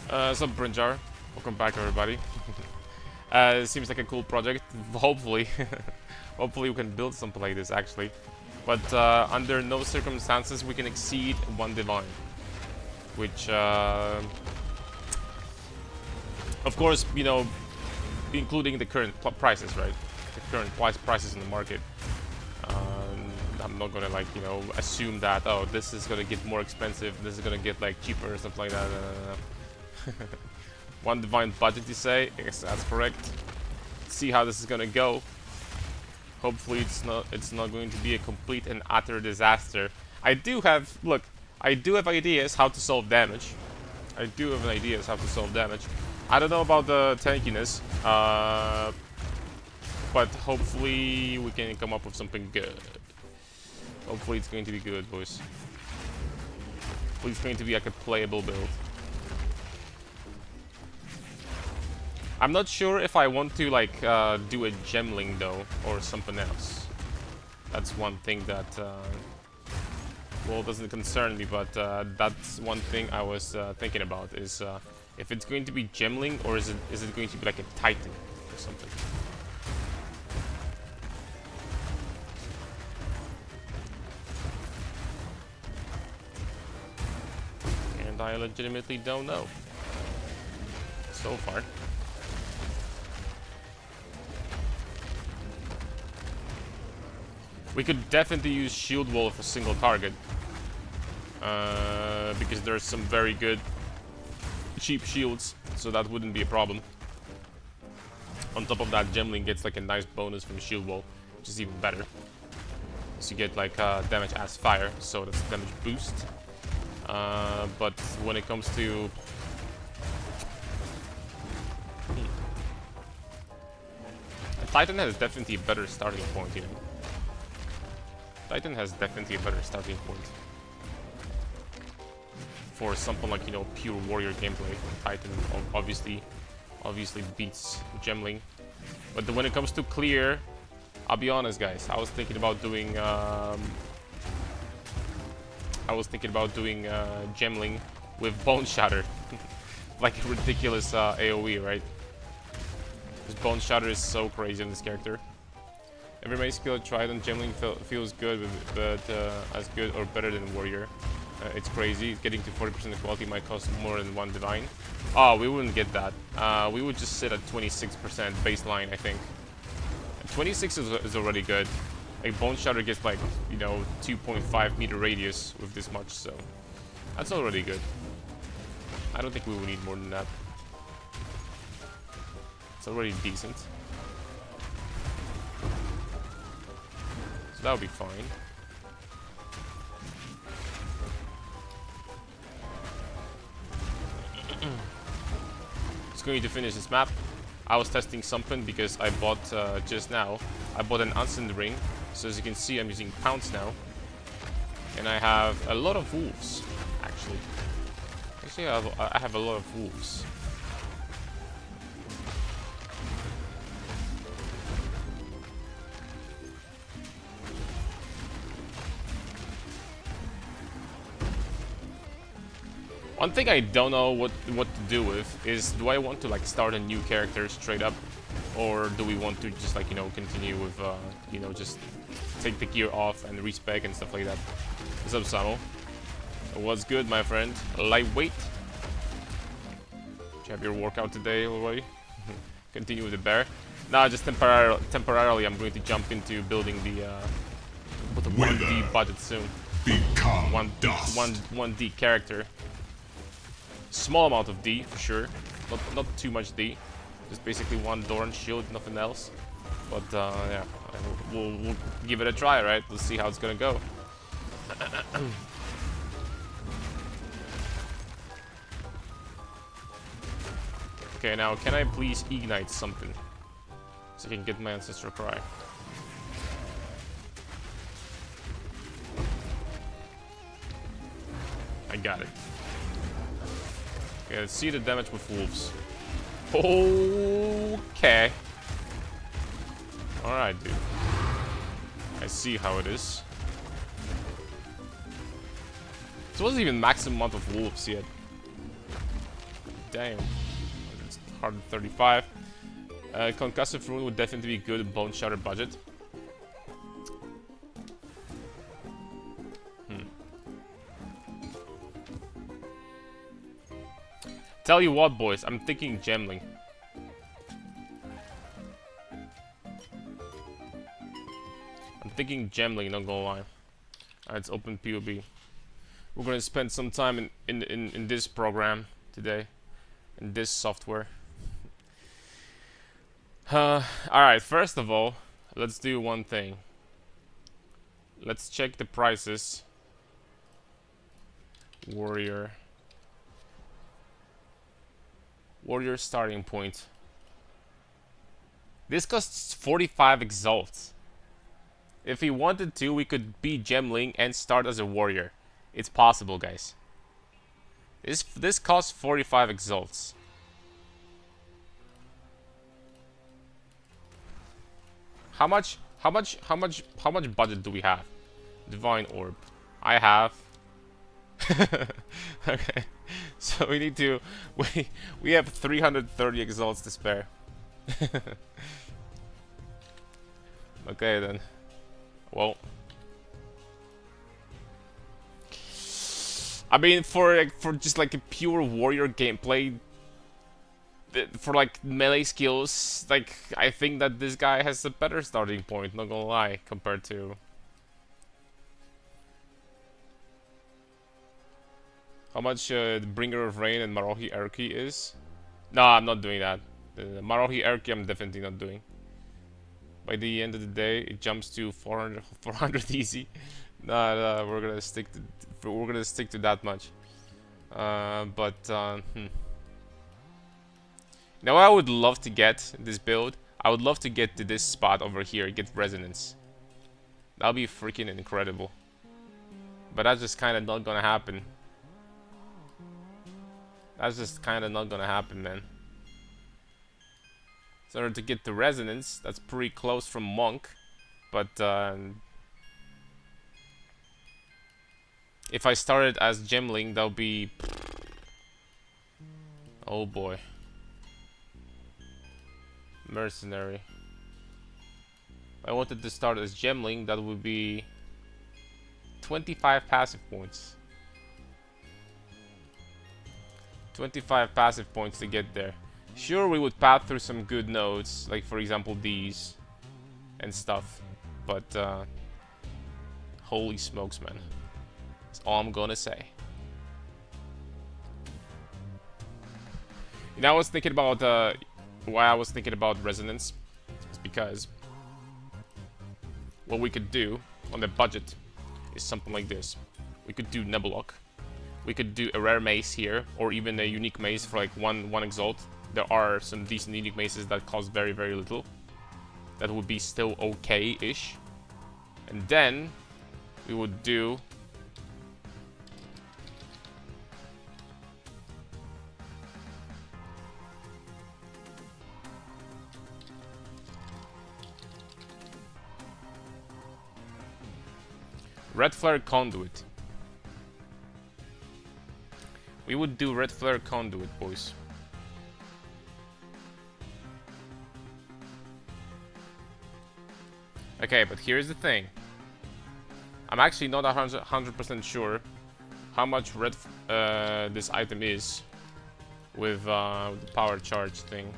Sup, Brinjar. Welcome back, everybody. It seems like a cool project. Hopefully, hopefully we can build something like this actually. But under no circumstances we can exceed one divine, which, of course, you know, including the current prices, right? The current prices in the market. I'm not gonna like, you know, assume that, oh, this is gonna get more expensive, this is gonna get like cheaper or something like that. One divine budget, you say? Yes, that's correct. Let's see how this is gonna go. Hopefully it's not going to be a complete and utter disaster. I do have ideas how to solve damage. I don't know about the tankiness, but hopefully we can come up with something good. Hopefully it's going to be good, boys. Hopefully it's going to be like a playable build. I'm not sure if I want to like do a gemling though, or something else. That's one thing that well, doesn't concern me, but that's one thing I was thinking about is if it's going to be gemling or is it going to be like a titan or something. And I legitimately don't know so far. We could definitely use shield wall for single target, because there's some very good cheap shields, so that wouldn't be a problem. On top of that, Gemling gets like a nice bonus from shield wall, which is even better. So you get like damage as fire, so that's damage boost. But when it comes to a Titan has definitely a better starting point, you know. Titan has definitely a better starting point for something like, you know, pure warrior gameplay. Titan obviously beats Gemling, but when it comes to clear, I'll be honest, guys. I was thinking about doing Gemling with Bone Shatter, like a ridiculous AOE, right? Because Bone Shatter is so crazy on this character. Every main skill I tried on Gemling feels good, but as good or better than Warrior. It's crazy. Getting to 40% equality might cost more than one Divine. Oh, we wouldn't get that. We would just sit at 26% baseline, I think. 26 is already good. A Bone Shatter gets like, you know, 2.5 meter radius with this much, so that's already good. I don't think we would need more than that. It's already decent. So that would be fine. Just going to finish this map. I was testing something because I bought just now. I bought an Unsend ring. So as you can see, I'm using Pounce now. And I have a lot of wolves, actually. Actually, I have a lot of wolves. One thing I don't know what to do with is, do I want to like start a new character straight up, or do we want to just like, you know, continue with you know, just take the gear off and respec and stuff like that. What's up, Samo? What's good, my friend? Lightweight. Did you have your workout today already? Continue with the bear. Nah, just temporarily I'm going to jump into building the with a 1D budget soon. Become dust. 1D character. Small amount of D for sure, not too much D, just basically one Doran shield, nothing else. But yeah, we'll give it a try, right? Let's see how it's gonna go. Okay, now can I please ignite something so I can get my ancestral cry? I got it. Okay, let's see the damage with wolves. Okay. Alright, dude. I see how it is. This wasn't even maximum amount of wolves yet. Damn. It's 135. Concussive Rune would definitely be good Bone Shatter budget. Tell you what, boys, I'm thinking Gemling. I'm thinking Gemling, not gonna lie. Let's open POB. We're gonna spend some time in this program today, in this software. Alright, first of all, let's do one thing. Let's check the prices. Warrior starting point. This costs 45 exalts. If we wanted to, we could be Gemling and start as a warrior. It's possible, guys. This costs 45 exalts. How much budget do we have? Divine Orb. I have. Okay. So we need to we have 330 exalts to spare. Okay then. Well, I mean, for just like a pure warrior gameplay, for like melee skills, like I think that this guy has a better starting point. Not gonna lie, compared to. How much Bringer of Rain and Marohi Erki is? No, I'm not doing that. Marohi Erki I'm definitely not doing. By the end of the day, it jumps to 400 easy. No, we're gonna stick to that much. Now I would love to get this build. I would love to get to this spot over here, get resonance. That'll be freaking incredible. But that's just kind of not gonna happen. That's just kind of not gonna happen, man. So in order to get the resonance, that's pretty close from Monk, but if I started as Gemling, that'll be, oh boy, Mercenary. If I wanted to start as Gemling, that would be 25 passive points. 25 passive points to get there. Sure, we would path through some good nodes, like for example these and stuff, but holy smokes, man. That's all I'm gonna say. You know, I was thinking about why I was thinking about resonance is because what we could do on the budget is something like this. We could do Nebulok. We could do a rare mace here, or even a unique mace for like one exalt. There are some decent unique maces that cost very, very little. That would be still okay-ish. And then we would do Red Flare Conduit. We would do Red Flare Conduit, boys. Okay, but here's the thing. I'm actually not 100% sure how much this item is with the power charge thing.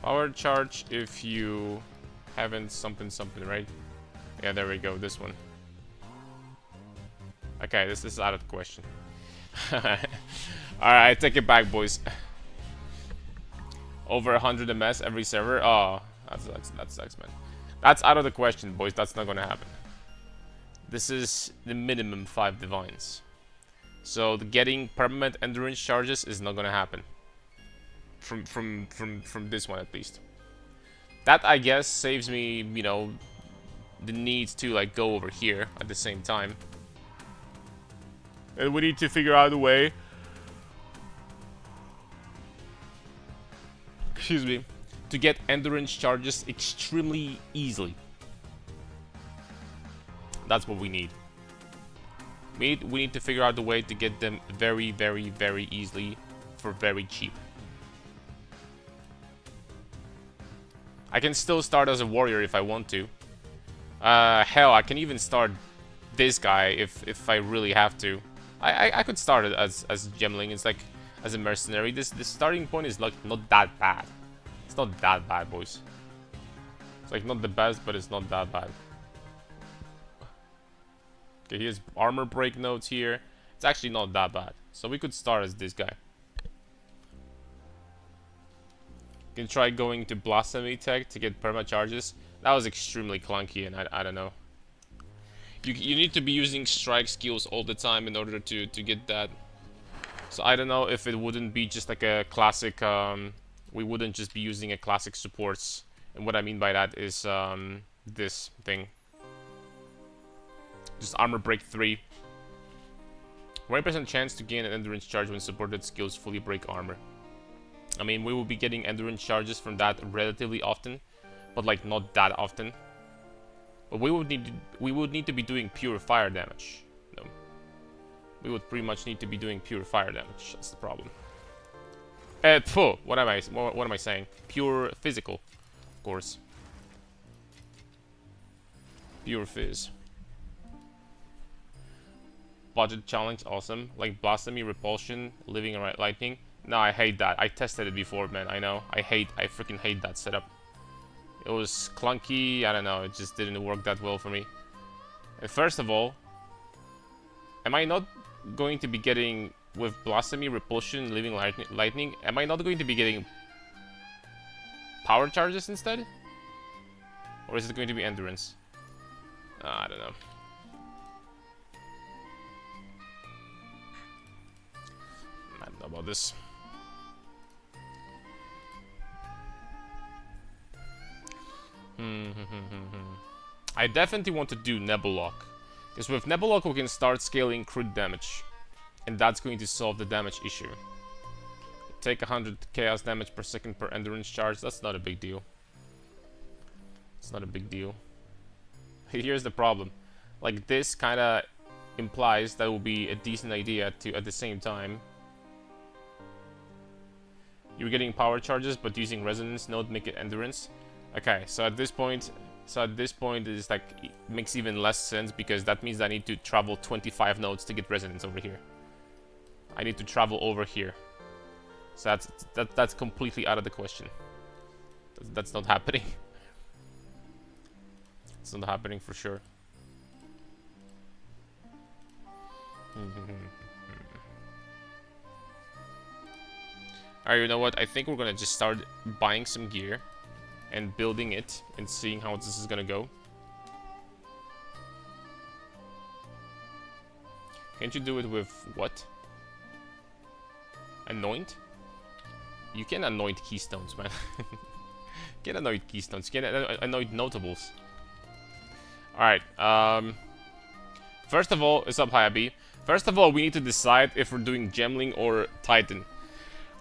Power charge if you haven't something, right? Yeah, there we go, this one. Okay, this is out of the question. Alright, take it back, boys. Over 100 MS every server? Oh, that sucks, man. That's out of the question, boys. That's not gonna happen. This is the minimum 5 divines. So the getting permanent endurance charges is not gonna happen. From this one at least. That, I guess, saves me, you know, the need to like go over here at the same time. And we need to figure out a way, excuse me, to get endurance charges extremely easily. That's what we need. We need to figure out the way to get them very, very, very easily for very cheap. I can still start as a warrior if I want to. Hell, I can even start this guy if I really have to. I could start it as Gemling. It's like as a mercenary. This starting point is like not that bad. It's not that bad, boys. It's like not the best, but it's not that bad. Okay, here's armor break notes here. It's actually not that bad. So we could start as this guy. You can try going to Blasphemy Tech to get perma charges. That was extremely clunky, and I don't know. You need to be using strike skills all the time in order to get that. So I don't know if it wouldn't be just like a classic. We wouldn't just be using a classic supports, and what I mean by that is this thing. Just armor break 3. 20% chance to gain an endurance charge when supported skills fully break armor. I mean, we will be getting endurance charges from that relatively often, but like not that often. But we would need to be doing pure fire damage. No, we would pretty much need to be doing pure fire damage. That's the problem. What am I saying? Pure physical, of course. Pure fizz. Budget challenge, awesome. Like Blasphemy, Repulsion, Living Lightning. No, I hate that. I tested it before, man. I know. I freaking hate that setup. It was clunky. I don't know. It just didn't work that well for me. And first of all, am I not going to be getting with Blasphemy, Repulsion, Living Lightning? Am I not going to be getting power charges instead? Or is it going to be endurance? I don't know. I don't know about this. I definitely want to do Nebulok, because with Nebulok we can start scaling crit damage, and that's going to solve the damage issue. Take 100 chaos damage per second per endurance charge. That's not a big deal. It's not a big deal. Here's the problem. Like, this kind of implies that will be a decent idea to, at the same time, you're getting power charges, but using resonance node make it endurance. Okay, so at this point, it's like, it makes even less sense, because that means I need to travel 25 nodes to get resonance over here. I need to travel over here. So that's completely out of the question. That's not happening. It's not happening for sure. Alright, you know what? I think we're gonna just start buying some gear and building it and seeing how this is gonna go. Can't you do it with what? Anoint? You can anoint keystones, man. You can anoint keystones. You can anoint notables. Alright, first of all, it's up high, B. First of all, we need to decide if we're doing Gemling or Titan.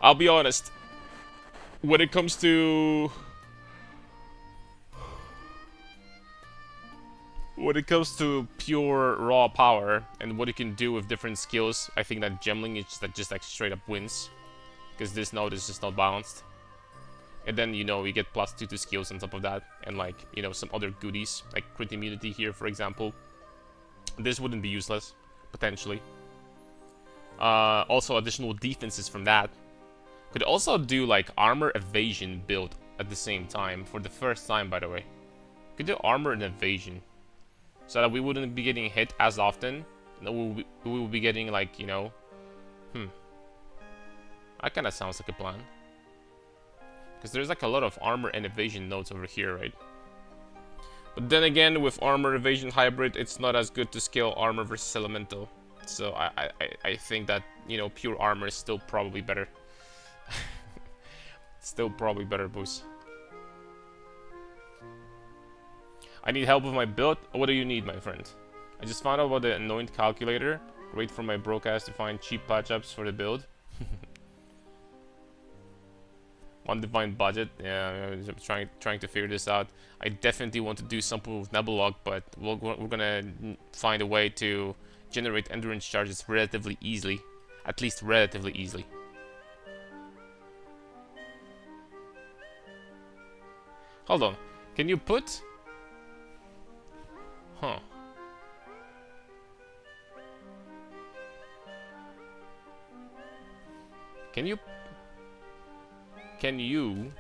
I'll be honest. When it comes to pure raw power and what it can do with different skills, I think that Gemling is just like straight up wins, because this node is just not balanced. And then, you know, we get +2 to skills on top of that, and like, you know, some other goodies like crit immunity here, for example. This wouldn't be useless, potentially. Also additional defenses from that. Could also do like armor evasion build at the same time, for the first time, by the way. Could do armor and evasion, so that we wouldn't be getting hit as often. We will be getting, like, you know, that kind of sounds like a plan. Because there's like a lot of armor and evasion nodes over here, right? But then again, with armor evasion hybrid, it's not as good to scale armor versus elemental. So I think that, you know, pure armor is still probably better. Still probably better, boys. I need help with my build. What do you need, my friend? I just found out about the Anoint calculator. Wait for my broadcast to find cheap patch-ups for the build. One divine budget. Yeah, I'm trying to figure this out. I definitely want to do something with Nebulok, but we're gonna find a way to generate endurance charges relatively easily, at least relatively easily. Hold on, can you put? Huh. Can you? Can you?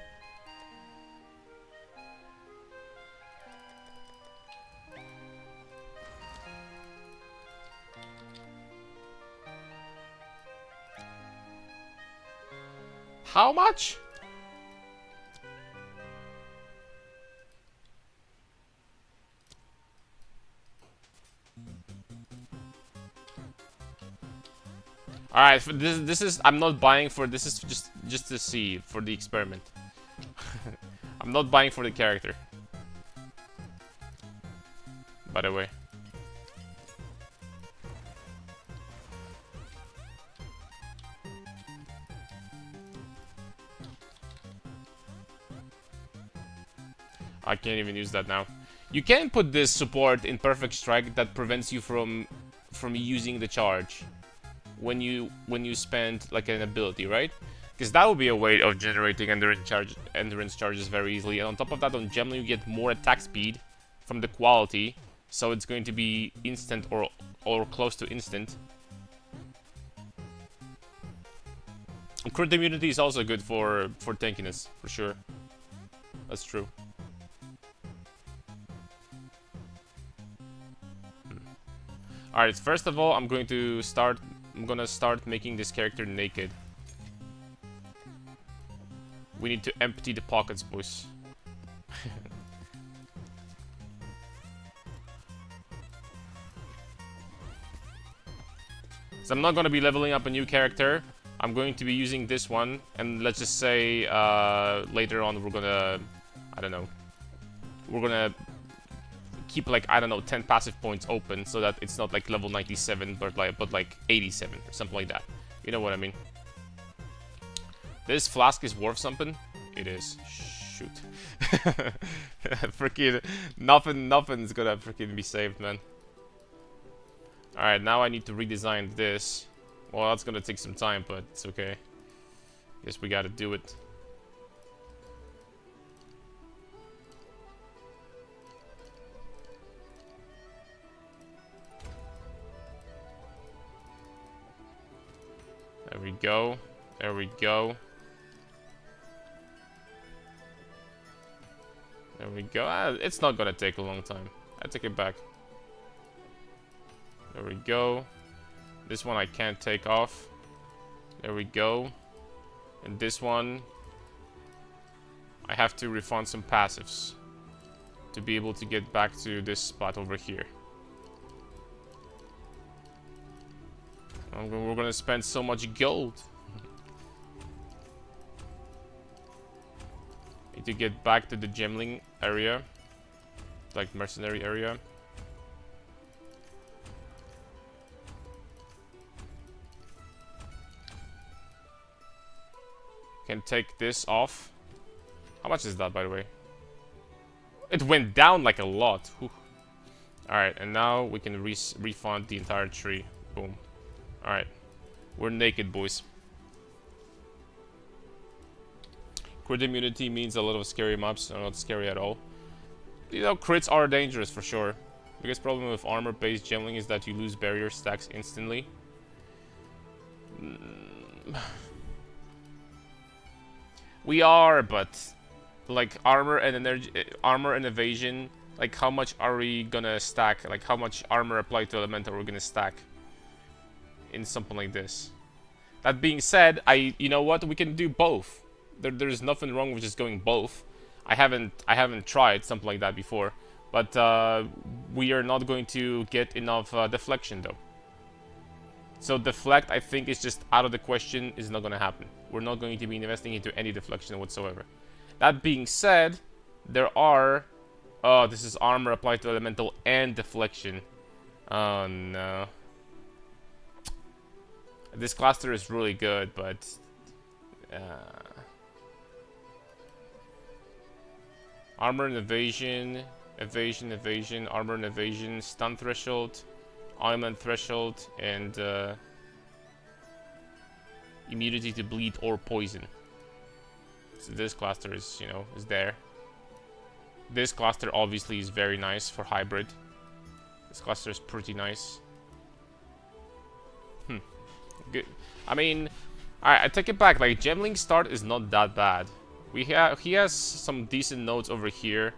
How much? All right, this is I'm not buying for this is just to see for the experiment. I'm not buying for the character. By the way. I can't even use that now. You can put this support in Perfect Strike that prevents you from using the charge when you spend like an ability, right? Because that would be a way of generating endurance charges very easily. And on top of that, on Gemlin you get more attack speed from the quality, so it's going to be instant or close to instant. And crit immunity is also good for tankiness, for sure. That's true. Alright, first of all, I'm gonna start making this character naked. We need to empty the pockets, boys. So I'm not gonna be leveling up a new character. I'm going to be using this one, and let's just say later on we're gonna, I don't know, we're gonna keep like, I don't know, 10 passive points open so that it's not like level 97 but like 87 or something like that. You know what I mean? This flask is worth something? It is. Shoot. Freaking nothing's gonna freaking be saved, man. Alright, now I need to redesign this. Well, that's gonna take some time, but it's okay. Guess we gotta do it. There we go. There we go. There we go. It's not gonna take a long time. I take it back. There we go. This one I can't take off. There we go. And this one, I have to refund some passives to be able to get back to this spot over here. We're gonna spend so much gold. Need to get back to the Gemling area, like mercenary area. Can take this off. How much is that, by the way? It went down like a lot. Alright, and now we can refund the entire tree. Boom. Alright. We're naked, boys. Crit immunity means a lot of scary mobs are not scary at all. You know, crits are dangerous for sure. Biggest problem with armor-based gemling is that you lose barrier stacks instantly. We are, but like armor and energy, armor and evasion. Like, how much are we gonna stack? Like, how much armor applied to elemental are we gonna stack in something like this? That being said, you know what? We can do both. There's nothing wrong with just going both. I haven't tried something like that before, but we are not going to get enough deflection though. So deflect, I think, is just out of the question. Is not going to happen. We're not going to be investing into any deflection whatsoever. That being said, there are. Oh, this is armor applied to elemental and deflection. Oh no. This cluster is really good, but. Armor and evasion, armor and evasion, stun threshold, armament threshold, and immunity to bleed or poison. So this cluster is, you know, is there. This cluster obviously is very nice for hybrid. This cluster is pretty nice. Good. I mean, I take it back. Like, Gemling start is not that bad. He has some decent nodes over here.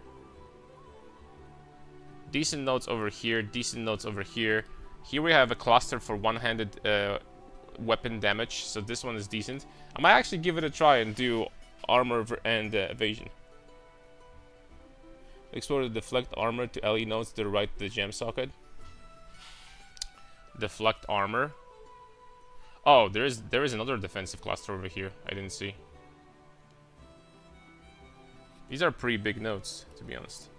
Decent nodes over here. Decent nodes over here. Here we have a cluster for one-handed weapon damage. So this one is decent. I might actually give it a try and do armor and evasion. Explore the deflect armor to LE nodes to the right of the gem socket. Deflect armor. Oh, there is another defensive cluster over here. I didn't see. These are pretty big nodes, to be honest.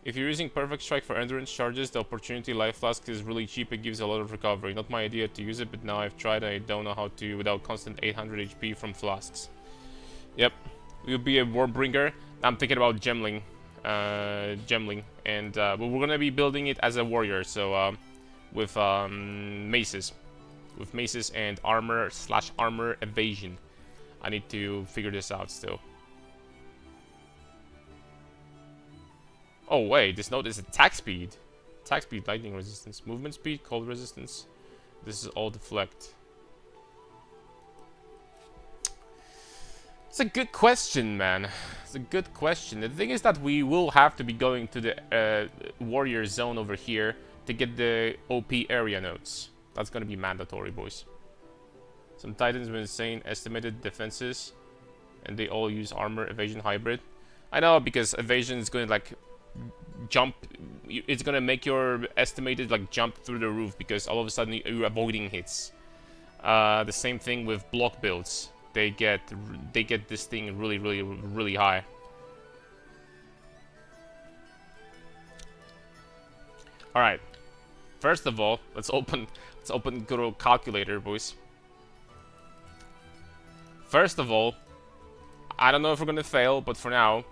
If you're using Perfect Strike for endurance charges, the Opportunity Life Flask is really cheap. It gives a lot of recovery. Not my idea to use it, but now I've tried. I don't know how to without constant 800 HP from flasks. Yep, we'll be a Warbringer. I'm thinking about Gemling, and but we're gonna be building it as a warrior. So with maces, and armor evasion. I need to figure this out still. Oh wait, this node is attack speed, lightning resistance, movement speed, cold resistance. This is all deflect. It's a good question, man. It's a good question. The thing is that we will have to be going to the warrior zone over here to get the OP area nodes. That's gonna be mandatory, boys. Some titans with insane estimated defenses, and they all use armor evasion hybrid. I know, because evasion is going to like jump. It's gonna make your estimated like jump through the roof because all of a sudden you're avoiding hits. The same thing with block builds. They get this thing really high. All right. First of all, let's open good old calculator, boys. First of all, I don't know if we're gonna fail, but for now,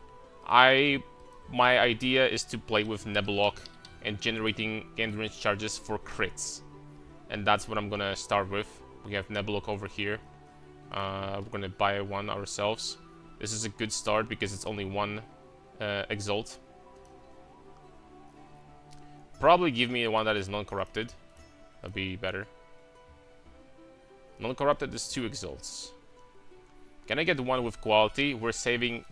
my idea is to play with Nebulok and generating endurance charges for crits, and that's what I'm gonna start with. We have Nebulok over here. We're gonna buy one ourselves. This is a good start because it's only one Exalt. Probably give me one that is non-corrupted. That'd be better. Non-corrupted is 2 Exalts. Can I get one with quality? We're saving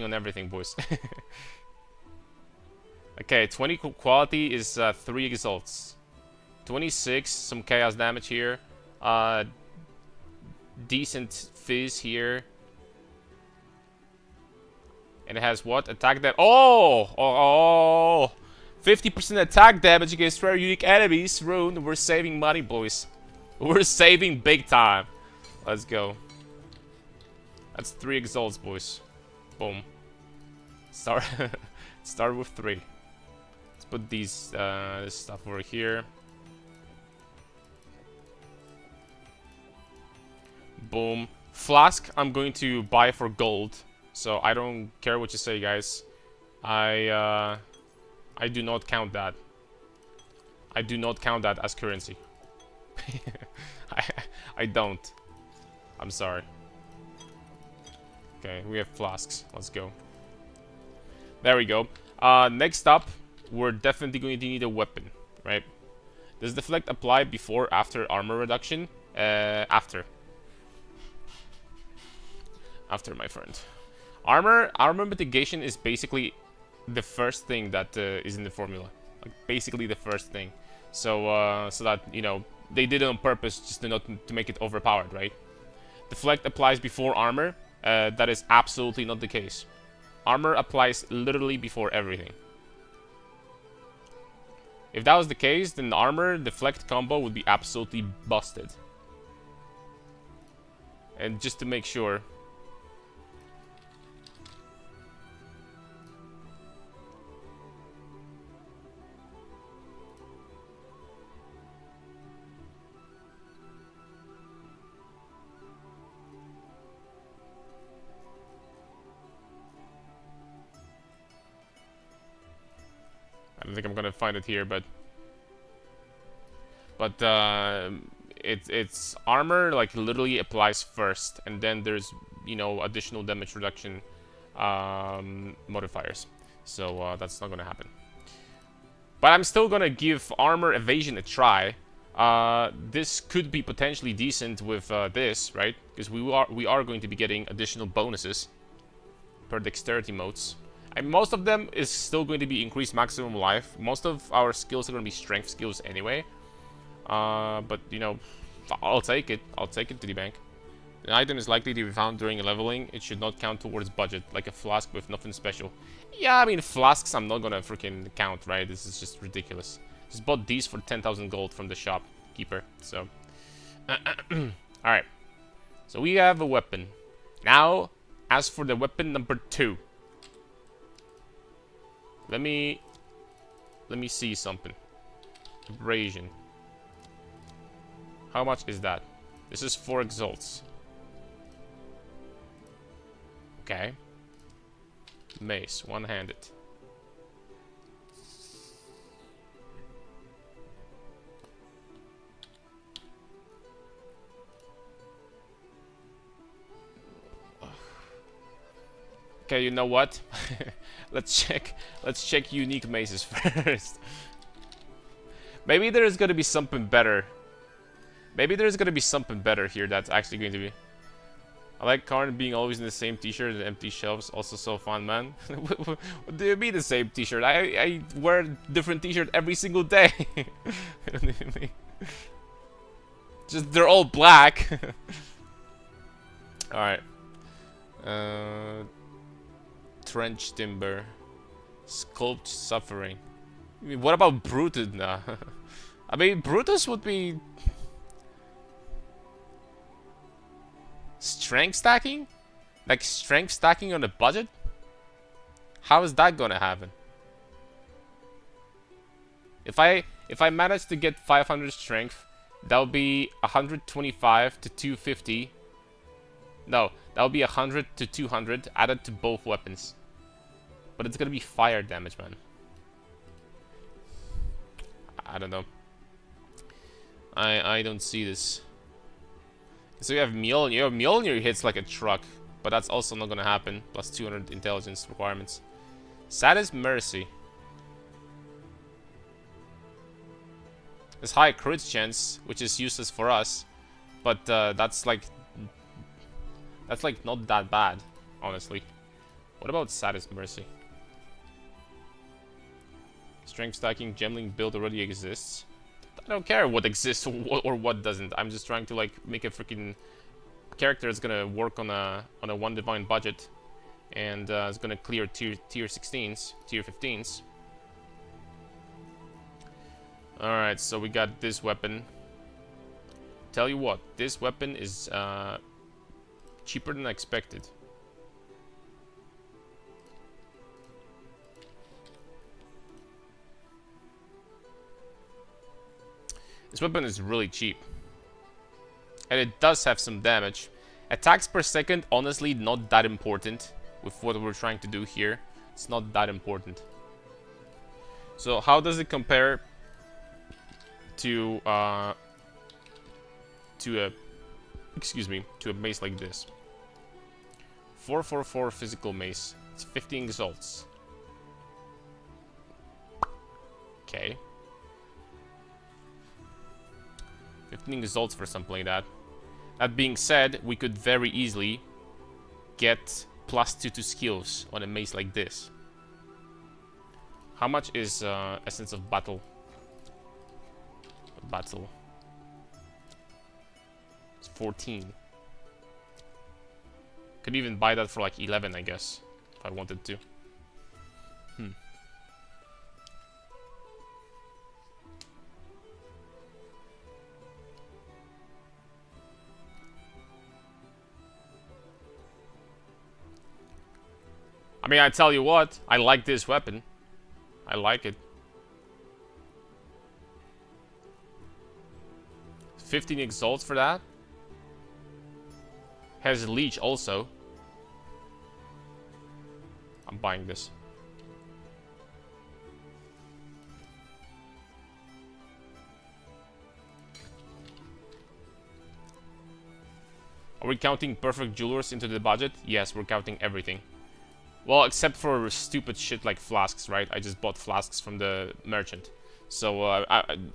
on everything, boys. Okay, 20 quality is 3 Exalts. 26, some chaos damage here. Decent fizz here. And it has what? Attack damage. Oh! 50% attack damage against rare unique enemies. Rune, we're saving money, boys. We're saving big time. Let's go. That's 3 Exalts, boys. Boom. Start with 3. Let's put these this stuff over here. Boom. Flask I'm going to buy for gold, so I don't care what you say, guys. I do not count that. I do not count that as currency. I don't. I'm sorry. Okay, we have flasks. Let's go. There we go. Next up, we're definitely going to need a weapon, right? Does deflect apply before or after armor reduction? After. After, my friend. Armor mitigation is basically the first thing that is in the formula. Like, basically the first thing. So, so that, you know, they did it on purpose just to make it overpowered, right? Deflect applies before armor. That is absolutely not the case. Armor applies literally before everything. If that was the case, then the armor deflect combo would be absolutely busted. And just to make sure. don't think I'm gonna find it here, but it's armor like literally applies first, and then there's, you know, additional damage reduction modifiers. So that's not gonna happen. But I'm still gonna give armor evasion a try. This could be potentially decent with this, right? Because we are going to be getting additional bonuses per dexterity modes. And most of them is still going to be increased maximum life. Most of our skills are going to be strength skills anyway. But, you know, I'll take it. I'll take it to the bank. An item is likely to be found during leveling. It should not count towards budget, like a flask with nothing special. Yeah, I mean, flasks I'm not gonna freaking count, right? This is just ridiculous. Just bought these for 10,000 gold from the shopkeeper, so... Alright. So we have a weapon. Now, as for the weapon number 2. Let me see something. Abrasion. How much is that? This is 4 exalts. Okay. Mace, one-handed. Okay, you know what? Let's check unique maces first. Maybe there's gonna be something better. Maybe there's gonna be something better here that's actually going to be. I like Karn being always in the same t-shirt and empty shelves. Also so fun, man. What do you mean the same t-shirt? I wear a different t-shirt every single day. Just they're all black. Alright. Trench timber. Sculpt suffering. I mean, what about Brutus now? I mean, Brutus would be... Strength stacking? Like strength stacking on a budget? How is that gonna happen? If I manage to get 500 strength, that'll be 125 to 250. No, that'll be 100 to 200 added to both weapons. But it's gonna be fire damage, man. I don't know. I don't see this. So you have Mjolnir. Mjolnir hits like a truck, but that's also not gonna happen. Plus 200 intelligence requirements. Saddest Mercy. There's high crit chance, which is useless for us, but that's like not that bad, honestly. What about Saddest Mercy? Strength stacking gemling build already exists. I don't care what exists or what doesn't. I'm just trying to like make a freaking character that's gonna work on a one divine budget, and it's gonna clear tier 16s, tier 15s. All right, so we got this weapon. Tell you what, this weapon is cheaper than I expected. This weapon is really cheap. And it does have some damage. Attacks per second, honestly, not that important with what we're trying to do here. It's not that important. So how does it compare to a mace like this? 444 physical mace. It's 15 exalts. Okay. 15 results for something like that. That being said, we could very easily get +2 to skills on a mace like this. How much is Essence of Battle? It's 14. Could even buy that for like 11, I guess, if I wanted to. I mean, I tell you what, I like this weapon. I like it. 15 exalts for that. Has leech also. I'm buying this. Are we counting perfect jewelers into the budget? Yes, we're counting everything. Well, except for stupid shit like flasks, right? I just bought flasks from the merchant. So,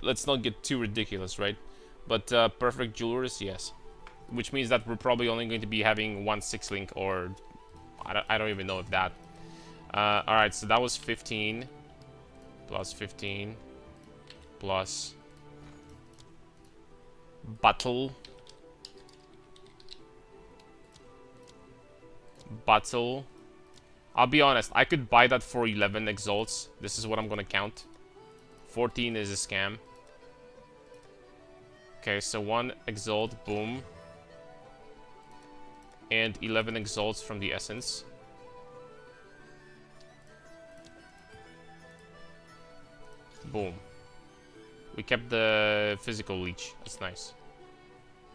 let's not get too ridiculous, right? But perfect jewelers, yes. Which means that we're probably only going to be having one 6-link, or I don't even know if that. Alright, so that was 15. Plus 15. Plus... Battle. I'll be honest, I could buy that for 11 exalts. This is what I'm gonna count. 14 is a scam. Okay, so 1 exalt, boom. And 11 exalts from the essence. Boom. We kept the physical leech. That's nice.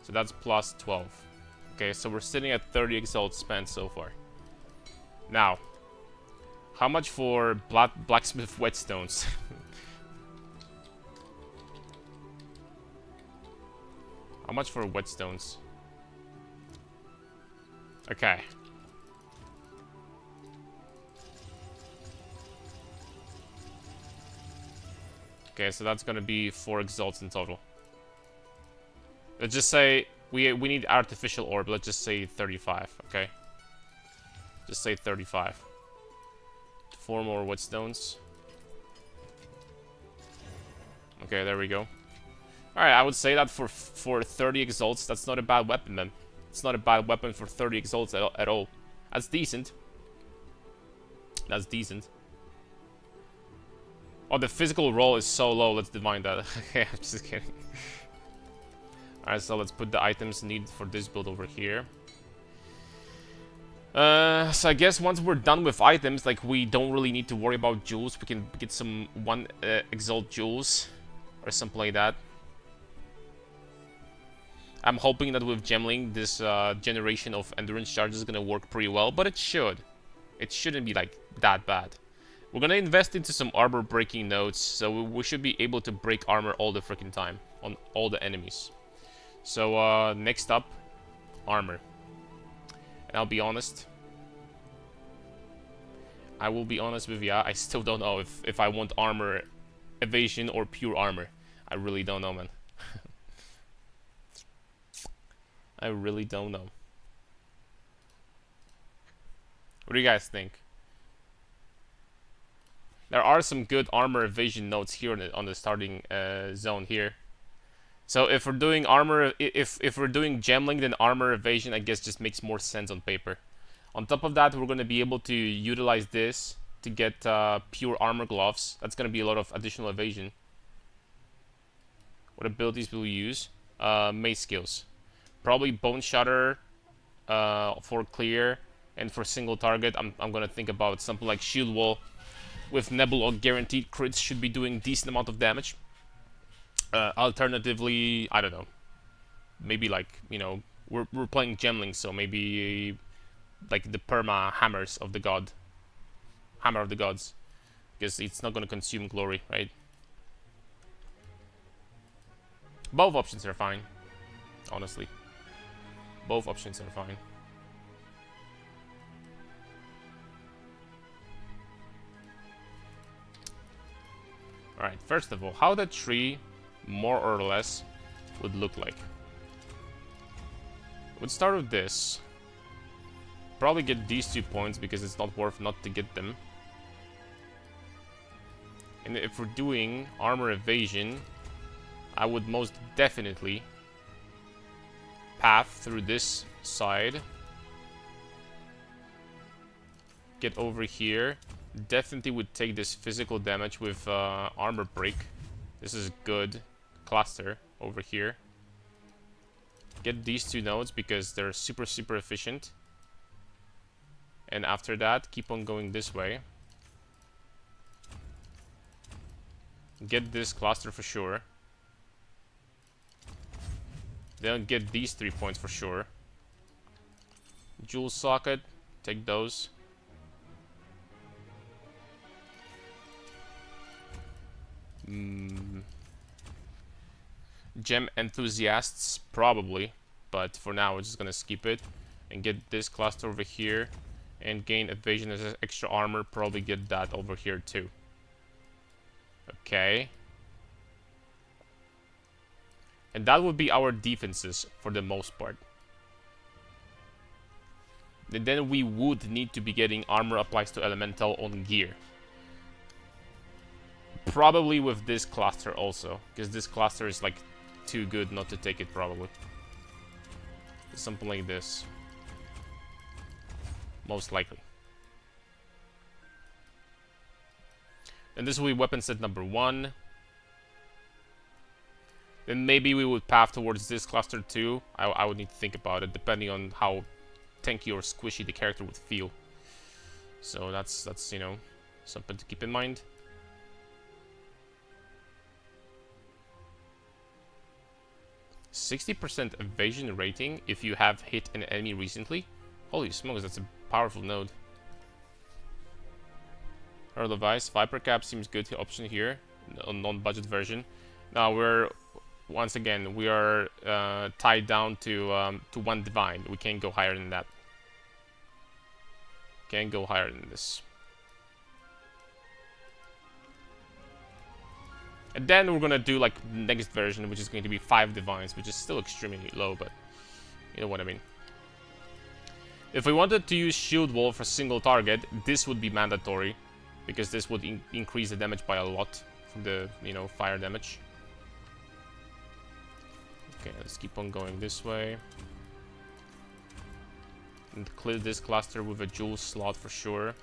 So that's plus 12. Okay, so we're sitting at 30 exalts spent so far. Now, how much for blacksmith whetstones? How much for whetstones? Okay. Okay, so that's gonna be 4 exalts in total. Let's just say we need artificial orb. Let's just say 35. Okay. Just say 35. 4 more whetstones. Okay, there we go. Alright, I would say that for 30 exalts, that's not a bad weapon, man. It's not a bad weapon for 30 exalts at all. That's decent. That's decent. Oh, the physical roll is so low. Let's divine that. Okay, I'm just kidding. Alright, so let's put the items needed for this build over here. So I guess once we're done with items, like, we don't really need to worry about jewels. We can get some 1 exalt jewels or something like that. I'm hoping that with Gemling, this generation of endurance charge is gonna work pretty well, but it should. It shouldn't be like that bad. We're gonna invest into some armor breaking nodes, so we should be able to break armor all the freaking time on all the enemies. So next up, armor. And I'll be honest. I will be honest with you, I still don't know if I want armor evasion or pure armor. I really don't know, man. I really don't know. What do you guys think? There are some good armor evasion notes here on the starting zone here. So if we're doing armor, if we're doing gemling, then armor evasion I guess just makes more sense on paper. On top of that, we're going to be able to utilize this to get pure armor gloves. That's going to be a lot of additional evasion. What abilities will we use? Mace skills. Probably Bone Shatter for clear, and for single target, I'm gonna think about something like Shield Wall. With Nebula guaranteed crits should be doing decent amount of damage. Alternatively, I don't know. Maybe like, you know, we're playing Gemling, so maybe like the perma hammers of the god, hammer of the gods, because it's not gonna consume glory, right? Both options are fine, honestly. Both options are fine. Alright, first of all, how the tree, more or less, would look like. We'd start with this. Probably get these 2 points because it's not worth not to get them. And if we're doing armor evasion, I would most definitely path through this side, get over here. Definitely would take this physical damage with armor break. This is good. Cluster over here. Get these 2 nodes because they're super efficient. And after that, keep on going this way. Get this cluster for sure. Then get these 3 points for sure. Jewel socket, take those. Gem enthusiasts, probably. but for now we're just gonna skip it and get this cluster over here and gain evasion as extra armor. Probably get that over here too. Okay. And that would be our defenses for the most part. And then we would need to be getting armor applies to elemental on gear. Probably with this cluster also, because this cluster is like too good not to take it probably. Something like this. Most likely. And this will be weapon set number 1. Then maybe we would path towards this cluster too. I would need to think about it, depending on how tanky or squishy the character would feel. So that's you know, something to keep in mind. %60 evasion rating if you have hit an enemy recently. Holy smokes, that's a powerful node. Herald of Ice, Viper Cap seems good option here, a non-budget version. Now we're once again we are tied down to 1 divine. We can't go higher than that. Can't go higher than this. And then we're gonna do like next version, which is going to be 5 divines, which is still extremely low, but you know what I mean. If we wanted to use Shield Wall for single target, this would be mandatory, because this would increase the damage by a lot from the, you know, fire damage. Okay, let's keep on going this way. And clear this cluster with a jewel slot for sure.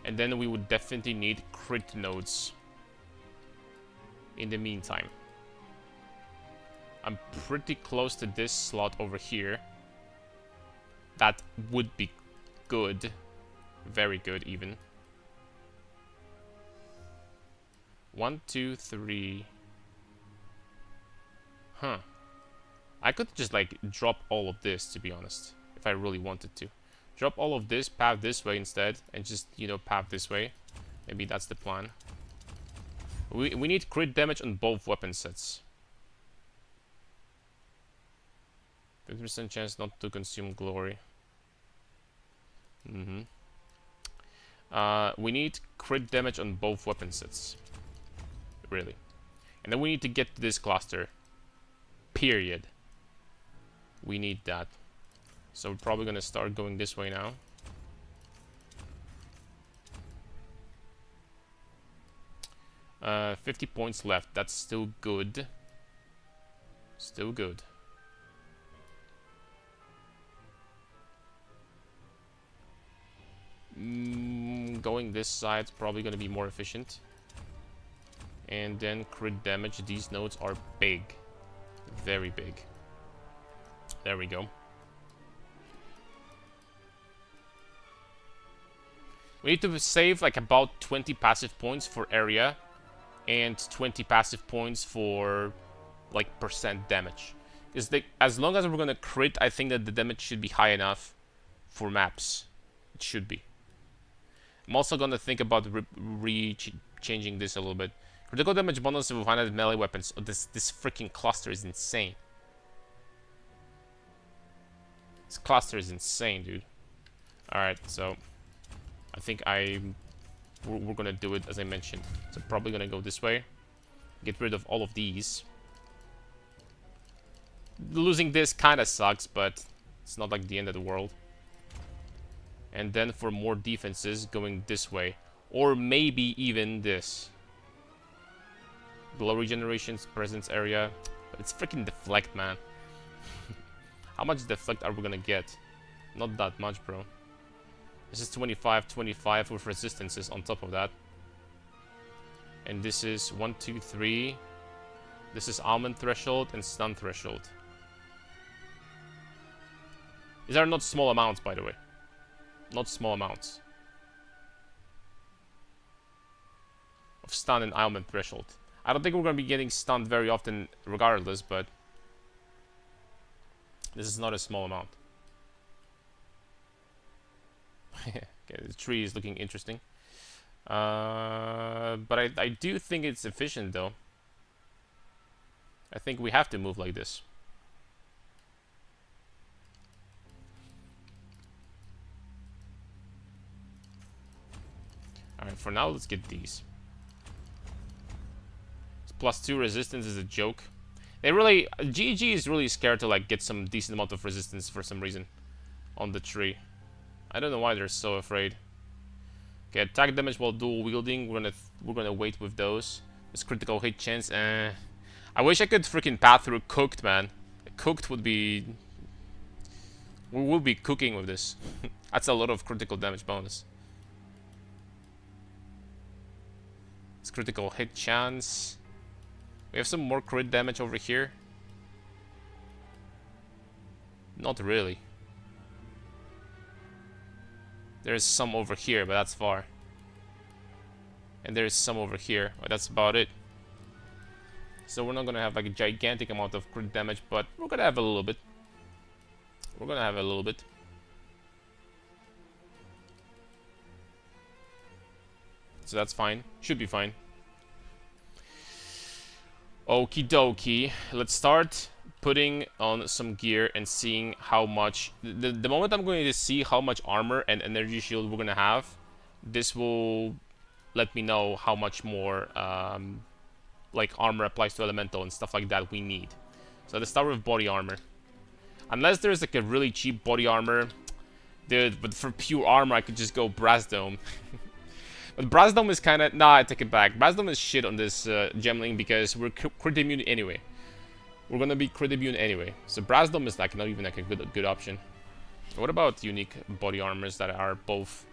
And then we would definitely need crit nodes in the meantime. I'm pretty close to this slot over here. That would be good. Very good even. 1, 2, 3. Huh. I could just like drop all of this, to be honest, if I really wanted to. Drop all of this, path this way instead, and just, you know, path this way. Maybe that's the plan. We need crit damage on both weapon sets. 50% chance not to consume glory. We need crit damage on both weapon sets. Really. And then we need to get to this cluster. Period. We need that. So we're probably gonna start going this way now. Uh, 50 points left. That's still good. Still good. Going this side's probably gonna be more efficient. And then crit damage. These nodes are big. Very big. There we go. We need to save like about 20 passive points for area and 20 passive points for like % damage. Because as long as we're gonna crit, I think that the damage should be high enough for maps. It should be. I'm also gonna think about changing this a little bit. Critical damage bonus with 100 melee weapons. Oh, this freaking cluster is insane. This cluster is insane, dude. Alright, so I think we're gonna do it as I mentioned. So probably gonna go this way. Get rid of all of these. Losing this kinda sucks, but it's not like the end of the world. And then for more defenses, going this way. Or maybe even this. Glow regenerations, presence area. But it's freaking deflect, man. How much deflect are we gonna get? Not that much, bro. This is 25, 25 with resistances on top of that. And this is 1, 2, 3. This is almond threshold and stun threshold. These are not small amounts, by the way. Not small amounts. Of stun and almond threshold. I don't think we're going to be getting stunned very often regardless, but this is not a small amount. Okay, the tree is looking interesting. But I do think it's efficient though. I think we have to move like this. Alright, for now, let's get these. +2 resistance is a joke. They really... GG is really scared to, like, get some decent amount of resistance for some reason on the tree. I don't know why they're so afraid. Okay, attack damage while dual wielding. We're gonna wait with those. This critical hit chance. I wish I could freaking path through cooked, man. Cooked would be... We will be cooking with this. That's a lot of critical damage bonus. It's critical hit chance. We have some more crit damage over here. Not really. There's some over here, but that's far. And there's some over here, but that's about it. So we're not gonna have like a gigantic amount of crit damage, but we're gonna have a little bit. We're gonna have a little bit. So that's fine. Should be fine. Okie dokie. Let's start putting on some gear and seeing how much... The moment I'm going to see how much armor and energy shield we're going to have, this will let me know how much more like armor applies to elemental and stuff like that we need. So let's start with body armor. Unless there's like a really cheap body armor, dude, but for pure armor I could just go Brass Dome. But Brass Dome is kind of... Nah, I take it back. Brass Dome is shit on this Gemling because we're crit immune anyway. We're gonna be crit immune anyway. So Brass Dome is like not even like a good option. What about unique body armors that are both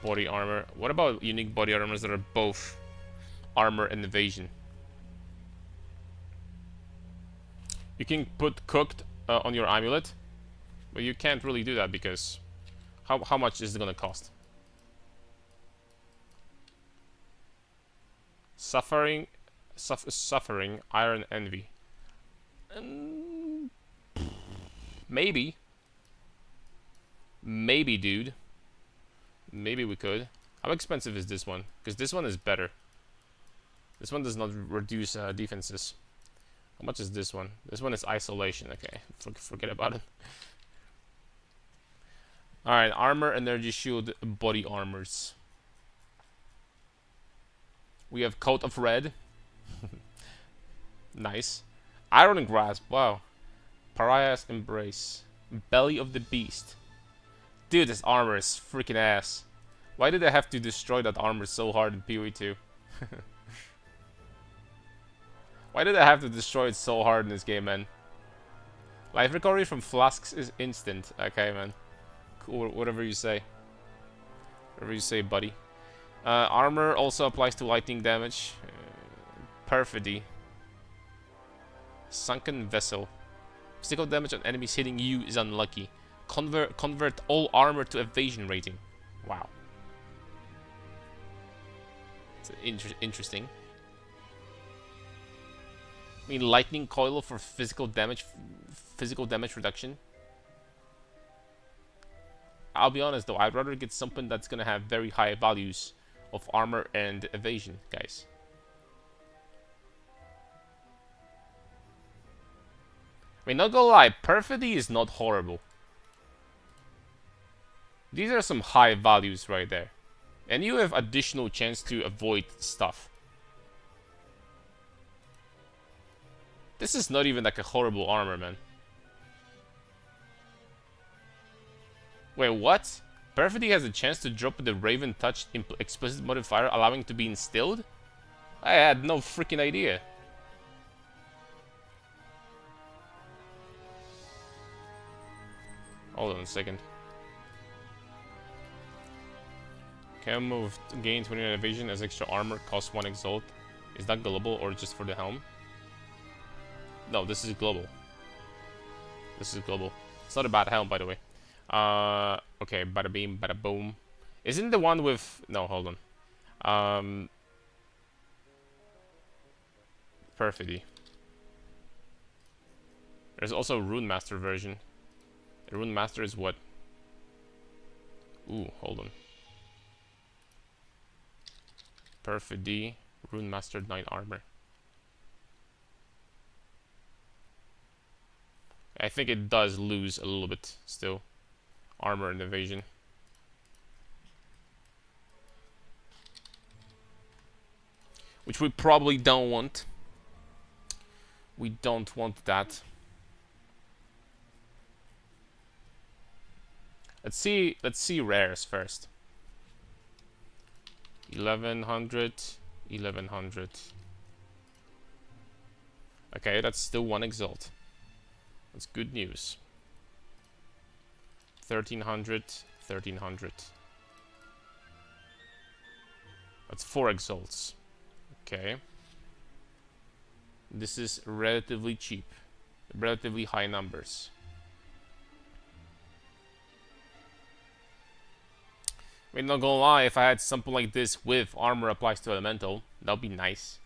body armor? What about unique body armors that are both armor and evasion? You can put cooked on your amulet, but you can't really do that because how much is it gonna cost? Suffering, Iron Envy. Maybe, dude. Maybe we could. How expensive is this one? Because this one is better. This one does not reduce defenses. How much is this one? This one is isolation. Okay, forget about it. Alright, armor, energy shield, body armors. We have Coat of Red. Nice. Iron Grasp, wow. Pariah's Embrace. Belly of the Beast. Dude, this armor is freaking ass. Why did I have to destroy that armor so hard in PoE 2? Why did I have to destroy it so hard in this game, man? Life recovery from flasks is instant. Okay, man. Cool, whatever you say. Whatever you say, buddy. Armor also applies to lightning damage. Perfidy. Sunken Vessel. Physical damage on enemies hitting you is unlucky. Convert all armor to evasion rating. Wow. It's interesting. I mean, lightning coil for physical damage reduction. I'll be honest though, I'd rather get something that's gonna have very high values of armor and evasion, guys. I mean, not gonna lie, Perfidy is not horrible. These are some high values right there. And you have additional chance to avoid stuff. This is not even like a horrible armor, man. Wait, what? Perfidy has a chance to drop the Raven Touch explicit modifier, allowing it to be instilled? I had no freaking idea. Hold on a second. Can move gain 29 evasion as extra armor, cost 1 exalt. Is that global or just for the helm? No, this is global. This is global. It's not a bad helm, by the way. Okay, bada beam, bada boom. Isn't the one with... No, hold on. Perfidy. There's also a Rune Master version. The Rune Master is what? Ooh, hold on. Perfidy. Rune Master 9 armor. I think it does lose a little bit still. Armor and evasion. Which we probably don't want. We don't want that. Let's see rares first. 1100, 1100. Okay, that's still 1 exalt. That's good news. 1300, 1300. That's 4 exalts. Okay. This is relatively cheap. Relatively high numbers. I mean, not gonna lie, if I had something like this with armor applies to elemental, that'd be nice.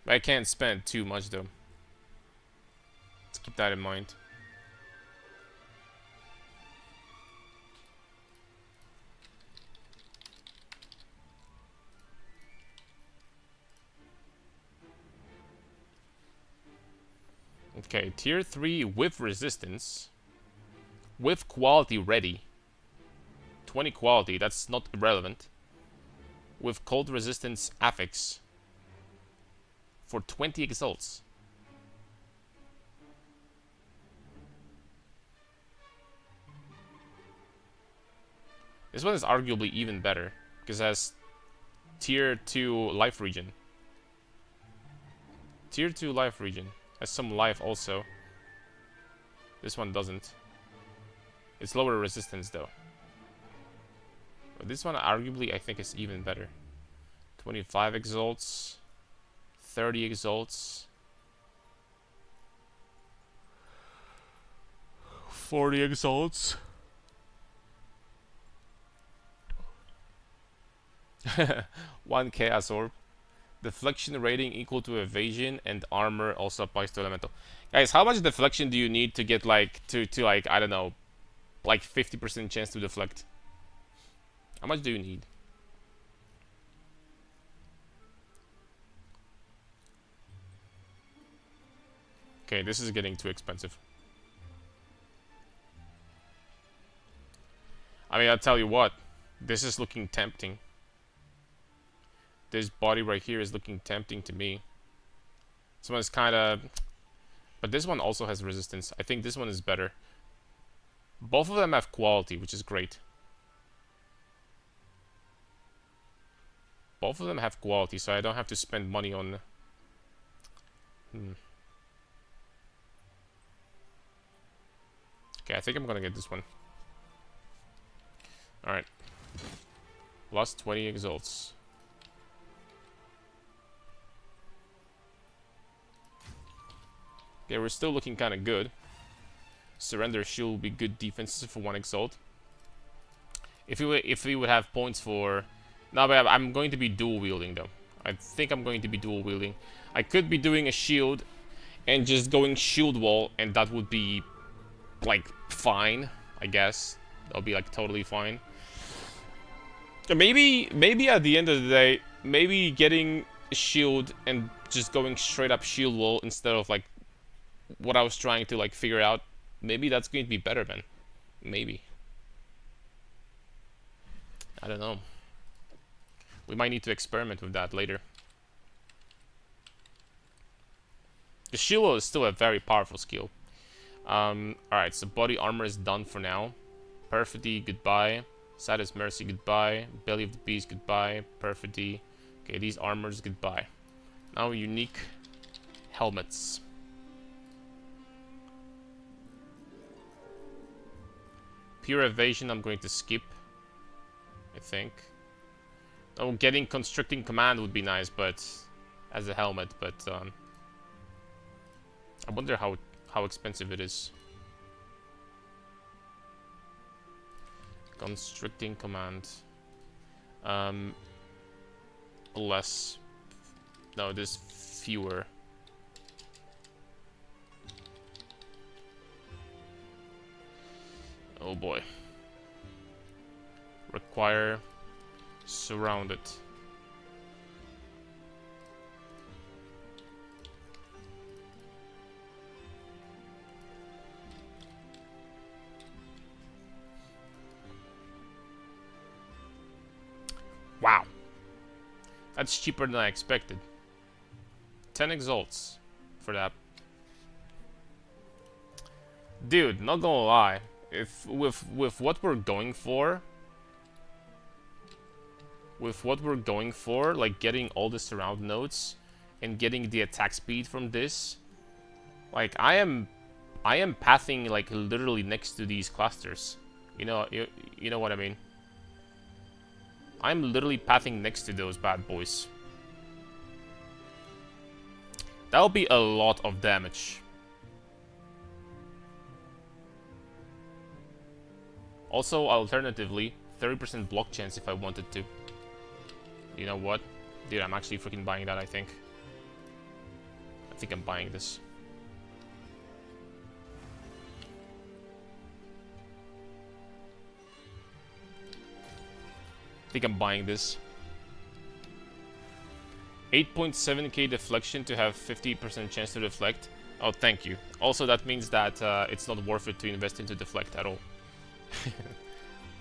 But I can't spend too much though. Let's keep that in mind. Okay, tier 3 with resistance. With quality ready. 20 quality, that's not irrelevant. With cold resistance affix. For 20 exalts. This one is arguably even better, because it has tier 2 life regen. Tier 2 life regen. Has some life also. This one doesn't. It's lower resistance though. But this one arguably I think is even better. 25 exalts. 30 exalts. 40 exalts. 1 chaos orb. Deflection rating equal to evasion, and armor also applies to elemental. Guys, how much deflection do you need to get like to like, I don't know, like 50% chance to deflect? How much do you need? Okay, this is getting too expensive. I mean, I'll tell you what, this is looking tempting. This body right here is looking tempting to me. This one is kind of... But this one also has resistance. I think this one is better. Both of them have quality, which is great. Both of them have quality, so I don't have to spend money on... Okay, I think I'm gonna get this one. Alright. Plus 20 exalts. Okay, we're still looking kind of good. Surrender shield will be good defenses for 1 exalt. If we would have points for... No, but I'm going to be dual wielding though. I think I'm going to be dual wielding. I could be doing a shield and just going shield wall, and that would be like fine, I guess. That'll be like totally fine. Maybe at the end of the day, maybe getting a shield and just going straight up shield wall instead of like what I was trying to like figure out. Maybe that's going to be better, man. Maybe. I don't know. We might need to experiment with that later. The shield wall is still a very powerful skill. Alright, so body armor is done for now. Perfidy, goodbye. Satis Mercy, goodbye. Belly of the Beast, goodbye. Perfidy. Okay, these armors, goodbye. Now unique helmets. Pure evasion I'm going to skip, I think. Oh, getting constricting command would be nice, but as a helmet, but I wonder how expensive it is. Constricting command. Less. No, there's fewer. Oh boy. Require surrounded. Wow. That's cheaper than I expected. 10 exalts for that. Dude, not gonna lie. If with what we're going for, like getting all the surround nodes and getting the attack speed from this, like I am pathing like literally next to these clusters. You know what I mean? I'm literally pathing next to those bad boys. That'll be a lot of damage. Also, alternatively, 30% block chance if I wanted to. You know what? Dude, I'm actually freaking buying that, I think. I think I'm buying this. I think I'm buying this. 8.7k deflection to have 50% chance to deflect. Oh, thank you. Also, that means that it's not worth it to invest into deflect at all.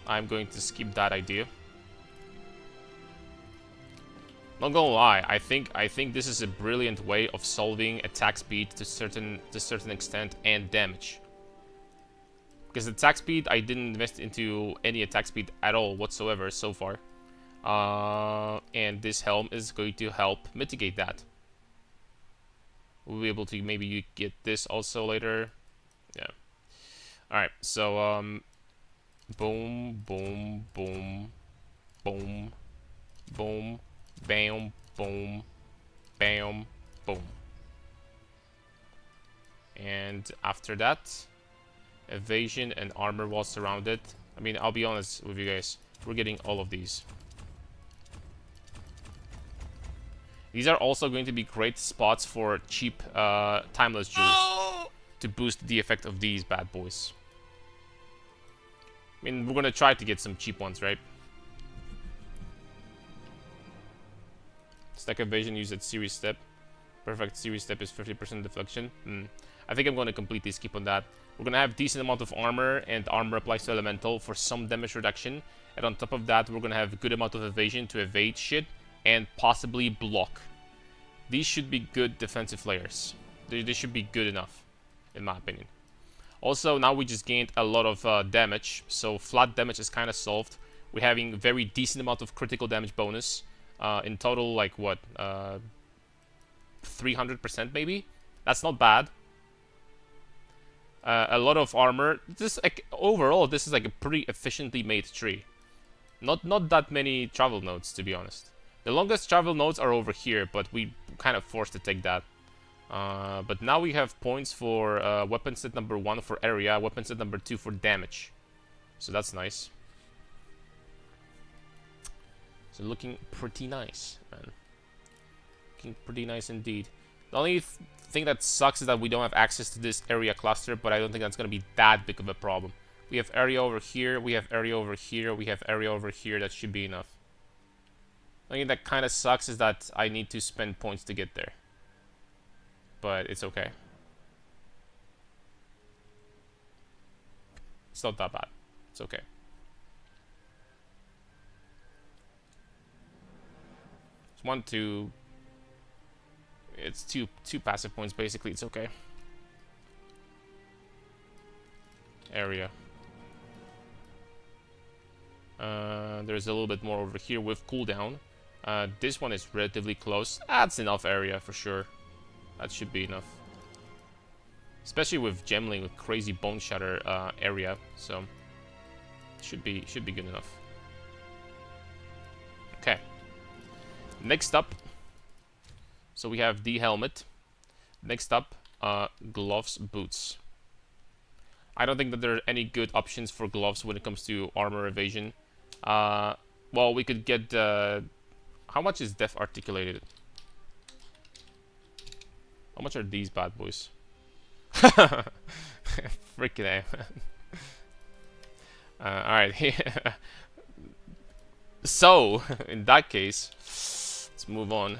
I'm going to skip that idea. Not gonna lie, I think this is a brilliant way of solving attack speed to certain extent and damage. Because attack speed, I didn't invest into any attack speed at all whatsoever so far. And this helm is going to help mitigate that. We'll be able to maybe get this also later. Yeah. Alright, so boom, boom, boom, boom, boom, bam, boom, bam, boom. And after that, evasion and armor while surrounded. I mean, I'll be honest with you guys, we're getting all of these. These are also going to be great spots for cheap timeless jewels to boost the effect of these bad boys. I mean, we're gonna try to get some cheap ones, right? Stack evasion used at series step. Perfect series step is 50% deflection. I think I'm gonna completely skip on that. We're gonna have decent amount of armor, and armor applies to elemental for some damage reduction. And on top of that, we're gonna have a good amount of evasion to evade shit and possibly block. These should be good defensive layers. They should be good enough, in my opinion. Also, now we just gained a lot of damage, so flat damage is kind of solved. We're having very decent amount of critical damage bonus. In total, like what, 300% maybe? That's not bad. A lot of armor. This, like, overall, this is like a pretty efficiently made tree. Not that many travel nodes, to be honest. The longest travel nodes are over here, but we kind of forced to take that. But now we have points for weapon set number 1 for area, weapon set number 2 for damage. So that's nice. So looking pretty nice, man. Looking pretty nice indeed. The only thing that sucks is that we don't have access to this area cluster, but I don't think that's going to be that big of a problem. We have area over here, we have area over here, we have area over here. That should be enough. The only thing that kind of sucks is that I need to spend points to get there. But it's okay. It's not that bad. It's okay. It's 1, 2. It's two passive points basically. It's okay. Area. There's a little bit more over here with cooldown. This one is relatively close. That's enough area for sure. That should be enough. Especially with Gemling with crazy bone shatter area, so should be good enough. Okay. Next up, so we have the helmet. Next up, gloves, boots. I don't think that there are any good options for gloves when it comes to armor evasion. Well, we could get how much is Death Articulated? How much are these bad boys? Freaking A, man. Alright. So, in that case, let's move on.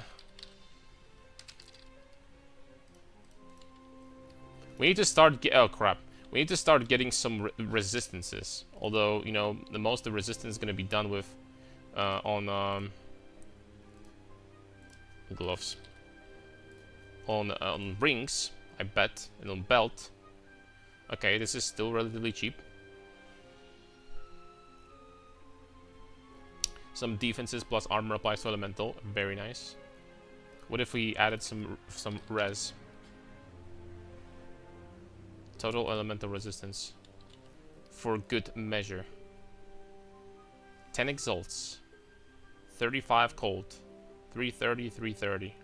We need to start oh crap. We need to start getting some resistances. Although, you know, the most of the resistance is going to be done with on gloves. On rings, I bet, and on belt. Okay, this is still relatively cheap. Some defenses plus armor applies to elemental. Very nice. What if we added some res? Total elemental resistance. For good measure. 10 exalts. 35 cold. 330, 330.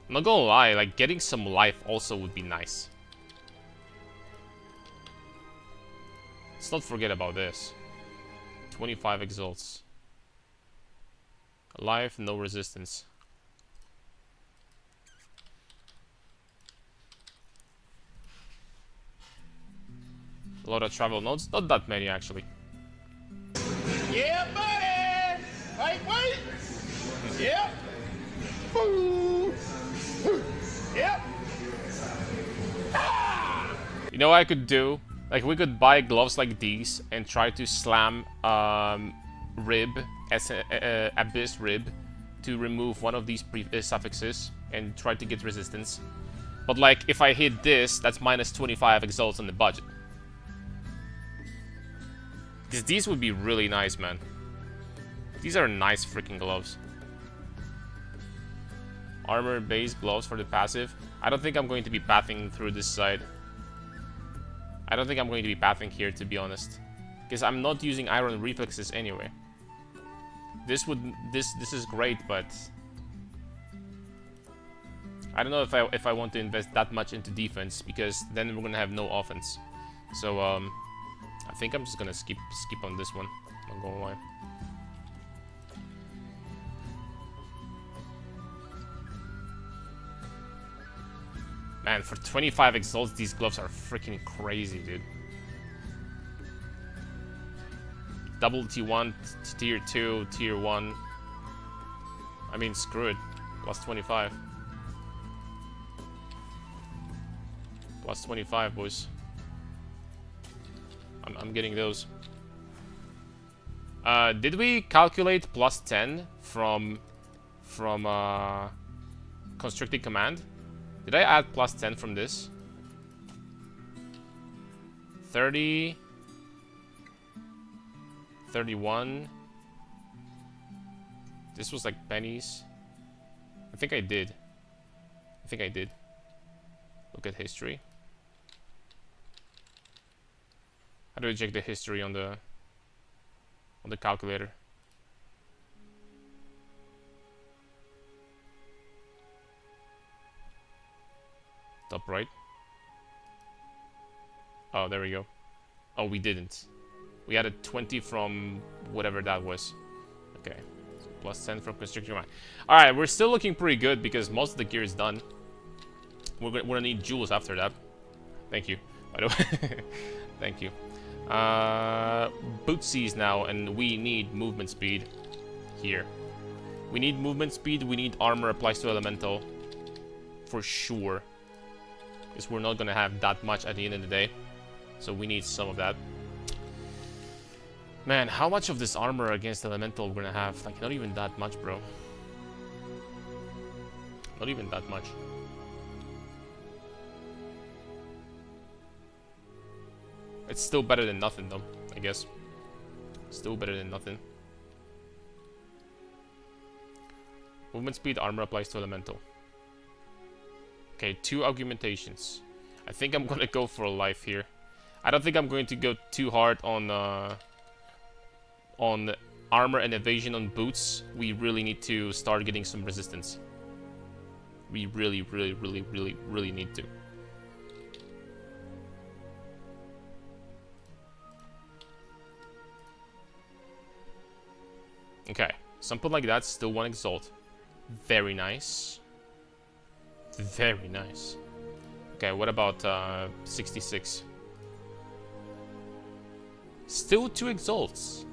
I'm not gonna lie, like, getting some life also would be nice. Let's not forget about this. 25 exalts. Life, no resistance. A lot of travel nodes, not that many actually. Yeah, buddy! Wait! Yep! Yep! You know what I could do? Like, we could buy gloves like these and try to slam rib, abyss rib, to remove one of these suffixes and try to get resistance. But like, if I hit this, that's minus 25 exalts on the budget. Because these would be really nice, man. These are nice freaking gloves. Armor base gloves for the passive. I don't think I'm going to be pathing through this side. I don't think I'm going to be pathing here, to be honest. Because I'm not using iron reflexes anyway. This is great, but I don't know if I want to invest that much into defense, because then we're gonna have no offense. So I think I'm just gonna skip on this one. I'm not gonna lie. Man, for 25 exalts, these gloves are freaking crazy, dude. Double T1, tier 2, tier 1. I mean, screw it. Plus 25. Plus 25, boys. I'm getting those. Did we calculate plus 10 from constricting command? Did I add plus 10 from this? 30... 31... This was like pennies. I think I did. Look at history. How do I check the history on the calculator? Top right. Oh, there we go. Oh, we didn't. We added 20 from whatever that was. Okay. So plus 10 from constrictor command. Alright, we're still looking pretty good because most of the gear is done. We're gonna need jewels after that. Thank you, by the way. Thank you. Bootsies now, and we need movement speed here. We need movement speed, we need armor applies to elemental. For sure. Because we're not gonna have that much at the end of the day. So we need some of that. Man, how much of this armor against elemental we're gonna have? Like, not even that much, bro. Not even that much. It's still better than nothing, though, I guess. Still better than nothing. Movement speed, armor applies to elemental. Okay, 2 augmentations. I think I'm gonna go for a life here. I don't think I'm going to go too hard on armor and evasion on boots. We really need to start getting some resistance. We really need to. Okay, something like that, still 1 exalt. Very nice. Very nice. Okay, what about 66? Still 2 exalts.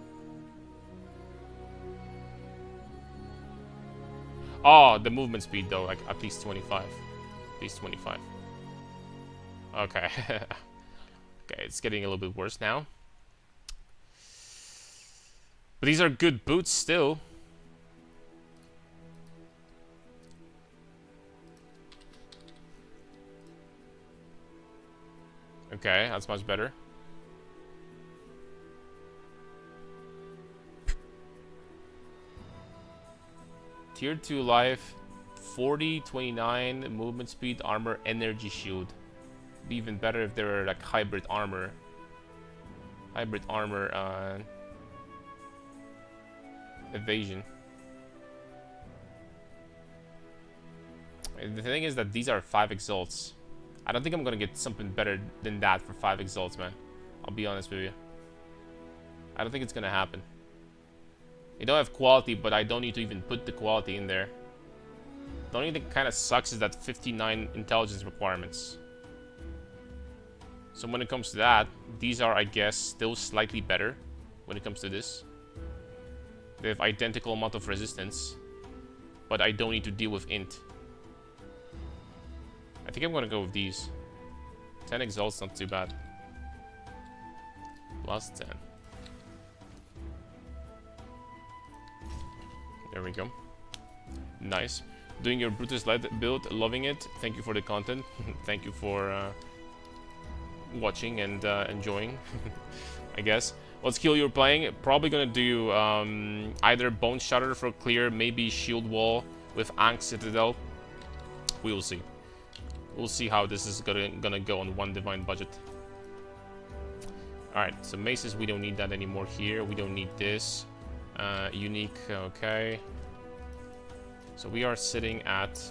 Oh, the movement speed though, like at least 25. At least 25. Okay. Okay, it's getting a little bit worse now. But these are good boots still. Okay, that's much better. Tier 2 life, 40, 29, movement speed, armor, energy shield. Be even better if they were like hybrid armor. Hybrid armor, evasion. And the thing is that these are 5 exalts. I don't think I'm gonna get something better than that for 5 exalts, man. I'll be honest with you. I don't think it's gonna happen. You don't have quality, but I don't need to even put the quality in there. The only thing that kind of sucks is that 59 intelligence requirements. So when it comes to that, these are, I guess, still slightly better when it comes to this. They have identical amount of resistance, but I don't need to deal with int. I think I'm gonna go with these. 10 exalts, not too bad. Plus 10. There we go. Nice. Doing your Brutus Light build, loving it. Thank you for the content. Thank you for watching and enjoying, I guess. What skill you're playing? Probably gonna do either Bone Shatter for clear, maybe Shield Wall with Ankh Citadel. We will see. We'll see how this is gonna go on one divine budget. Alright, so maces, we don't need that anymore here. We don't need this. Unique, okay. So we are sitting at...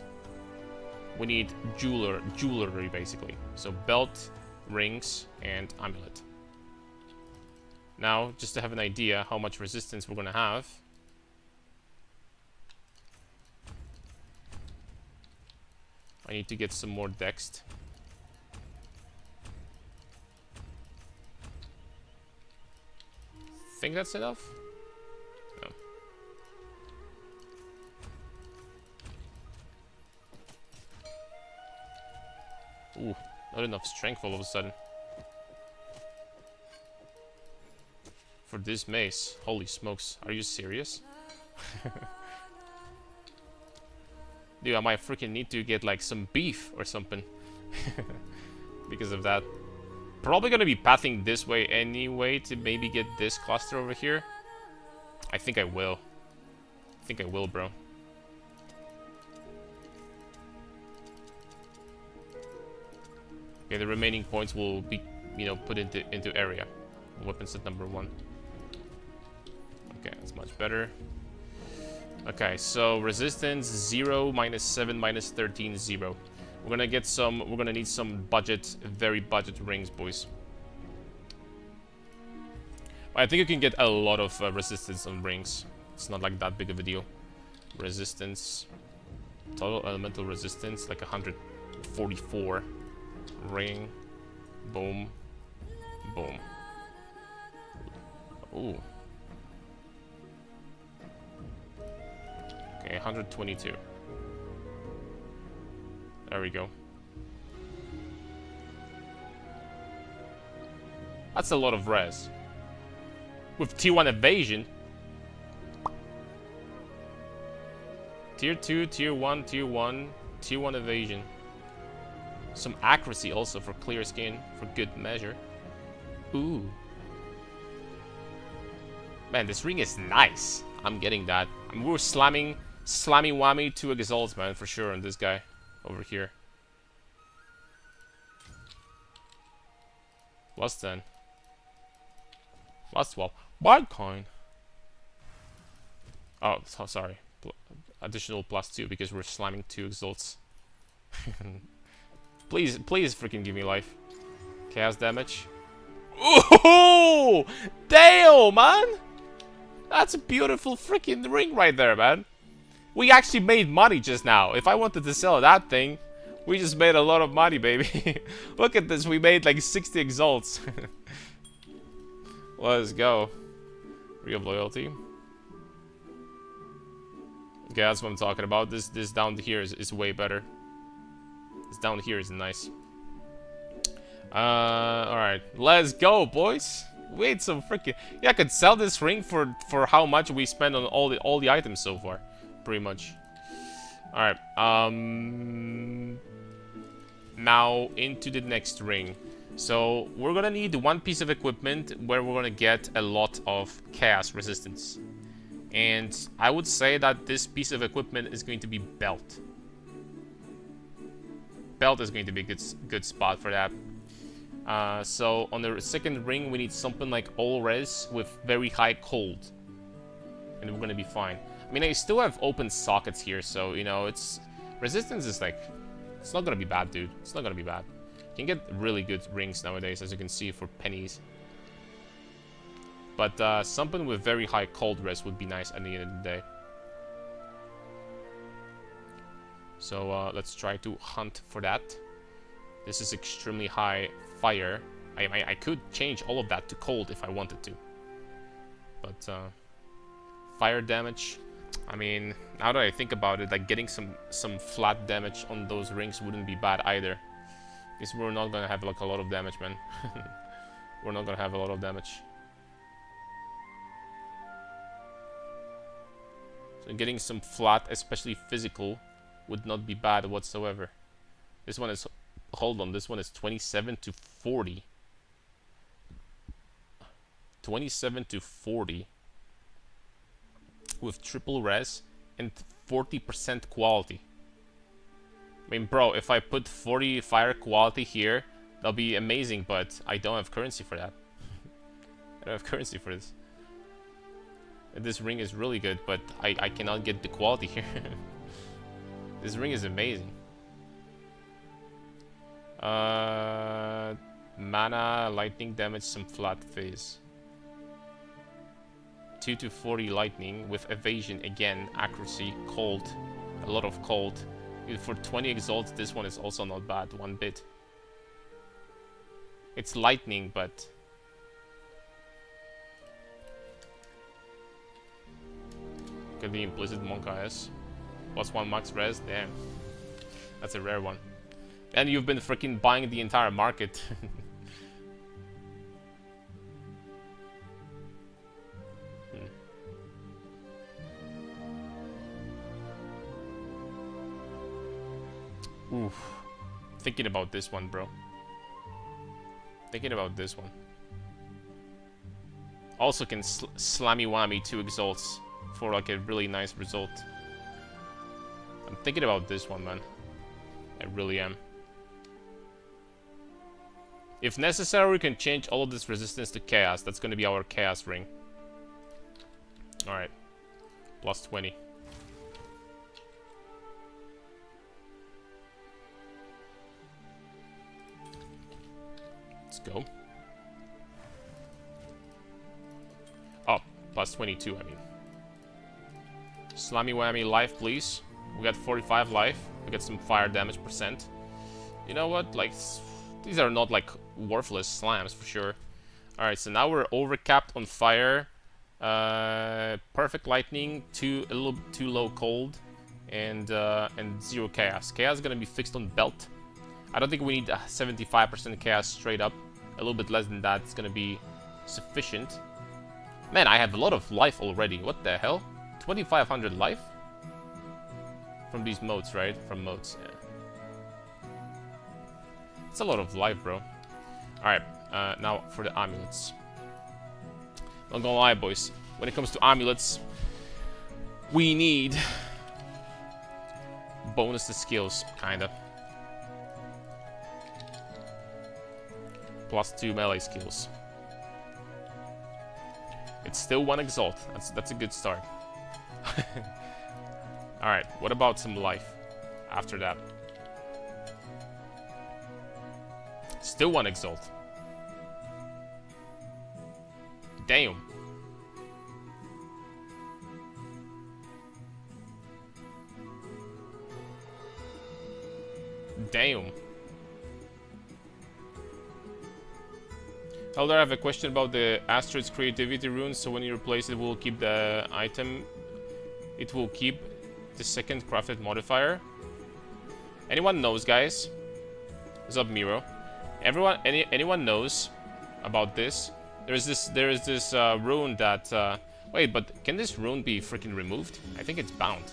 We need jewelry, basically. So belt, rings, and amulet. Now, just to have an idea how much resistance we're gonna have. I need to get some more dexed. Think that's enough? No. Ooh, not enough strength all of a sudden. For this mace. Holy smokes, are you serious? Dude, I might freaking need to get like some beef or something. Because of that. Probably gonna be pathing this way anyway to maybe get this cluster over here. I think I will. I think I will, bro. Okay, the remaining points will be, you know, put into area. Weapon set number 1. Okay, that's much better. Okay, so resistance 0, -7, -13, 0. We're gonna get some. We're gonna need some budget, very budget rings, boys. I think you can get a lot of resistance on rings. It's not like that big of a deal. Resistance, total elemental resistance, like 144. Ring, boom, boom. Ooh. Okay, 122. There we go. That's a lot of res. With T1 evasion. Tier 2, Tier 1, Tier 1, Tier 1 evasion. Some accuracy also for clear skin, for good measure. Ooh. Man, this ring is nice. I'm getting that. I mean, we're slammy whammy 2 exalts, man, for sure on this guy over here. Plus 10. Plus 12. Bitcoin. Oh, so sorry. Additional plus 2 because we're slamming 2 exalts. Please freaking give me life. Chaos damage. Ooh! Damn, man! That's a beautiful freaking ring right there, man. We actually made money just now. If I wanted to sell that thing, we just made a lot of money, baby. Look at this. We made like 60 exalts. Let's go. Real loyalty. Okay, that's what I'm talking about. This down here is way better. This down here is nice. Alright. Let's go, boys. Wait, some freaking... Yeah, I could sell this ring for how much we spent on all the items so far. Pretty much. Alright. Now, into the next ring. So, we're gonna need one piece of equipment where we're gonna get a lot of chaos resistance. And I would say that this piece of equipment is going to be belt. Belt is going to be a good spot for that. So on the second ring we need something like all res with very high cold. And we're gonna be fine. I mean, I still have open sockets here, so you know, it's... Resistance is like... It's not gonna be bad, dude. It's not gonna be bad. You can get really good rings nowadays, as you can see, for pennies. But something with very high cold res would be nice at the end of the day. So let's try to hunt for that. This is extremely high fire. I could change all of that to cold if I wanted to. But fire damage, I mean, now that I think about it, like getting some flat damage on those rings wouldn't be bad either. Because we're not gonna have like a lot of damage, man. We're not gonna have a lot of damage. So getting some flat, especially physical, would not be bad whatsoever. This one is... Hold on, this one is 27 to 40. 27 to 40. With triple res and 40% quality. I mean, bro, if I put 40 fire quality here, that'll be amazing, but I don't have currency for that. I don't have currency for this. This ring is really good, but I cannot get the quality here. This ring is amazing. Mana, lightning damage, some flat phase. 2 to 40 lightning with evasion again, accuracy, cold, a lot of cold. For 20 exalts, this one is also not bad, one bit. It's lightning, but... Look at the implicit monk IS. +1 max res, damn. That's a rare one. And you've been freaking buying the entire market. Oof. Thinking about this one, bro. Thinking about this one. Also can slammy whammy 2 exalts for like a really nice result. I'm thinking about this one, man. I really am. If necessary, we can change all of this resistance to chaos. That's gonna be our chaos ring. Alright. +20. Let's go. Oh, +22, I mean. Slammy whammy life, please. We got 45 life. We get some fire damage percent. You know what? Like, these are not like worthless slams for sure. Alright, so now we're overcapped on fire. Perfect lightning, a little too low cold, and 0 chaos. Chaos is gonna be fixed on belt. I don't think we need 75% chaos straight up. A little bit less than that is gonna be sufficient. Man, I have a lot of life already. What the hell? 2,500 life? From these modes, right? From modes, yeah. It's a lot of life, bro. Alright, now for the amulets. Not gonna lie, boys. When it comes to amulets, we need bonus to skills, kinda. +2 melee skills. It's still 1 exalt. That's a good start. Alright, what about some life after that? Still 1 exalt. Damn. Damn. Elder, I have a question about the Asteroid's creativity rune. So when you replace it, will keep the item. It will keep the second crafted modifier. Anyone knows, guys? What's up, Miro? Anyone knows about this? There is this rune that. Wait, but can this rune be freaking removed? I think it's bound.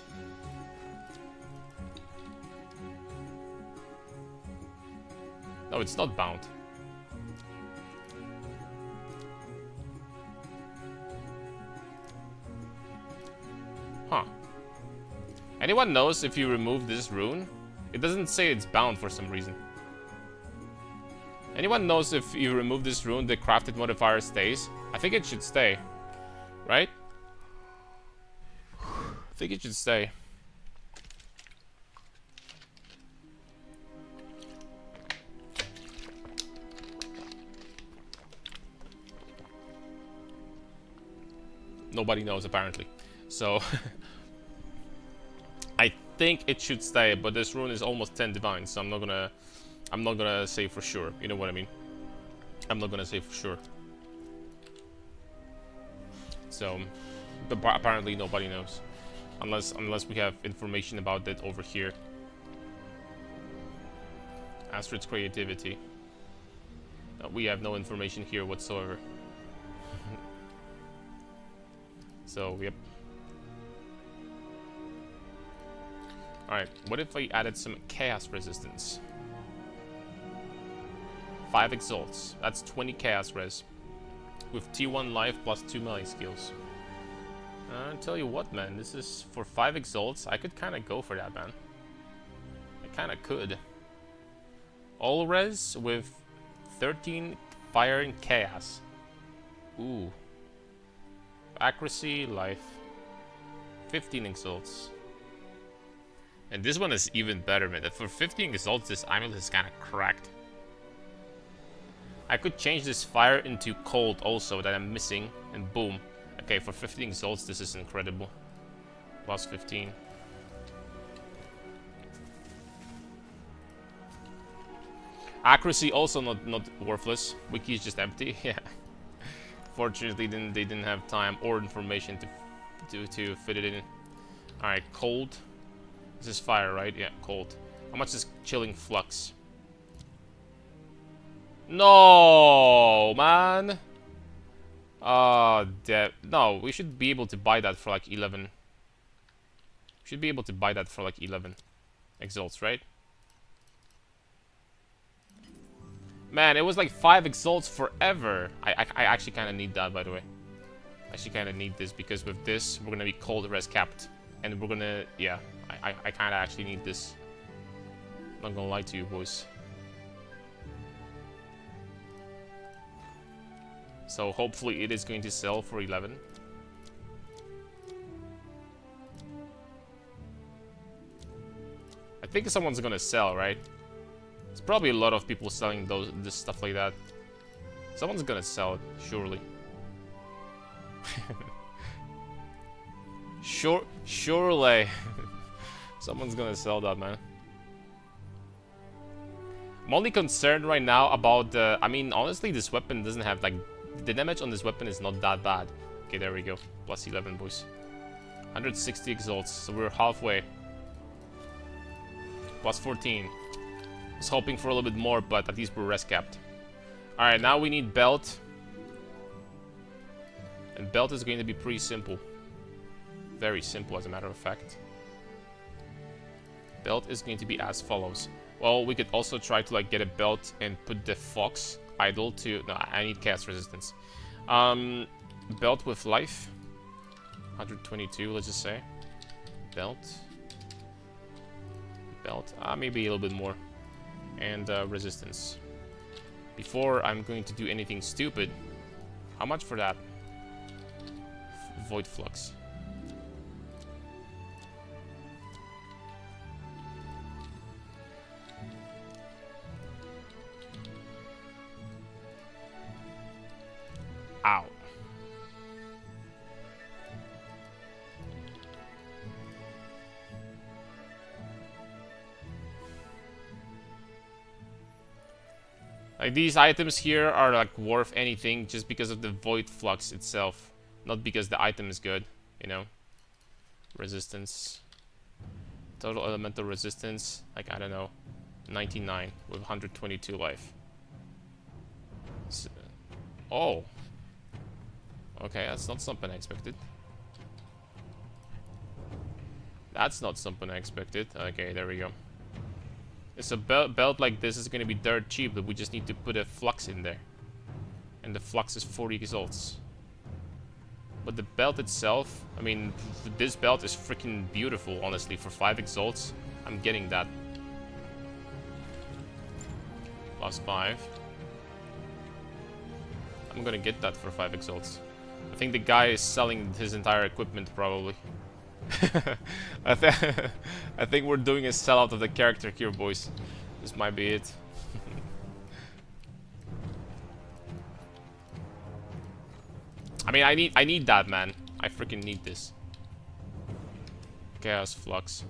No, it's not bound. Huh. Anyone knows if you remove this rune? It doesn't say it's bound for some reason. Anyone knows if you remove this rune, the crafted modifier stays? I think it should stay. Right? I think it should stay. Nobody knows, apparently. So... I think it should stay, but this rune is almost 10 divine, so I'm not gonna say for sure. You know what I mean? I'm not gonna say for sure. So, but apparently nobody knows, unless we have information about that over here. Asteroid's creativity. We have no information here whatsoever. So, yep. Alright, what if I added some chaos resistance? 5 exalts. That's 20 chaos res. With T1 life plus 2 melee skills. I'll tell you what, man. This is for 5 exalts. I could kind of go for that, man. I kind of could. All res with 13 fire and chaos. Ooh. Accuracy, life. 15 exalts. And this one is even better, man. For 15 exalts, this amulet is kind of cracked. I could change this fire into cold also that I'm missing, and boom. Okay, for 15 exalts, this is incredible. Plus 15. Accuracy also not worthless. Wiki is just empty. Yeah. Fortunately, they didn't have time or information to fit it in. All right, cold. This is fire, right? Yeah, cold. How much is chilling flux? No, man. No, we should be able to buy that for like 11. Should be able to buy that for like 11 exalts, right? Man, it was like 5 exalts forever. I actually kind of need that, by the way. I actually kind of need this because with this, we're gonna be cold res capped, and we're gonna, yeah. I kind of actually need this. I'm not gonna lie to you, boys. So hopefully it is going to sell for 11. I think someone's gonna sell, right? There's probably a lot of people selling this stuff like that. Someone's gonna sell it, surely. Surely. Someone's gonna sell that, man. I'm only concerned right now about the... I mean, honestly, this weapon doesn't have, like... The damage on this weapon is not that bad. Okay, there we go. Plus 11, boys. 160 exalts, so we're halfway. Plus 14. I was hoping for a little bit more, but at least we're res capped. Alright, now we need belt. And belt is going to be pretty simple. Very simple, as a matter of fact. Belt is going to be as follows. Well, we could also try to like get a belt and put the fox idol to... No, I need chaos resistance. Belt with life. 122, let's just say. Belt. Belt. Maybe a little bit more. And resistance. Before I'm going to do anything stupid. How much for that? Void flux. Ow. Like, these items here are like worth anything just because of the Void Flux itself, not because the item is good, you know. Resistance, total elemental resistance, like, I don't know, 99 with 122 life. So, oh, okay, that's not something I expected. That's not something I expected. Okay, there we go. So belt like this is gonna be dirt cheap, but we just need to put a flux in there. And the flux is 40 exalts. But the belt itself, I mean, this belt is freaking beautiful, honestly. For 5 exalts, I'm getting that. Plus 5. I'm gonna get that for 5 exalts. I think the guy is selling his entire equipment, probably. I think we're doing a sellout of the character here, boys. This might be it. I mean, I need that, man. I freaking need this. Chaos Flux.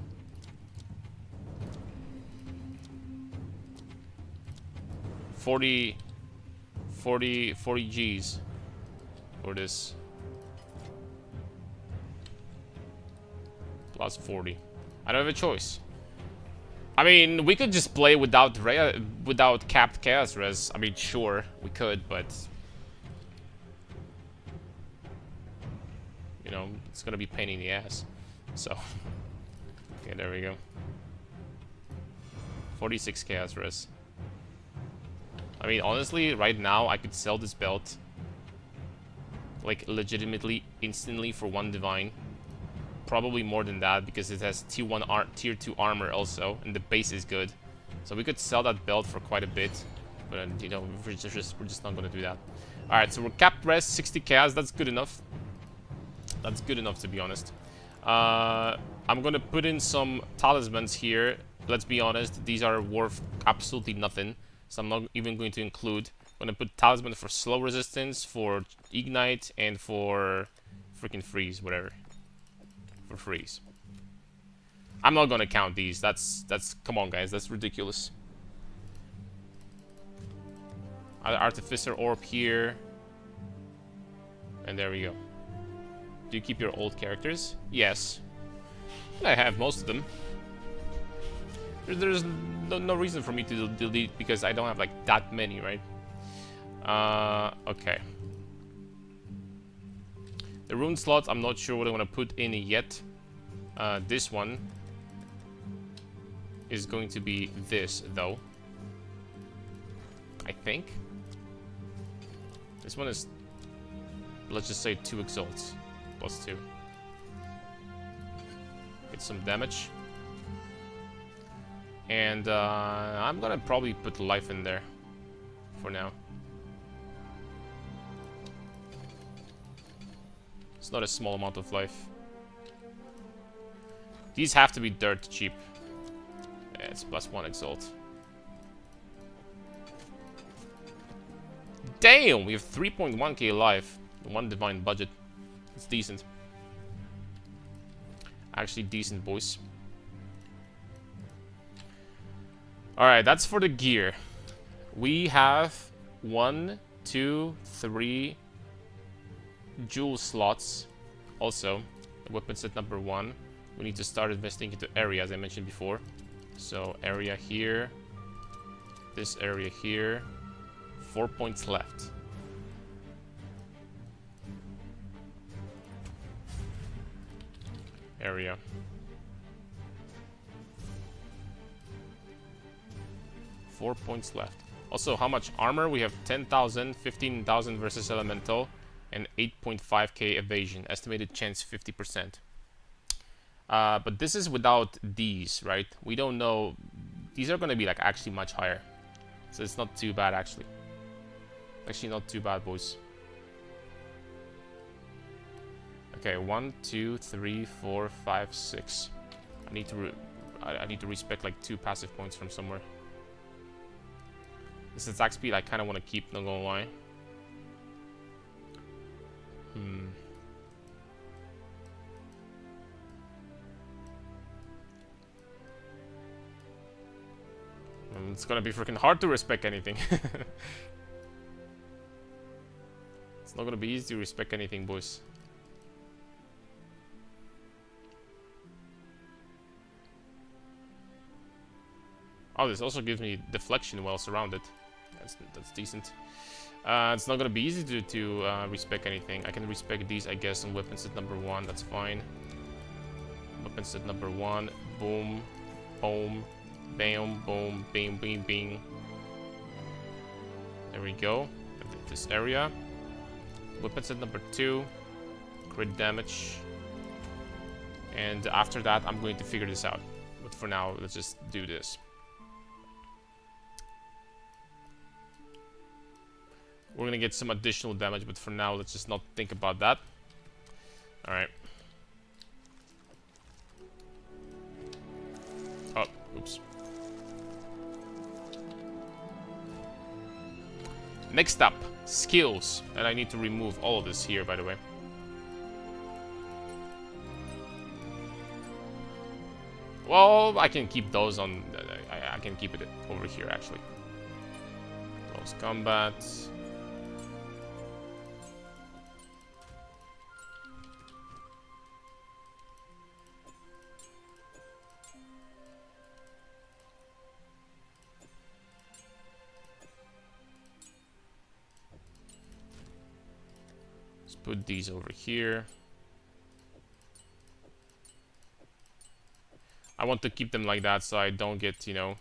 Forty Gs for this. Plus 40. I don't have a choice. I mean, we could just play without capped chaos res. I mean, sure, we could, but you know, it's gonna be pain in the ass. So, okay, there we go. 46 chaos res. I mean, honestly, right now I could sell this belt like legitimately, instantly for 1 divine. Probably more than that because it has tier 2 armor also, and the base is good. So we could sell that belt for quite a bit, but you know, we're just not gonna do that. All right, so we're capped res 60 chaos. That's good enough. That's good enough, to be honest. I'm gonna put in some talismans here. Let's be honest, these are worth absolutely nothing, so I'm not even going to include. I'm gonna put talisman for slow resistance, for ignite, and for freaking freeze, whatever. For freeze. I'm not gonna count these. That's come on, guys, that's ridiculous. Artificer orb here, and there we go. Do you keep your old characters? Yes, I have most of them. There's no reason for me to delete because I don't have like that many, right? Okay. The rune slots, I'm not sure what I want to put in yet. This one is going to be this, though. I think. This one is, let's just say 2 exalts. Plus 2. Get some damage. And I'm gonna probably put life in there for now. It's not a small amount of life. These have to be dirt cheap. Yeah, it's plus 1 exalt. Damn, we have 3.1k life. 1 divine budget. It's decent. Actually decent, boys. Alright, that's for the gear. We have 1, 2, 3 jewel slots. Also, weapon set number 1. We need to start investing into area, as I mentioned before. So, area here. This area here. 4 points left. Area. Four points left. Also, how much armor? We have 10,000, 15,000 versus elemental, and 8.5k evasion. Estimated chance 50%. But this is without these, right? We don't know. These are going to be like actually much higher. So it's not too bad, actually. Actually not too bad, boys. Okay, 1, 2, 3, 4, 5, 6. I need to respec like 2 passive points from somewhere. This attack speed I kind of want to keep, not gonna lie. It's gonna be freaking hard to respec anything. It's not gonna be easy to respec anything, boys. Oh, this also gives me deflection while surrounded. That's decent. It's not gonna be easy to respec anything. I can respec these, I guess, on weapon set number 1. That's fine. Weapon set number 1. Boom, boom, bam, boom, bing, bing, bing. There we go. This area. Weapon set number 2. Crit damage. And after that, I'm going to figure this out. But for now, let's just do this. We're gonna get some additional damage, but for now, let's just not think about that. Alright. Oh, oops. Next up, skills. And I need to remove all of this here, by the way. Well, I can keep those on... I can keep it over here, actually. Close combat. Put these over here. I want to keep them like that so I don't get, you know,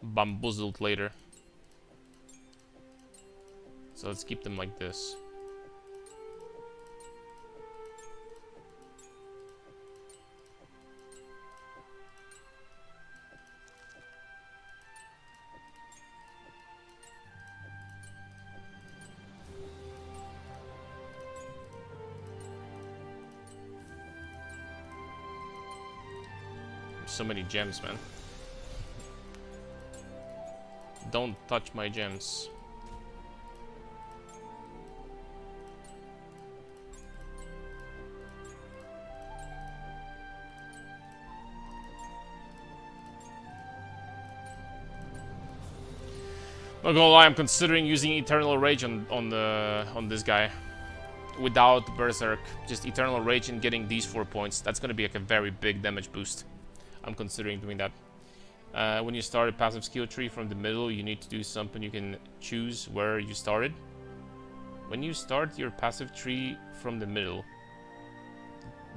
bamboozled later. So let's keep them like this. So many gems, man. Don't touch my gems. Not gonna lie, I'm considering using Eternal Rage on this guy without Berserk. Just Eternal Rage and getting these 4 points. That's gonna be like a very big damage boost. I'm considering doing that. When you start a passive skill tree from the middle, you need to do something. You can choose where you started. When you start your passive tree from the middle,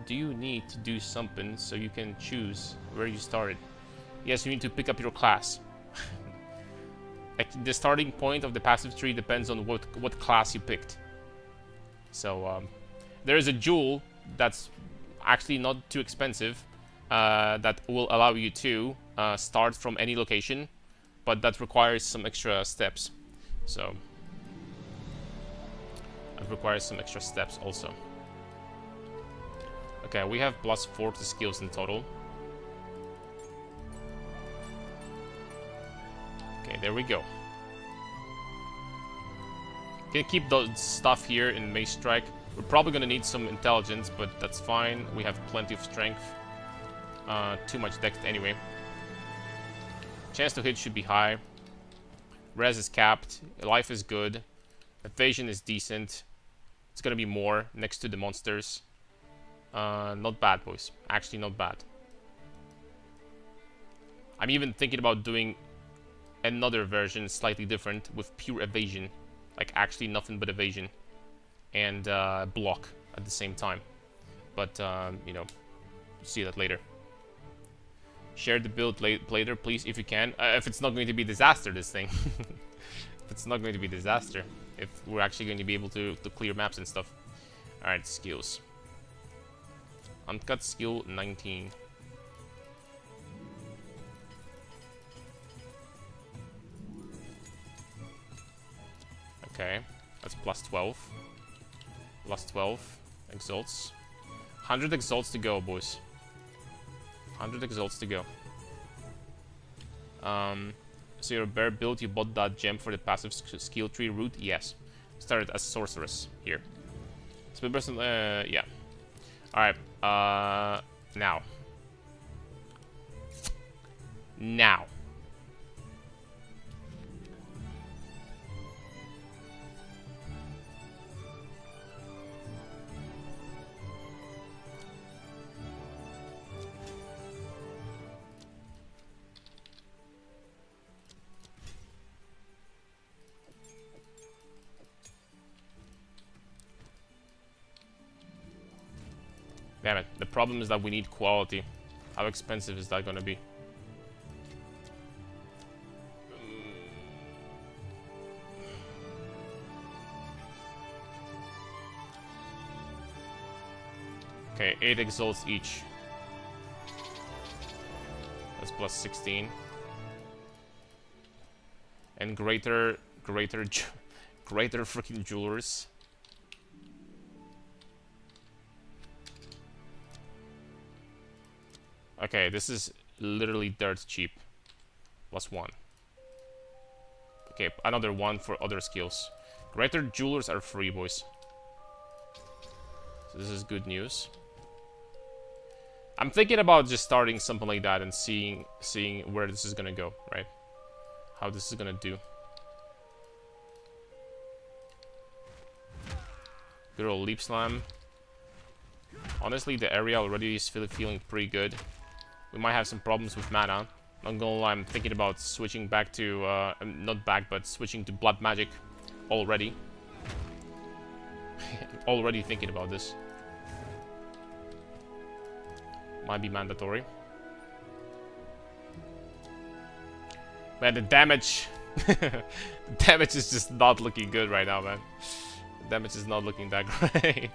do you need to do something so you can choose where you started? Yes, you need to pick up your class. Like, the starting point of the passive tree depends on what class you picked. So there is a jewel that's actually not too expensive. That will allow you to start from any location, but that requires some extra steps. So that requires some extra steps also. Okay, we have plus 40 skills in total. Okay, there we go. Can keep those stuff here in Mace Strike. We're probably gonna need some intelligence, but that's fine. We have plenty of strength. Too much dex anyway. Chance to hit should be high. Res is capped. Life is good. Evasion is decent. It's gonna be more next to the monsters. Not bad, boys. Actually, not bad. I'm even thinking about doing another version, slightly different, with pure evasion. Like, actually nothing but evasion. And block at the same time. But, you know, see that later. Share the build later, please, if you can. If it's not going to be disaster, this thing. If it's not going to be disaster. If we're actually going to be able to clear maps and stuff. Alright, skills. Uncut skill 19. Okay, that's plus 12. Plus 12 exalts. 100 exalts to go, boys. 100 exalts to go. So your bear build, you bought that gem for the passive skill tree route? Yes. Started as sorceress here. Spin person, yeah. Alright, now. Now. Damn it. The problem is that we need quality. How expensive is that gonna be? Okay, 8 exalts each. That's plus 16. And greater freaking jewelers. Okay, this is literally dirt cheap. Plus 1. Okay, another 1 for other skills. Greater jewelers are free, boys. So this is good news. I'm thinking about just starting something like that and seeing where this is gonna go, right? How this is gonna do. Good old leap slam. Honestly, the area already is feeling pretty good. We might have some problems with mana. Not gonna lie, I'm thinking about switching back to not back, but switching to blood magic already. Already thinking about this. Might be mandatory. Man, the damage... the damage is just not looking good right now, man. The damage is not looking that great.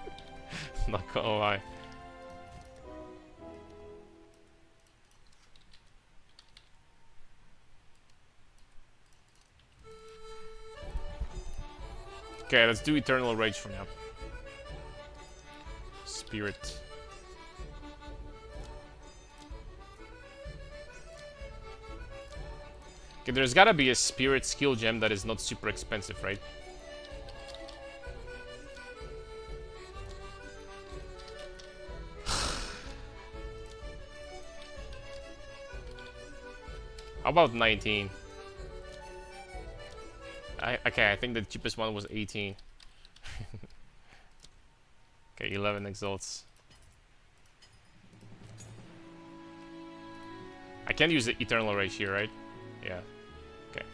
Not gonna lie. Okay, let's do Eternal Rage for now. Spirit. Okay, there's gotta be a spirit skill gem that is not super expensive, right? How about 19? Okay, I think the cheapest one was 18. Okay, 11 exalts. I can't use the Eternal Rage here, right? Yeah. Okay.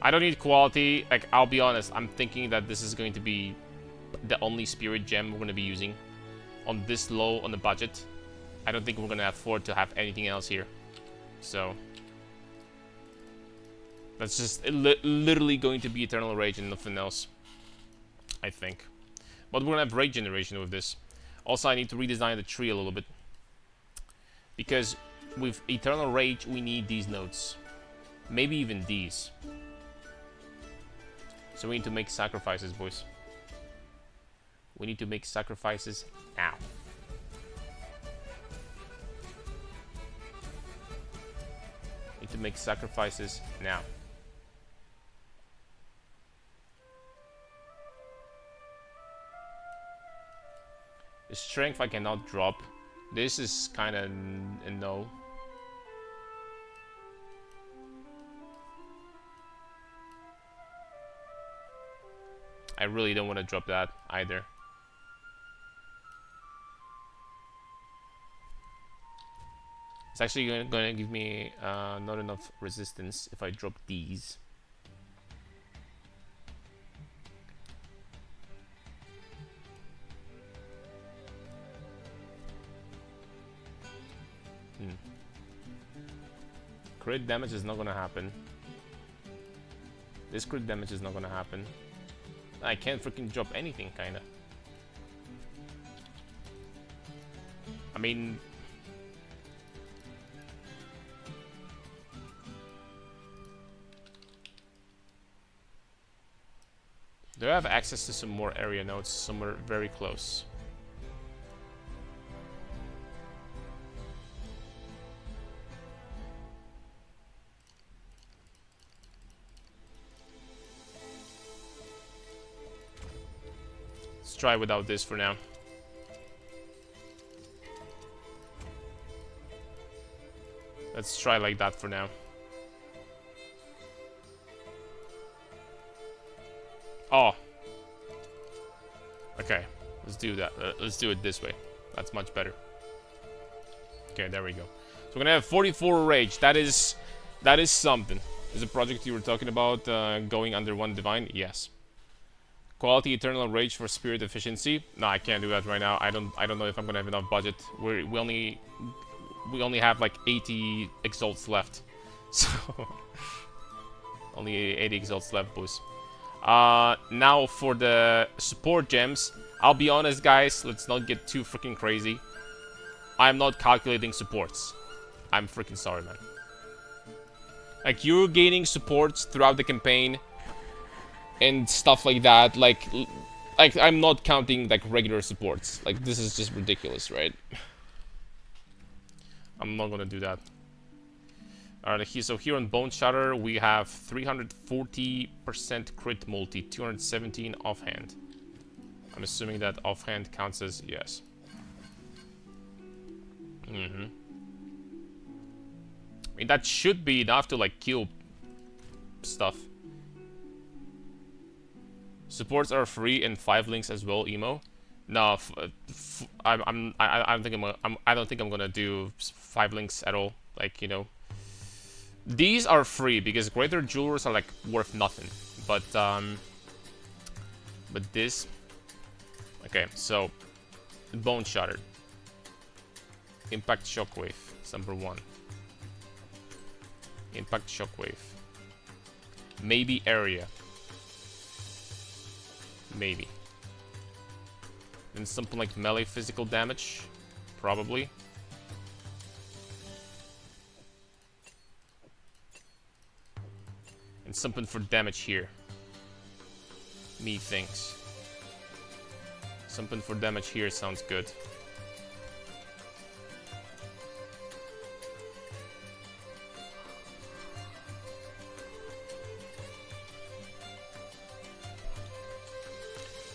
I don't need quality. Like, I'll be honest, I'm thinking that this is going to be the only spirit gem we're going to be using on this low on the budget. I don't think we're going to afford to have anything else here. So that's just literally going to be Eternal Rage and nothing else, I think. But we're going to have Rage Generation with this. Also, I need to redesign the tree a little bit, because with Eternal Rage, we need these nodes. Maybe even these. So we need to make sacrifices, boys. We need to make sacrifices now. Need to make sacrifices now. The strength I cannot drop. This is kind of a no. I really don't want to drop that either. It's actually going to give me not enough resistance if I drop these. Crit damage is not going to happen. This crit damage is not going to happen. I can't freaking drop anything, kind of. I mean... do I have access to some more area nodes somewhere very close? Let's try without this for now. Let's try like that for now. Oh. Okay, let's do that. Let's do it this way. That's much better. Okay, there we go. So we're gonna have 44 rage. That is something. Is a project you were talking about going under one divine? Yes. Quality Eternal Rage for Spirit Efficiency. No, I can't do that right now. I don't know if I'm gonna have enough budget. We only have like 80 exalts left. So only 80 exalts left, boys. Now for the support gems. I'll be honest, guys. Let's not get too freaking crazy. I'm not calculating supports. I'm freaking sorry, man. Like, you're gaining supports throughout the campaign and stuff like that. Like I'm not counting like regular supports. Like, this is just ridiculous, right? I'm not gonna do that. Alright, so here on Bone Shatter we have 340% crit multi, 217 offhand. I'm assuming that offhand counts as yes. I mean, that should be enough to like kill stuff. Supports are free and 5 links as well, emo. No, I don't think I'm gonna do 5 links at all. Like, you know, these are free because greater jewelers are like worth nothing. But this, okay. So, Bone Shattered, Impact Shockwave, it's number 1. Impact Shockwave, maybe Area. Maybe. Then something like melee physical damage. Probably. And something for damage here. Methinks. Something for damage here sounds good.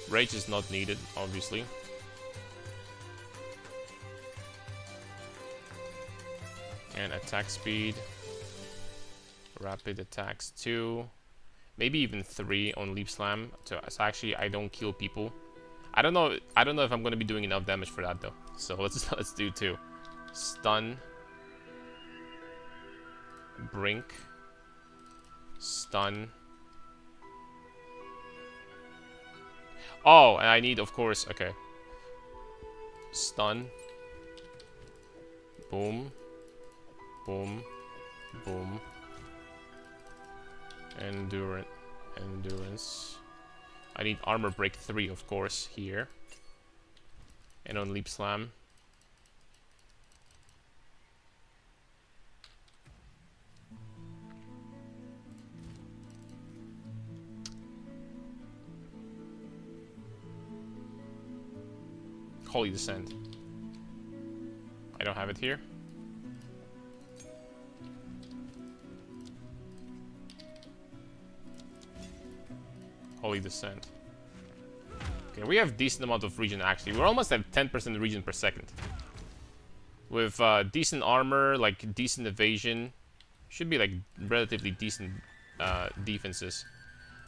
Rage is not needed, obviously. And attack speed. Rapid attacks 2. Maybe even 3 on Leap Slam. So actually I don't kill people. I don't know if I'm gonna be doing enough damage for that though. So let's do 2. Stun. Brink. Stun. Oh, and I need, of course, okay. Stun. Boom. Boom. Boom. Endurance. I need armor break 3, of course, here. And on Leap Slam. Holy Descent. I don't have it here. Holy Descent. Okay, we have decent amount of regen actually. We're almost at 10% regen per second. With decent armor, like decent evasion. Should be like relatively decent defenses.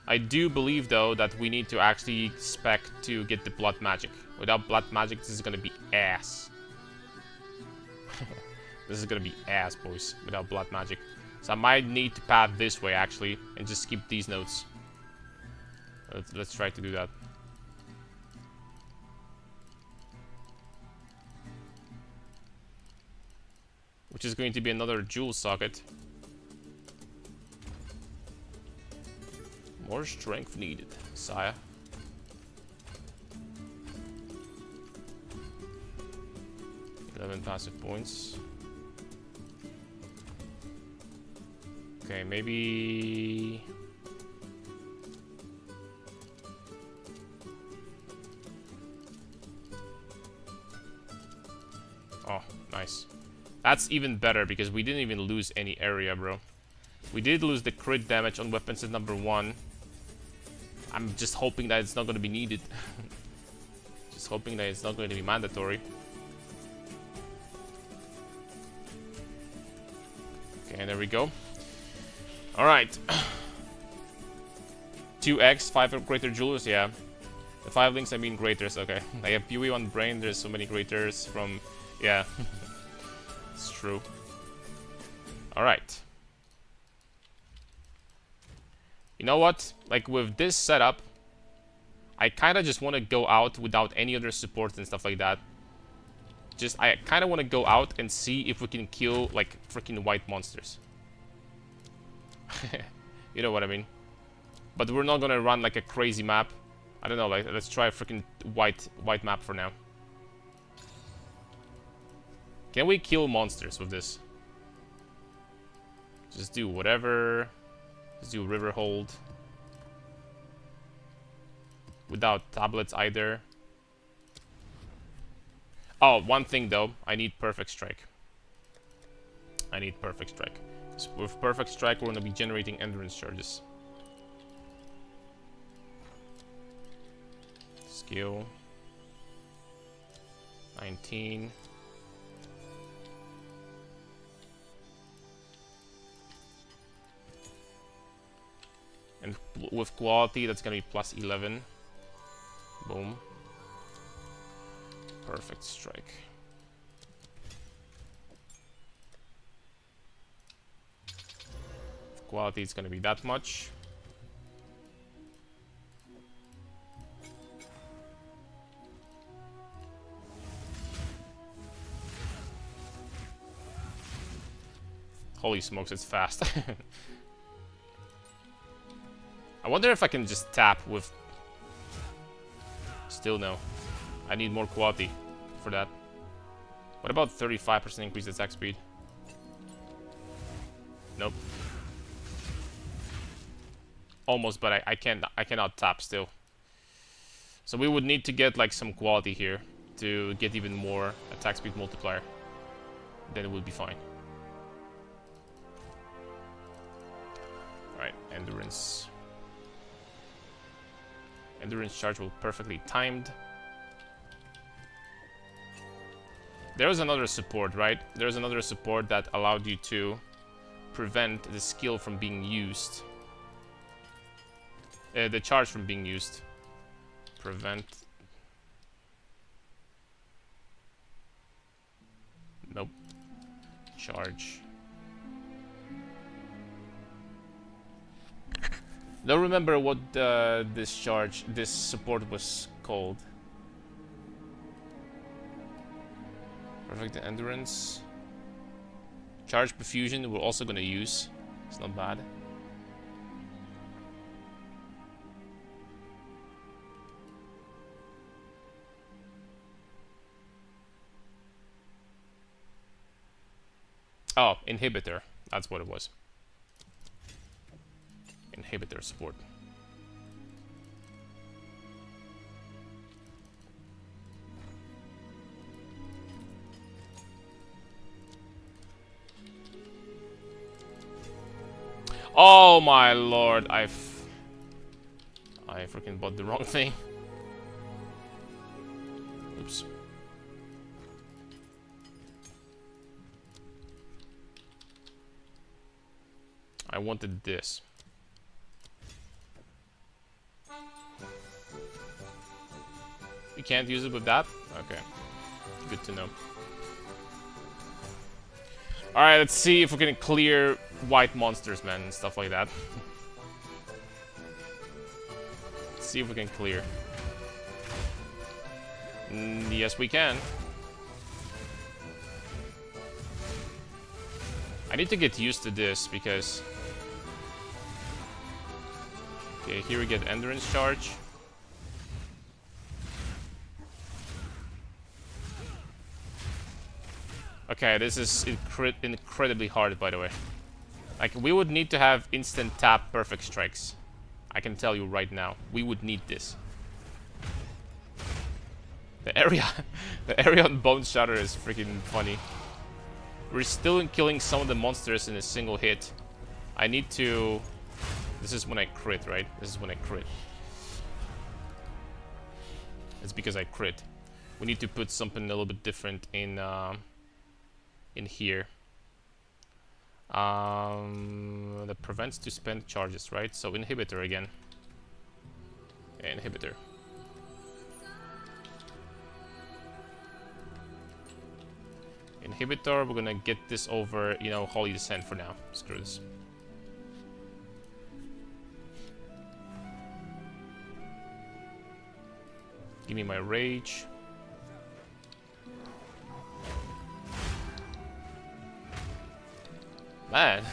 I do believe though that we need to actually spec to get the blood magic. Without blood magic, this is gonna be ass. This is gonna be ass, boys, without blood magic. So I might need to pad this way actually and just skip these notes. Let's try to do that. Which is going to be another jewel socket. More strength needed, sire. Eleven passive points. Okay, maybe. Oh, nice. That's even better because we didn't even lose any area, bro. We did lose the crit damage on weapons at number 1. I'm just hoping that it's not going to be needed. Just hoping that it's not going to be mandatory. Okay, there we go. Alright. 2x, 5 greater jewelers, yeah. The 5 links, I mean greaters, okay. I have PoE on brain, there's so many greaters from... Yeah. It's true. Alright. You know what? Like with this setup, I kind of just want to go out without any other support and stuff like that. I kind of want to go out and see if we can kill, like, freaking white monsters. You know what I mean? But we're not gonna run, like, a crazy map. I don't know, like, let's try a freaking white map for now. Can we kill monsters with this? Just do whatever. Just do river hold. Without tablets either. Oh, one thing though. I need perfect strike. I need perfect strike. So with perfect strike, we're gonna be generating endurance charges. Skill. 19. And with quality, that's gonna be plus 11. Boom. Perfect strike. Quality is gonna be that much. Holy smokes, it's fast. I wonder if I can just tap with... Still no. I need more quality for that. What about 35% increased attack speed? Nope. Almost, but I cannot tap still. So we would need to get like some quality here to get even more attack speed multiplier. Then it would be fine. Alright, endurance. Endurance charge will perfectly timed. There was another support, right? There's another support that allowed you to prevent the skill from being used. The charge from being used. Prevent. Nope. Charge. Don't remember what this support was called. Perfect endurance. Charge perfusion we're also gonna use. It's not bad. Oh, inhibitor. That's what it was. Inhibitor support. Oh my lord, I freaking bought the wrong thing. Oops. I wanted this. You can't use it with that? Okay. Good to know. Alright, let's see if we can clear white monsters, man, and stuff like that. Let's see if we can clear. Yes, we can. I need to get used to this because... Okay, here we get endurance charge. Okay, this is incredibly hard, by the way. Like, we would need to have instant tap perfect strikes. I can tell you right now. We would need this. The area on Bone Shatter is freaking funny. We're still killing some of the monsters in a single hit. I need to... This is when I crit, right? This is when I crit. It's because I crit. We need to put something a little bit different in here. That prevents to spend charges, right? So inhibitor again. Yeah, inhibitor. Inhibitor, we're gonna get this over, you know, Holy Descent for now. Screw this. Give me my rage. Man,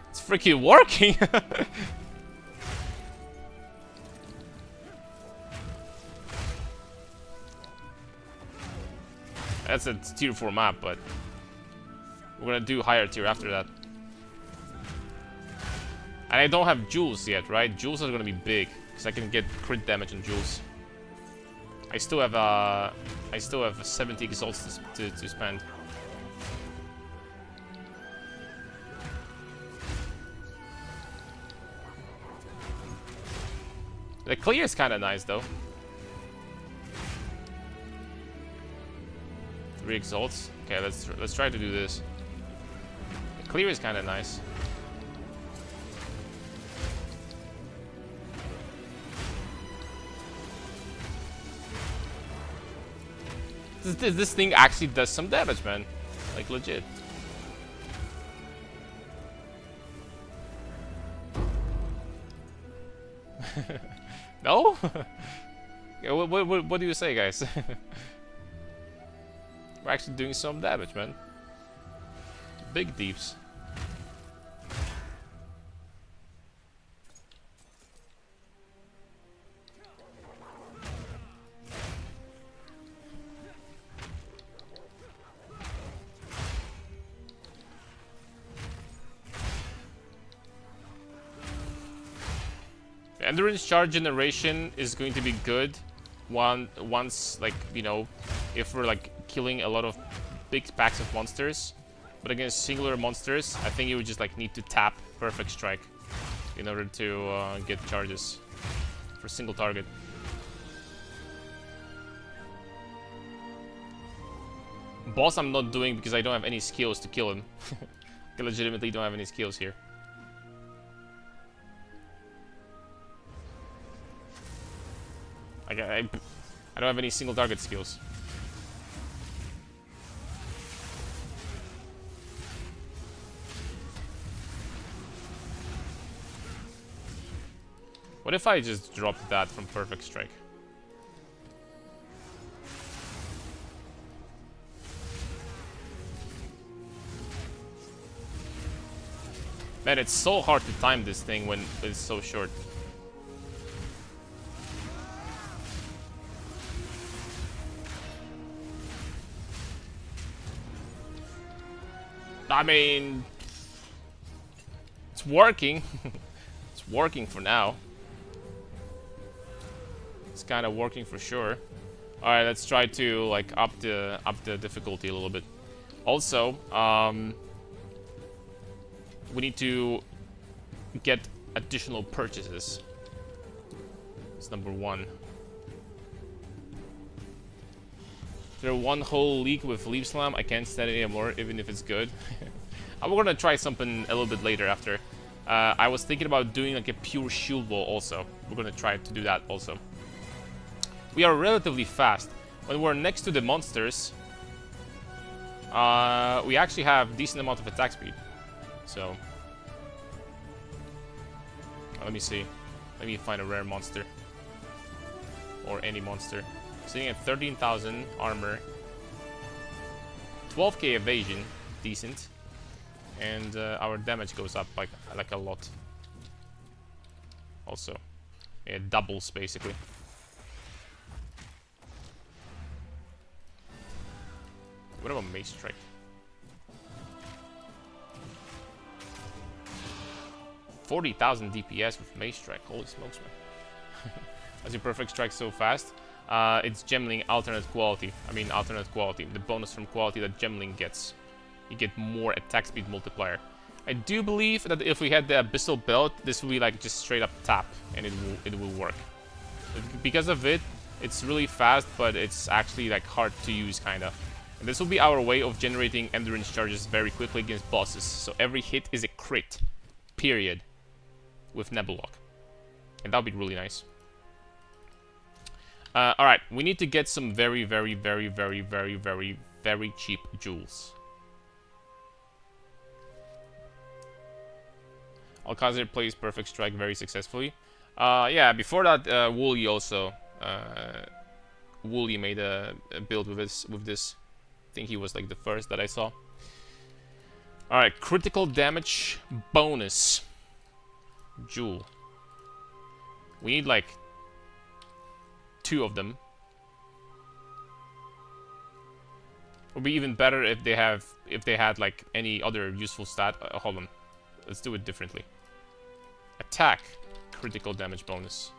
it's freaking working. That's a tier 4 map, but we're gonna do higher tier after that. And I don't have jewels yet, right? Jewels are gonna be big, because I can get crit damage on jewels. I still have 70 exalts to spend. The clear is kind of nice, though. 3 exalts. Okay, let's try to do this. The clear is kind of nice. This thing actually does some damage, man. Like, legit. No? Yeah, what do you say, guys? We're actually doing some damage, man. Big deeps. Endurance charge generation is going to be good once, like, you know, if we're like killing a lot of big packs of monsters. But against singular monsters, I think you would just like need to tap Perfect Strike in order to get charges for single target. Boss I'm not doing because I don't have any skills to kill him. I legitimately don't have any skills here. I don't have any single target skills. What if I just dropped that from Perfect Strike? Man, it's so hard to time this thing when it's so short. I mean, it's working. It's working for now. It's kind of working for sure. All right, let's try to like up the difficulty a little bit. Also, we need to get additional purchases. It's number 1. There one whole league with Leaf Slam. I can't stand it anymore, even if it's good. I'm gonna try something a little bit later after. I was thinking about doing like a pure shield wall also. We're gonna try to do that also. We are relatively fast. When we're next to the monsters, we actually have decent amount of attack speed. So, let me see. Let me find a rare monster. Or any monster. Sitting at 13,000 armor, 12k evasion, decent, and our damage goes up like a lot. Also, it doubles basically. What about Mace Strike? $40,000 DPS with Mace Strike. Holy smokes, man! As your Perfect Strike so fast. It's Gemling alternate quality. The bonus from quality that Gemling gets. You get more attack speed multiplier. I do believe that if we had the Abyssal Belt, this will be like just straight up tap, and it will work. Because of it, it's really fast, but it's actually like hard to use kinda. And this will be our way of generating endurance charges very quickly against bosses. So every hit is a crit, period, with Nebulok, and that'll be really nice. Alright, we need to get some very cheap jewels. Alcazar plays Perfect Strike very successfully. Yeah, before that, Wooly also Wooly made a build with this. I think he was like the first that I saw. Alright, critical damage bonus. Jewel. We need like 2 of them. Would be even better if they had like any other useful stat. Hold on. Let's do it differently. Attack. Critical damage bonus.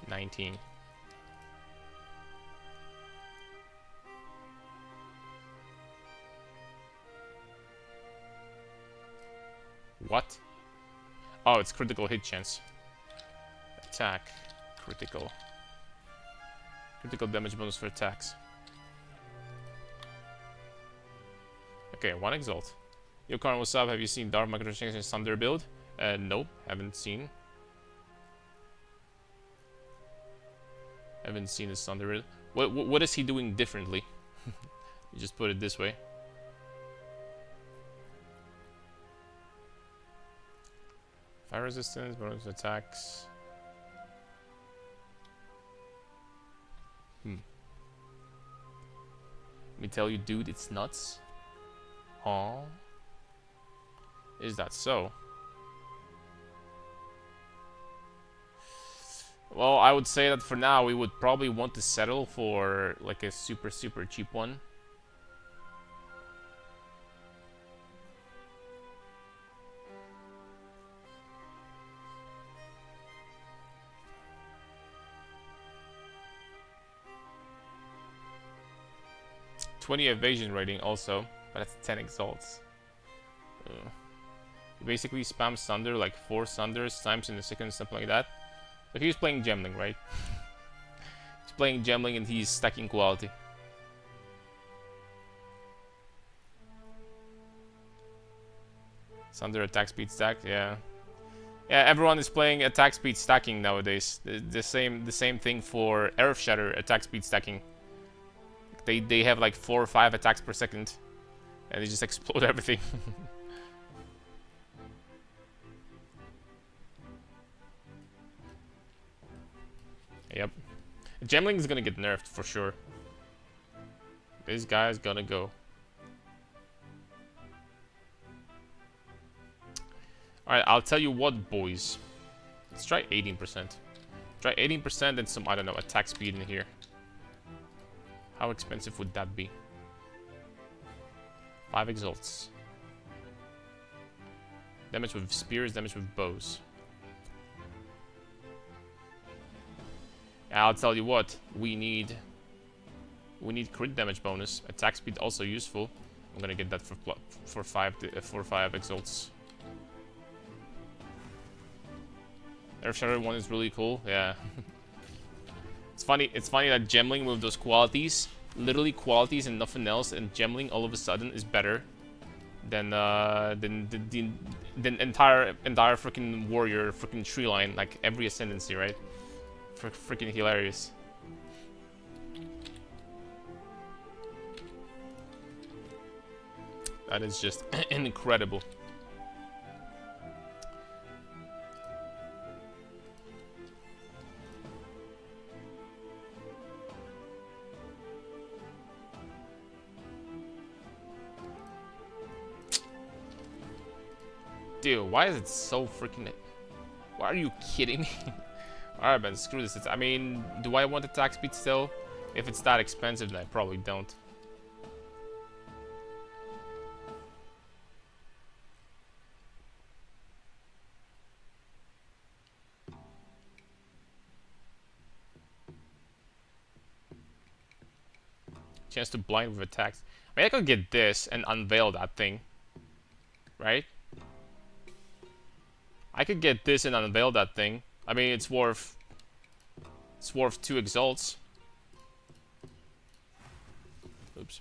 19. What? Oh, it's critical hit chance. Attack. Critical. Critical damage bonus for attacks. Okay, 1 exalt. Yo, Karn, what's up? Have you seen Dark Microtransactions Thunder build? Nope, haven't seen. Haven't seen his Thunder build. What is he doing differently? You just put it this way. Fire resistance, bonus attacks. Let me tell you, dude, it's nuts. Aw. Is that so? Well, I would say that for now we would probably want to settle for like a super cheap one. '20 evasion rating also, but that's 10 exalts. He basically spams Thunder like 4 Thunders times in a second, something like that. But he's playing Gemling, right? He's playing Gemling and he's stacking quality. Thunder attack speed stack, yeah. Yeah, everyone is playing attack speed stacking nowadays. The same thing for Earth Shatter attack speed stacking. They have like 4 or 5 attacks per second, and they just explode everything. Yep. Gemling is gonna get nerfed for sure. This guy's gonna go. Alright, I'll tell you what, boys. Let's try 18%. Try 18% and some, I don't know, attack speed in here. How expensive would that be? 5 exalts. Damage with spears, damage with bows. I'll tell you what, we need crit damage bonus. Attack speed also useful. I'm gonna get that for 5 exalts. Earth Shatter one is really cool. Yeah. It's funny that Gemling with those qualities, literally qualities and nothing else, and Gemling all of a sudden is better than entire freaking warrior freaking tree line, like every ascendancy, right? Freaking hilarious. That is just incredible. Dude, why is it so freaking... Why are you kidding me? Alright, man, screw this. I mean, do I want attack speed still? If it's that expensive, then I probably don't. Chance to blind with attacks. I mean, I could get this and unveil that thing. Right? I could get this and unveil that thing. I mean, it's worth 2 exalts. Oops.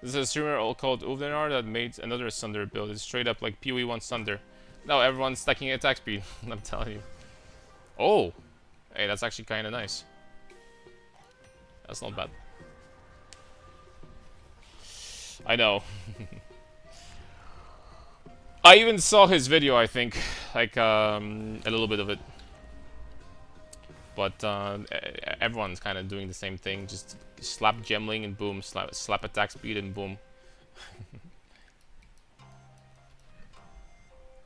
This is a streamer called Uvdenar that made another Thunder build. It's straight up like PoE 1 Thunder. No, everyone's stacking attack speed. I'm telling you. Oh! Hey, that's actually kind of nice. That's not bad. I know. I even saw his video, I think. Like, a little bit of it. But everyone's kind of doing the same thing. Just slap gemling and boom. Slap attack speed and boom.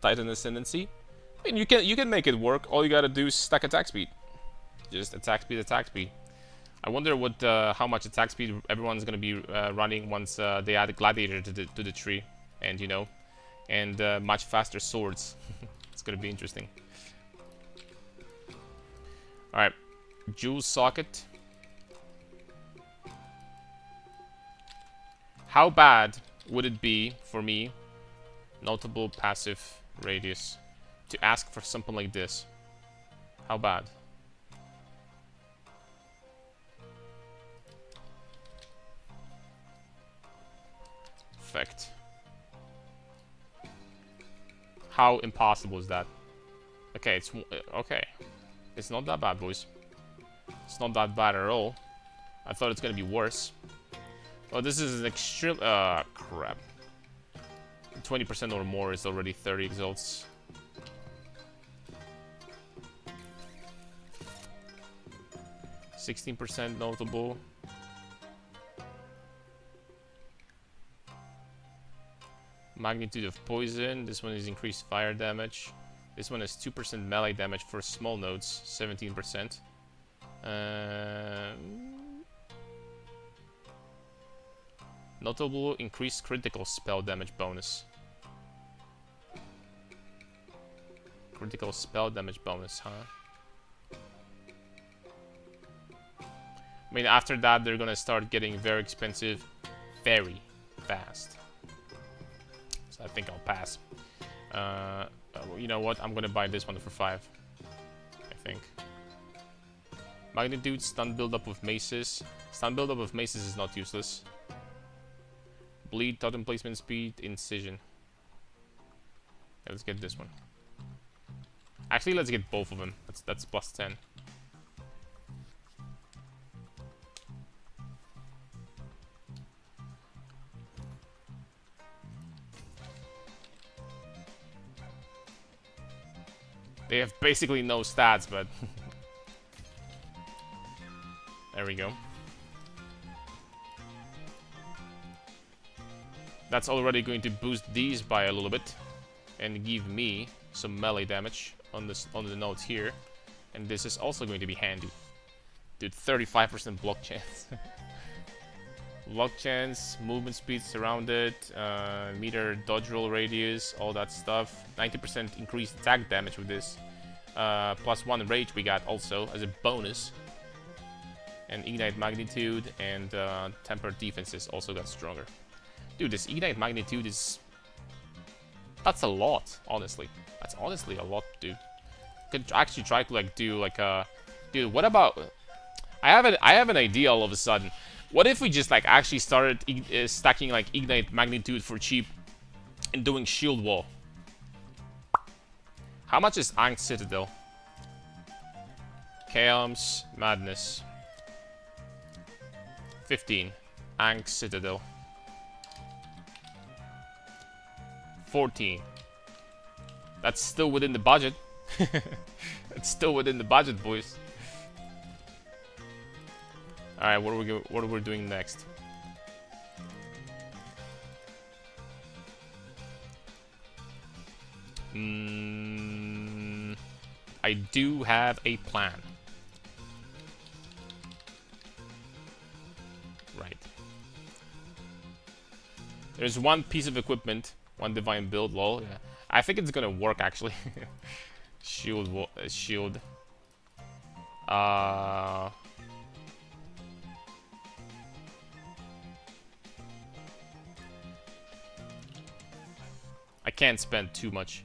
Titan Ascendancy. I mean, you can make it work. All you gotta do is stack attack speed. Just attack speed, attack speed. I wonder what how much attack speed everyone's gonna be running once they add a gladiator to the tree, and you know, and much faster swords. It's gonna be interesting. All right, Jewel Socket. How bad would it be for me, notable passive radius, to ask for something like this? How bad? Effect. How impossible is that? Okay, it's okay. It's not that bad, boys. It's not that bad at all. I thought it's gonna be worse. Oh, this is an extreme. Crap. 20% or more is already 30 exalts. %16 notable. Magnitude of poison. This one is increased fire damage. This one has 2% melee damage for small nodes, 17%. Notable increased critical spell damage bonus. Critical spell damage bonus, huh? I mean, after that, they're gonna start getting very expensive very fast. So I think I'll pass. You know what? I'm gonna buy this one for 5. I think. Magnitude, stun buildup with maces. Stun buildup with maces is not useless. Bleed, totem placement speed, incision. Yeah, let's get this one. Actually, let's get both of them. That's plus 10. They have basically no stats, but there we go. That's already going to boost these by a little bit and give me some melee damage on the nodes here, and this is also going to be handy. Dude, 35% block chance. Block chance, movement speed surrounded, meter dodge roll radius, all that stuff. 90% increased attack damage with this. +1 rage we got also as a bonus. And ignite magnitude and tempered defenses also got stronger. Dude, this ignite magnitude is... that's a lot, honestly. That's honestly a lot, dude. Could actually try to like do like a... dude, what about... I have an idea all of a sudden. What if we just like actually started stacking like ignite magnitude for cheap and doing shield wall? How much is Ankh Citadel? Chaos Madness. 15. Ankh Citadel. 14. That's still within the budget. It's still within the budget, boys. All right, what are we doing next? I do have a plan. Right. There's one piece of equipment, one divine build. Lol. Yeah. I think it's gonna work actually. Shield. Shield. I can't spend too much.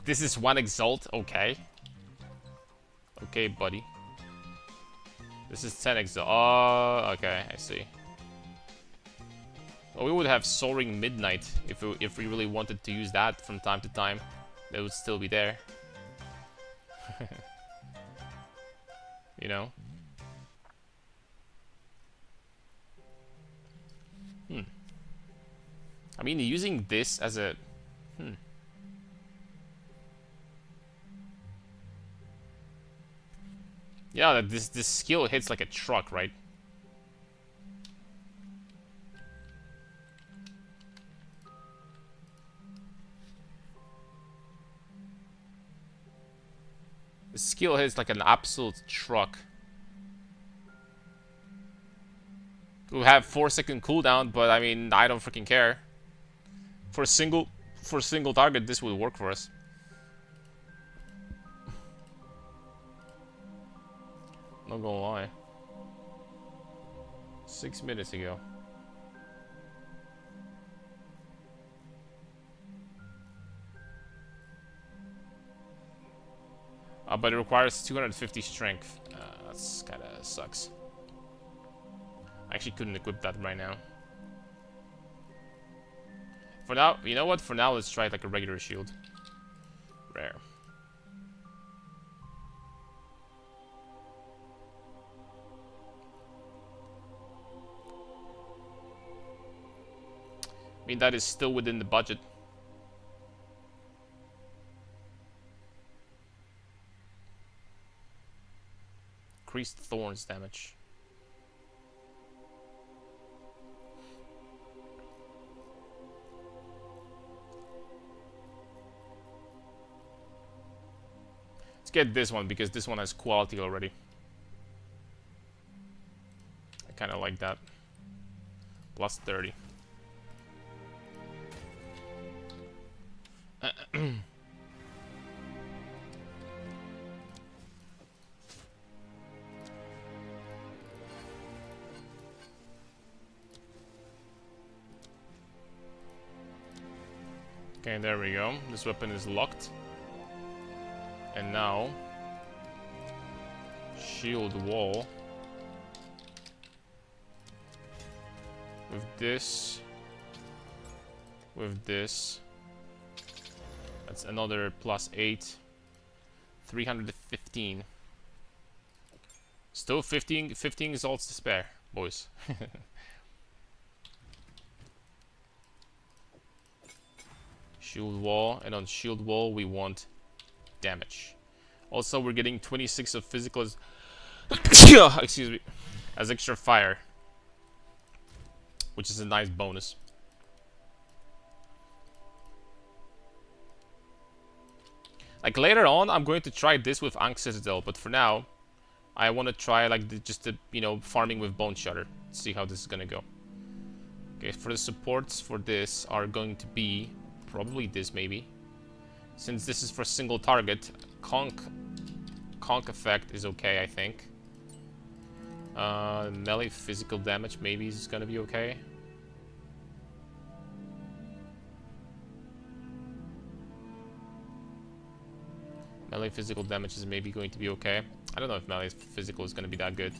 This is 1 exalt, okay. Okay, buddy. This is 10 exalt. Oh, okay, I see. Well, we would have Soaring Midnight if we really wanted to use that from time to time. That would still be there. You know? I mean, using this as a... Yeah, this skill hits like a truck, right? The skill hits like an absolute truck. We have 4-second cooldown, but I mean, I don't freaking care. For a single target, this will work for us. Not gonna lie. 6 minutes ago. But it requires 250 strength. That's kinda sucks. I actually couldn't equip that right now. For now, you know what? For now, let's try it like a regular shield. Rare. I mean, that is still within the budget. Increased thorns damage. Let's get this one because this one has quality already. I kind of like that. Plus 30. Okay, there we go. This weapon is locked. And now... shield wall. With this. With this. That's another plus 8. 315. Still 15 results to spare, boys. Shield wall, and on shield wall we want damage. Also, we're getting 26 of physical as excuse me, as extra fire, which is a nice bonus. Like later on, I'm going to try this with Ankh Citadel, but for now, I want to try like just the farming with Bone Shudder. See how this is gonna go. Okay, for the supports for this are going to be probably this maybe. Since this is for single target, conk effect is okay, I think. Melee physical damage maybe is gonna be okay. Melee physical damage is maybe going to be okay. I don't know if melee physical is gonna be that good.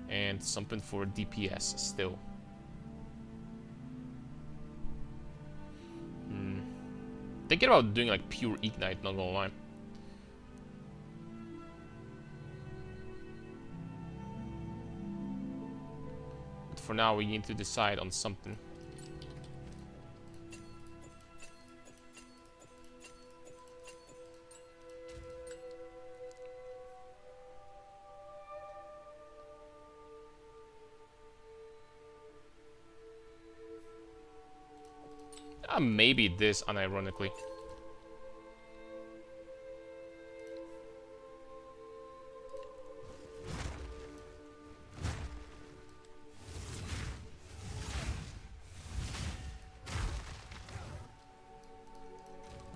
And something for DPS still. Thinking about doing like pure ignite, not gonna lie. But for now, we need to decide on something. Maybe this, unironically.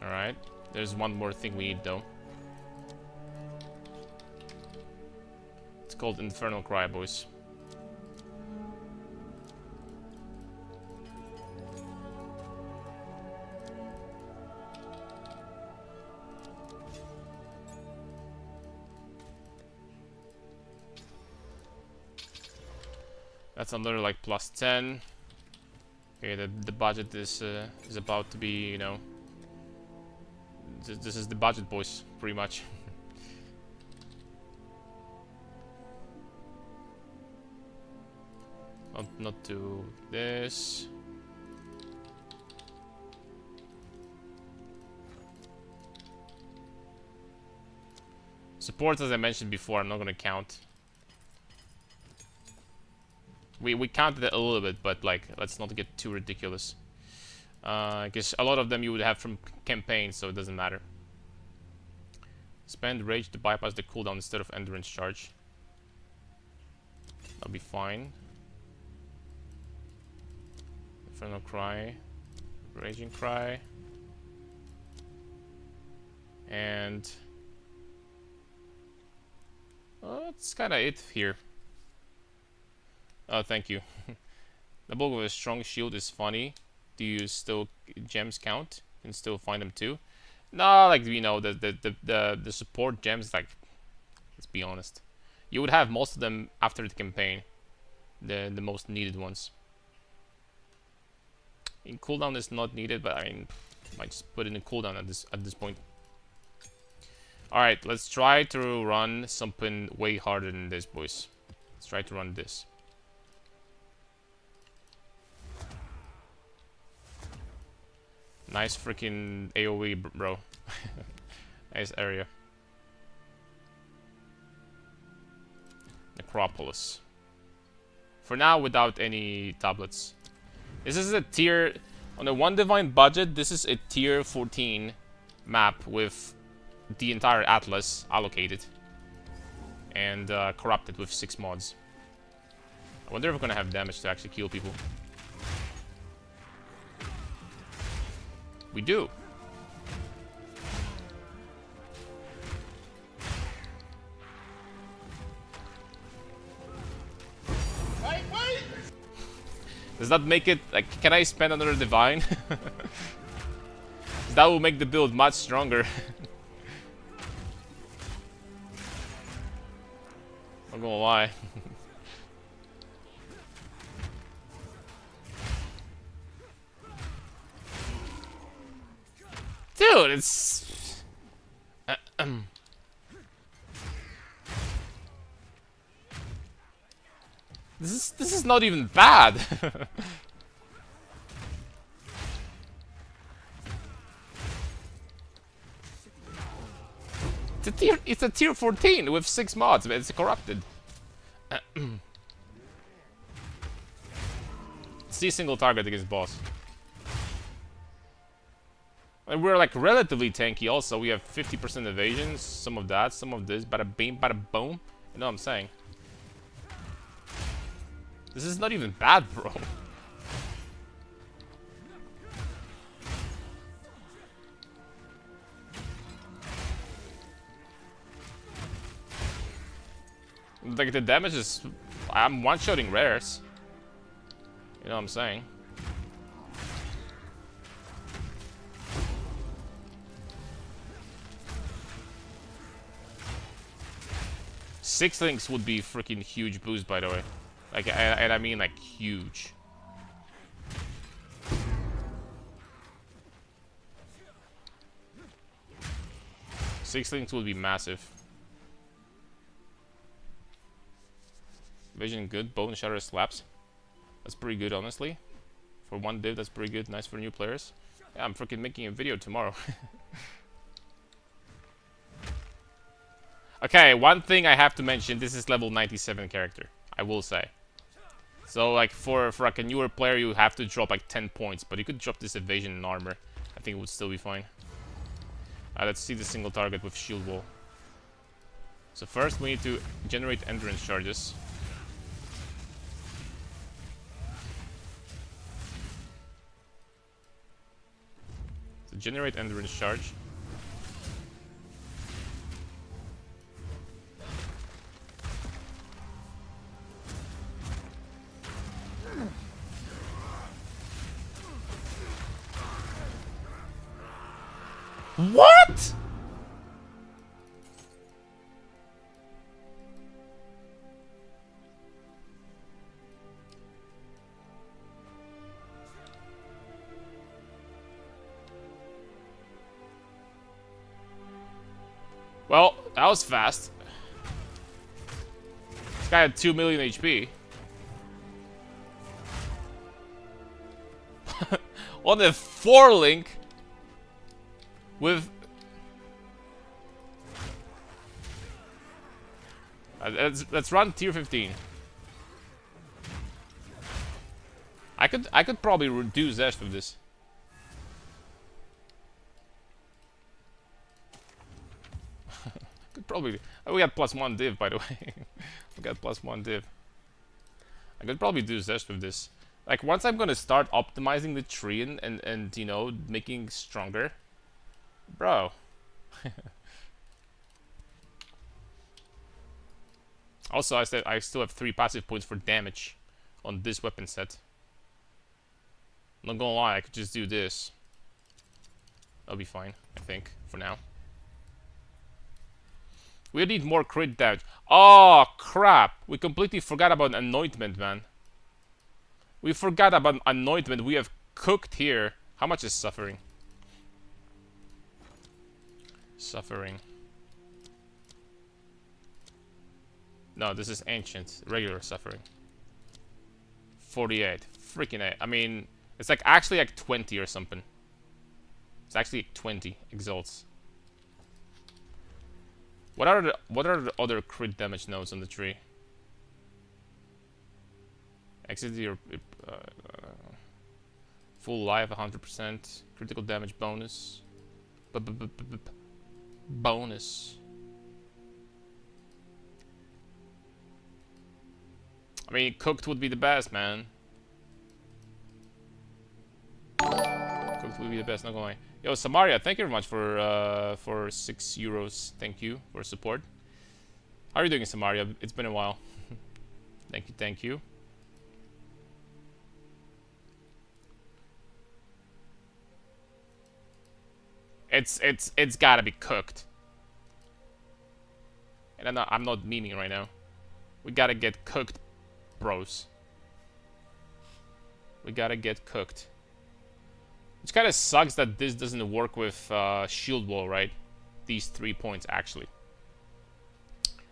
Alright, there's one more thing we need though. It's called Infernal Cry, boys. That's another like plus 10. Okay, the budget is about to be, you know, this is the budget, boys, pretty much. Not do this. Support, as I mentioned before, I'm not gonna count. We counted it a little bit, but like, let's not get too ridiculous. Because a lot of them you would have from campaigns, so it doesn't matter. Spend rage to bypass the cooldown instead of endurance charge. That'll be fine. Infernal Cry, Raging Cry, and that's kind of it here. Oh, thank you. The bulk of a strong shield is funny. Do you still gems count? You can still find them too. No, like you know the support gems. Like, let's be honest, you would have most of them after the campaign. The most needed ones. In cooldown is not needed, but I mean, might just put it in cooldown at this point. All right, let's try to run something way harder than this, boys. Let's try to run this. Nice freaking AoE, bro. Nice area. Necropolis. For now, without any tablets. This is a tier... On a One Divine budget, this is a tier 14 map with the entire Atlas allocated. And corrupted with 6 mods. I wonder if we're gonna have damage to actually kill people. We do. Wait, wait! Does that make it like? Can I spend another divine? That will make the build much stronger. Not gonna lie. Dude, it's... This is not even bad. It's a tier 14 with 6 mods, but it's corrupted. See single target against boss. And we're like relatively tanky also. We have 50% evasion, some of that, some of this. Bada bing, bada boom. You know what I'm saying? This is not even bad, bro. Like the damage is... I'm one-shotting rares. You know what I'm saying? Six links would be freaking huge boost, by the way. Like, and I mean like huge. Six links would be massive. Vision good, Bone Shatter slaps. That's pretty good, honestly. For one div, that's pretty good. Nice for new players. Yeah, I'm freaking making a video tomorrow. Okay, one thing I have to mention, this is level 97 character, I will say. So like for like a newer player, you have to drop like 10 points, but you could drop this evasion and armor. I think it would still be fine. Let's see the single target with shield wall. So first we need to generate endurance charges. So generate endurance charge. What? Well, that was fast. This guy had 2 million HP. on a 4-link with... let's run tier 15. I could probably reduce Zesh with this. Could probably... oh, we got +1 div, by the way. We got +1 div. I could probably do Zesh with this. Like, once I'm gonna start optimizing the tree and you know, making stronger. Bro. Also, I said I still have 3 passive points for damage on this weapon set. Not gonna lie, I could just do this. That'll be fine, I think, for now. We need more crit damage. Oh, crap. We completely forgot about anointment, man. We forgot about anointment. We have cooked here. How much is suffering? Suffering. No, this is ancient. Regular suffering. 48. Freaking A. I mean, it's like actually like 20 or something. It's actually 20 exalts. What are the other crit damage nodes on the tree? Exit your full life 100%, critical damage bonus. Bonus. I mean, cooked would be the best, man. Cooked would be the best, not gonna lie. Yo, Samaria, thank you very much for 6 euros. Thank you for support. How are you doing, Samaria? It's been a while. Thank you, thank you. It's gotta be cooked. And I'm not memeing right now. We gotta get cooked, bros. We gotta get cooked. Which kind of sucks that this doesn't work with shield wall, right? These 3 points, actually.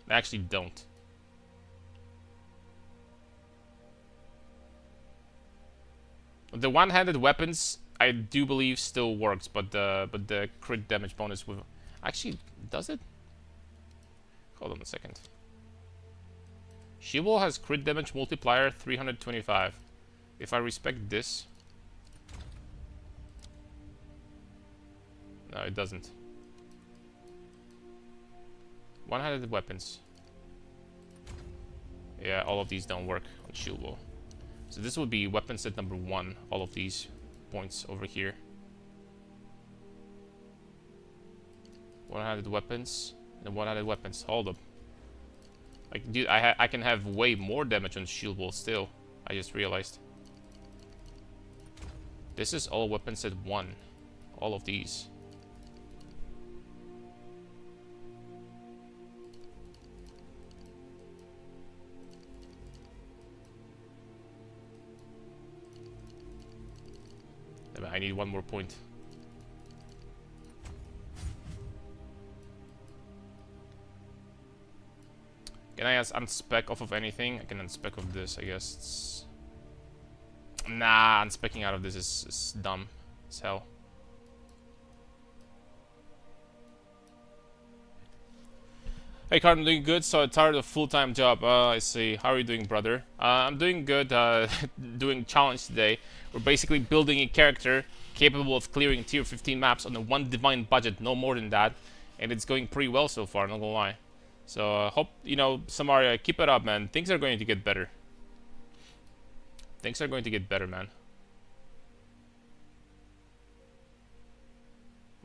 They actually don't. The one-handed weapons, I do believe, still works, but the crit damage bonus with... actually, does it? Hold on a second. Shield wall has crit damage multiplier 325. If I respect this... no, it doesn't. One-handed weapons. Yeah, all of these don't work on shield wall. So this would be weapon set number 1. All of these points over here. One-handed weapons and one-handed weapons. Hold up. Like, dude, I can have way more damage on shield wall still. I just realized. This is all weapon set 1. All of these. I need 1 more point. Can I unspec off of anything? I can unspec of this, I guess. Nah, unspecking out of this is dumb as hell. Hey, Carden, doing good? So tired of full-time job. I see. How are you doing, brother? I'm doing good. Doing challenge today. We're basically building a character capable of clearing tier 15 maps on a 1 divine budget, no more than that. And it's going pretty well so far, not gonna lie. So hope, you know, Samaria, keep it up, man. Things are going to get better. Things are going to get better, man.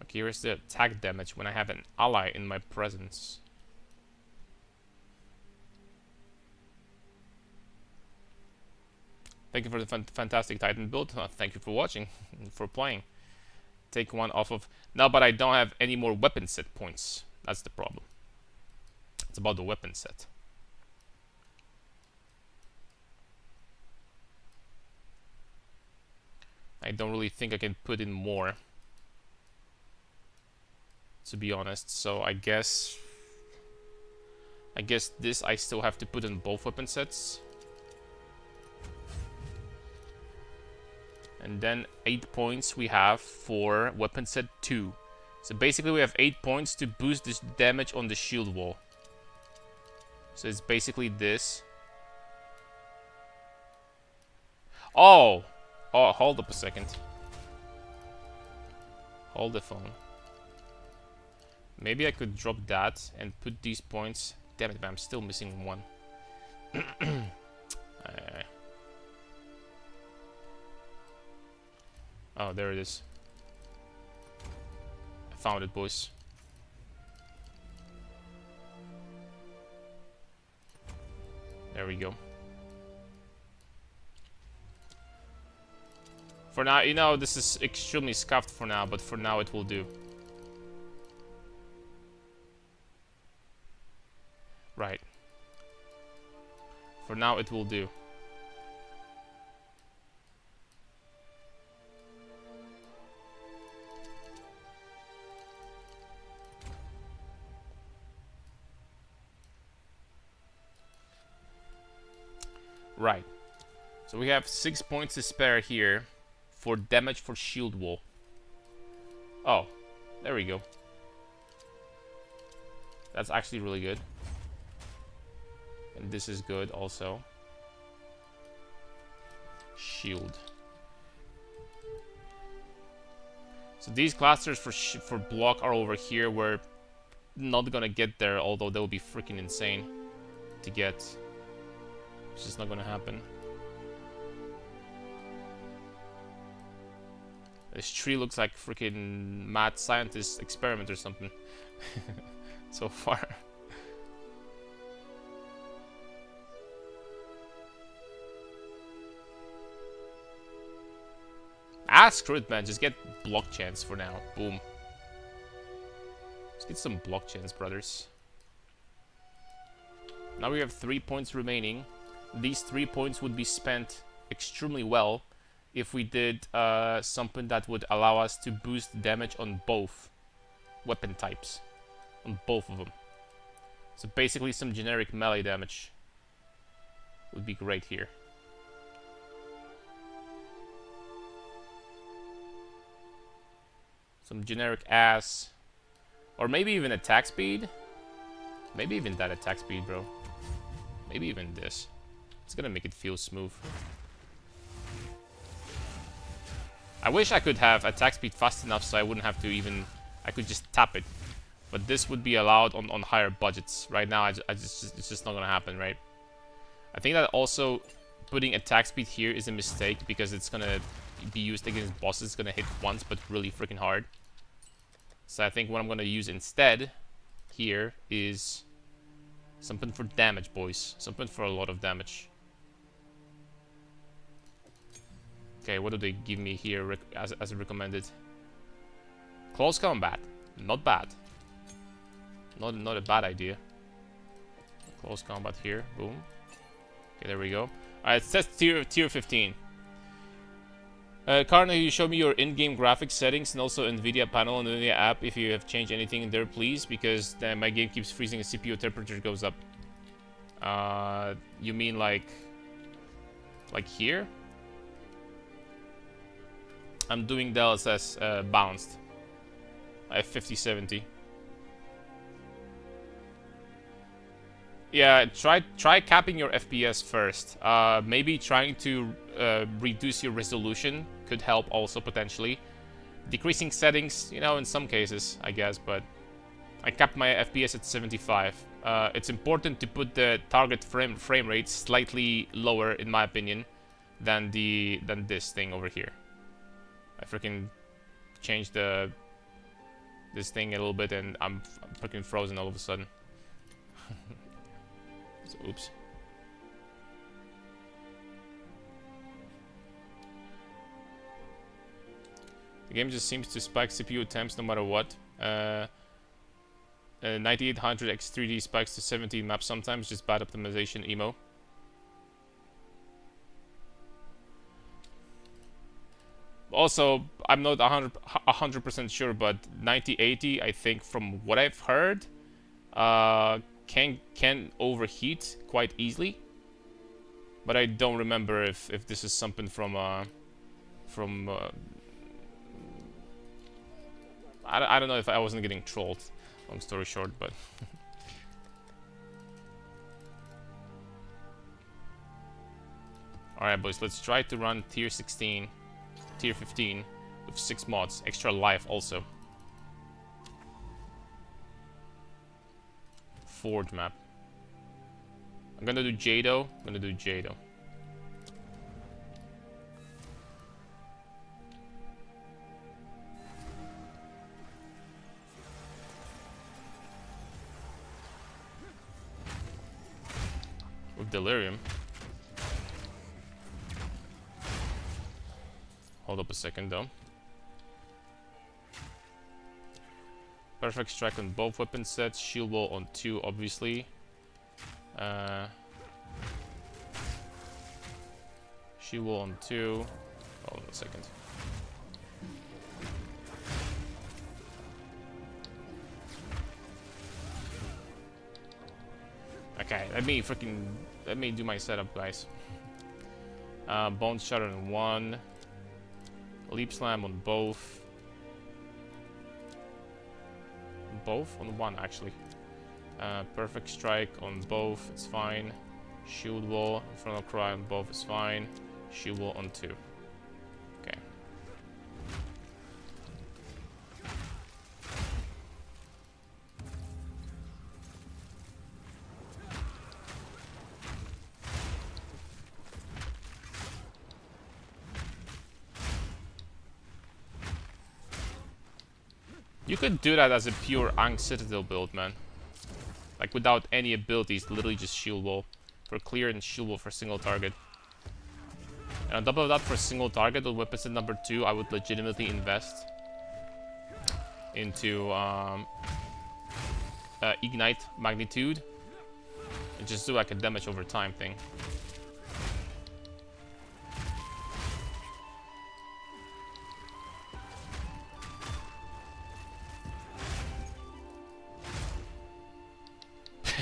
Okay, here's the attack damage when I have an ally in my presence. Thank you for the fantastic Titan build. Thank you for watching, for playing. Take 1 off of... no, but I don't have any more weapon set points. That's the problem. It's about the weapon set. I don't really think I can put in more, to be honest. So I guess this I still have to put in both weapon sets. And then 8 points we have for weapon set 2. So basically we have 8 points to boost this damage on the shield wall. So it's basically this. Oh! Oh, hold up a second. Hold the phone. Maybe I could drop that and put these points. Damn it, man, I'm still missing one. Oh, there it is. I found it, boys. There we go. For now, you know, this is extremely scuffed for now, but for now it will do. Right. For now it will do. Right. So we have 6 points to spare here for damage for shield wall. Oh, there we go. That's actually really good. And this is good also. Shield. So these clusters for block are over here. We're not gonna get there, although that would be freaking insane to get. It's just not gonna happen. This tree looks like freaking mad scientist experiment or something. So far. Ah, screw it, man. Just get block chance for now. Boom. Let's get some block chance, brothers. Now we have 3 points remaining. These 3 points would be spent extremely well if we did something that would allow us to boost damage on both weapon types. On both of them. So basically some generic melee damage would be great here. Some generic ass. Or maybe even attack speed. Maybe even that attack speed, bro. Maybe even this. It's gonna make it feel smooth. I wish I could have attack speed fast enough so I wouldn't have to even... I could just tap it. But this would be allowed on higher budgets. Right now, it's just not gonna happen, right? I think that also putting attack speed here is a mistake because it's gonna be used against bosses. It's gonna hit once, but really freaking hard. So I think what I'm gonna use instead here is something for damage, boys. Something for a lot of damage. Okay, what do they give me here as recommended? Close combat. Not bad. Not a bad idea. Close combat here. Boom. Okay, there we go. Alright, it says tier 15. Karna, you show me your in-game graphics settings and also NVIDIA panel and NVIDIA app if you have changed anything in there, please, because my game keeps freezing and CPU temperature goes up. You mean like here? I'm doing DLSS bounced. I have 5070. Yeah, try capping your FPS first. Maybe trying to reduce your resolution could help also potentially. Decreasing settings, you know, in some cases, I guess, but I capped my FPS at 75. It's important to put the target frame rate slightly lower, in my opinion, than this thing over here. I freaking changed this thing a little bit, and I'm freaking frozen all of a sudden. So, oops. The game just seems to spike CPU temps no matter what. 9800 X3D spikes to 17 maps sometimes, just bad optimization emo. Also, I'm not 100% sure, but 9080, I think from what I've heard, can overheat quite easily. But I don't remember if this is something from from I don't know if I wasn't getting trolled, long story short, but alright boys, let's try to run tier 16, tier 15 with 6 mods, extra life also. Forge map. I'm gonna do Jado, with Delirium. Hold up a second though. Perfect strike on both weapon sets, shield wall on 2 obviously. Shield wall on 2. Hold on a second. Okay, let me do my setup, guys. Bone Shatter on 1. Leap Slam on both. Both? On 1, actually. Perfect Strike on both, it's fine. Shield Wall, Infernal Cry on both is fine. Shield Wall on 2. Okay. You could do that as a pure Ankh Citadel build, man. Like without any abilities, literally just shield wall for clear and shield wall for single target. And on top of that, for single target on weapon set number 2, I would legitimately invest into Ignite Magnitude and just do like a damage over time thing.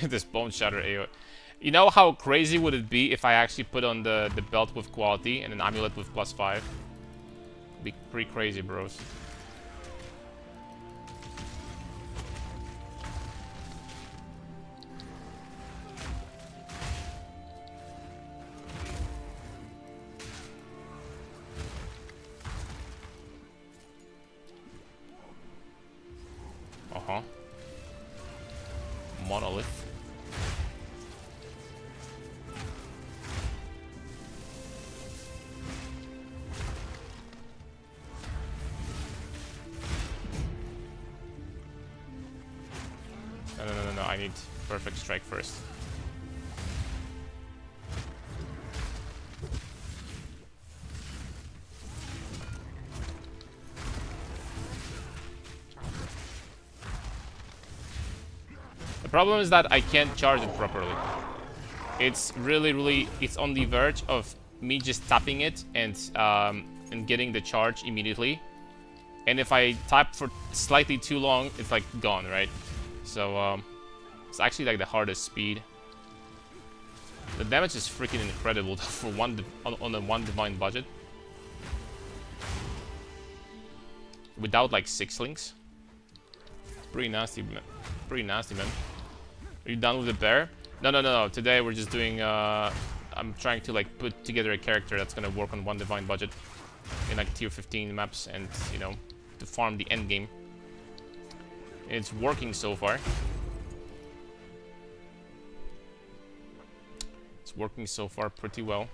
This Bone Shatter AO. You know how crazy would it be if I actually put on the belt with quality and an amulet with +5? It'd be pretty crazy, bros. Monolith. No, I need Perfect Strike first. The problem is that I can't charge it properly. It's really, it's on the verge of me just tapping it and getting the charge immediately. And if I tap for slightly too long, it's like gone, right? So it's actually like the hardest speed. The damage is freaking incredible for on a 1 divine budget. Without like 6 links. Pretty nasty, man. Pretty nasty, man. Are you done with the bear? No. Today we're just doing I'm trying to like put together a character that's gonna work on 1 divine budget in like tier 15 maps and, you know, to farm the end game. It's working so far. It's working so far pretty well.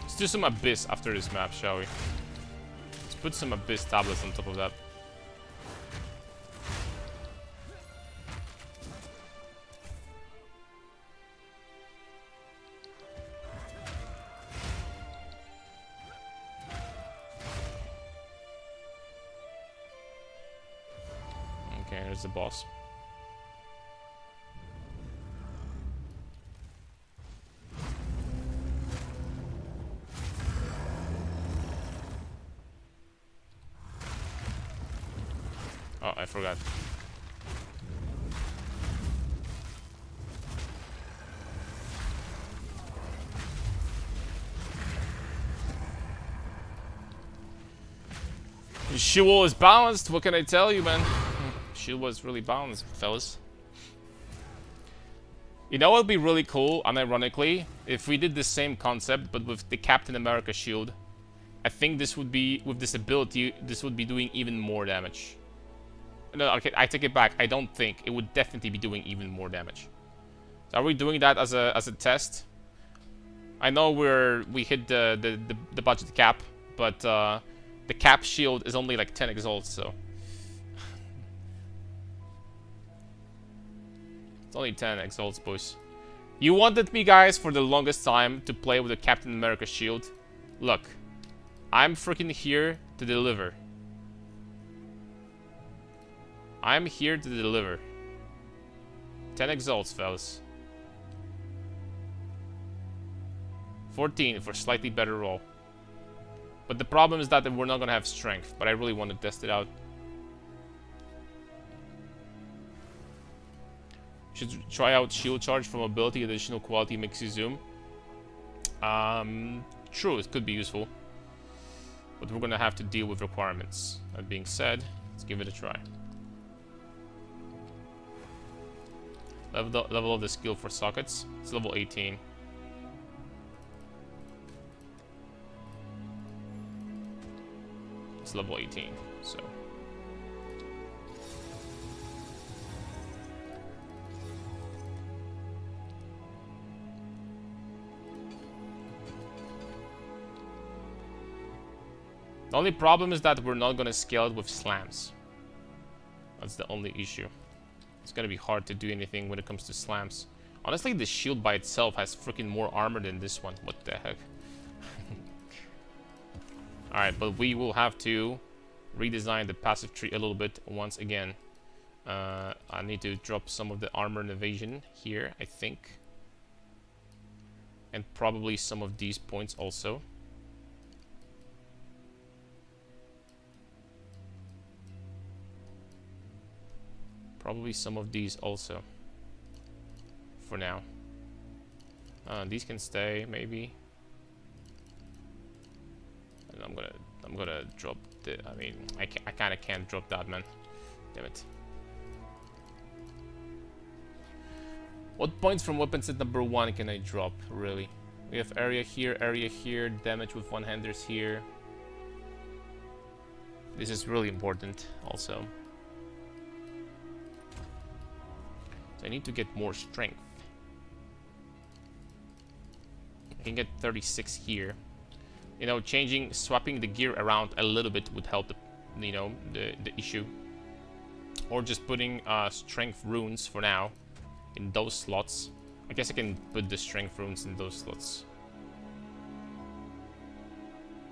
Let's do some Abyss after this map, shall we? Let's put some Abyss tablets on top of that. Okay, here's the boss. Oh, I forgot. Shield wall is balanced. What can I tell you, man? Shield wall is really balanced, fellas. You know what would be really cool, unironically, if we did the same concept, but with the Captain America shield. I think this would be, with this ability, this would be doing even more damage. No, okay, I take it back. I don't think. It would definitely be doing even more damage. So are we doing that as a test? I know we hit the budget cap, but the cap shield is only like 10 exalts, so it's only 10 exalts, boys. You wanted me, guys, for the longest time to play with the Captain America shield. Look, I'm freaking here to deliver. I'm here to deliver. 10 exalts, fellas. 14 for slightly better roll. But the problem is that we're not gonna have strength, but I really want to test it out. Should try out shield charge from ability, additional quality makes you zoom. True, it could be useful. But we're gonna have to deal with requirements. That being said, let's give it a try. Level of the skill for sockets. It's level 18. It's level 18, so. The only problem is that we're not gonna scale it with slams. That's the only issue. It's gonna be hard to do anything when it comes to slams. Honestly, the shield by itself has freaking more armor than this one. What the heck? Alright, but we will have to redesign the passive tree a little bit once again. I need to drop some of the armor and evasion here, I think. And probably some of these points also. Probably some of these also. For now. These can stay, maybe. And I'm gonna drop the. I mean, I kind of can't drop that, man. Damn it. What points from weapon set number 1 can I drop? Really? We have area here, damage with one-handers here. This is really important, also. I need to get more strength. I can get 36 here. You know, swapping the gear around a little bit would help the, you know, the issue. Or just putting strength runes for now in those slots. I guess I can put the strength runes in those slots.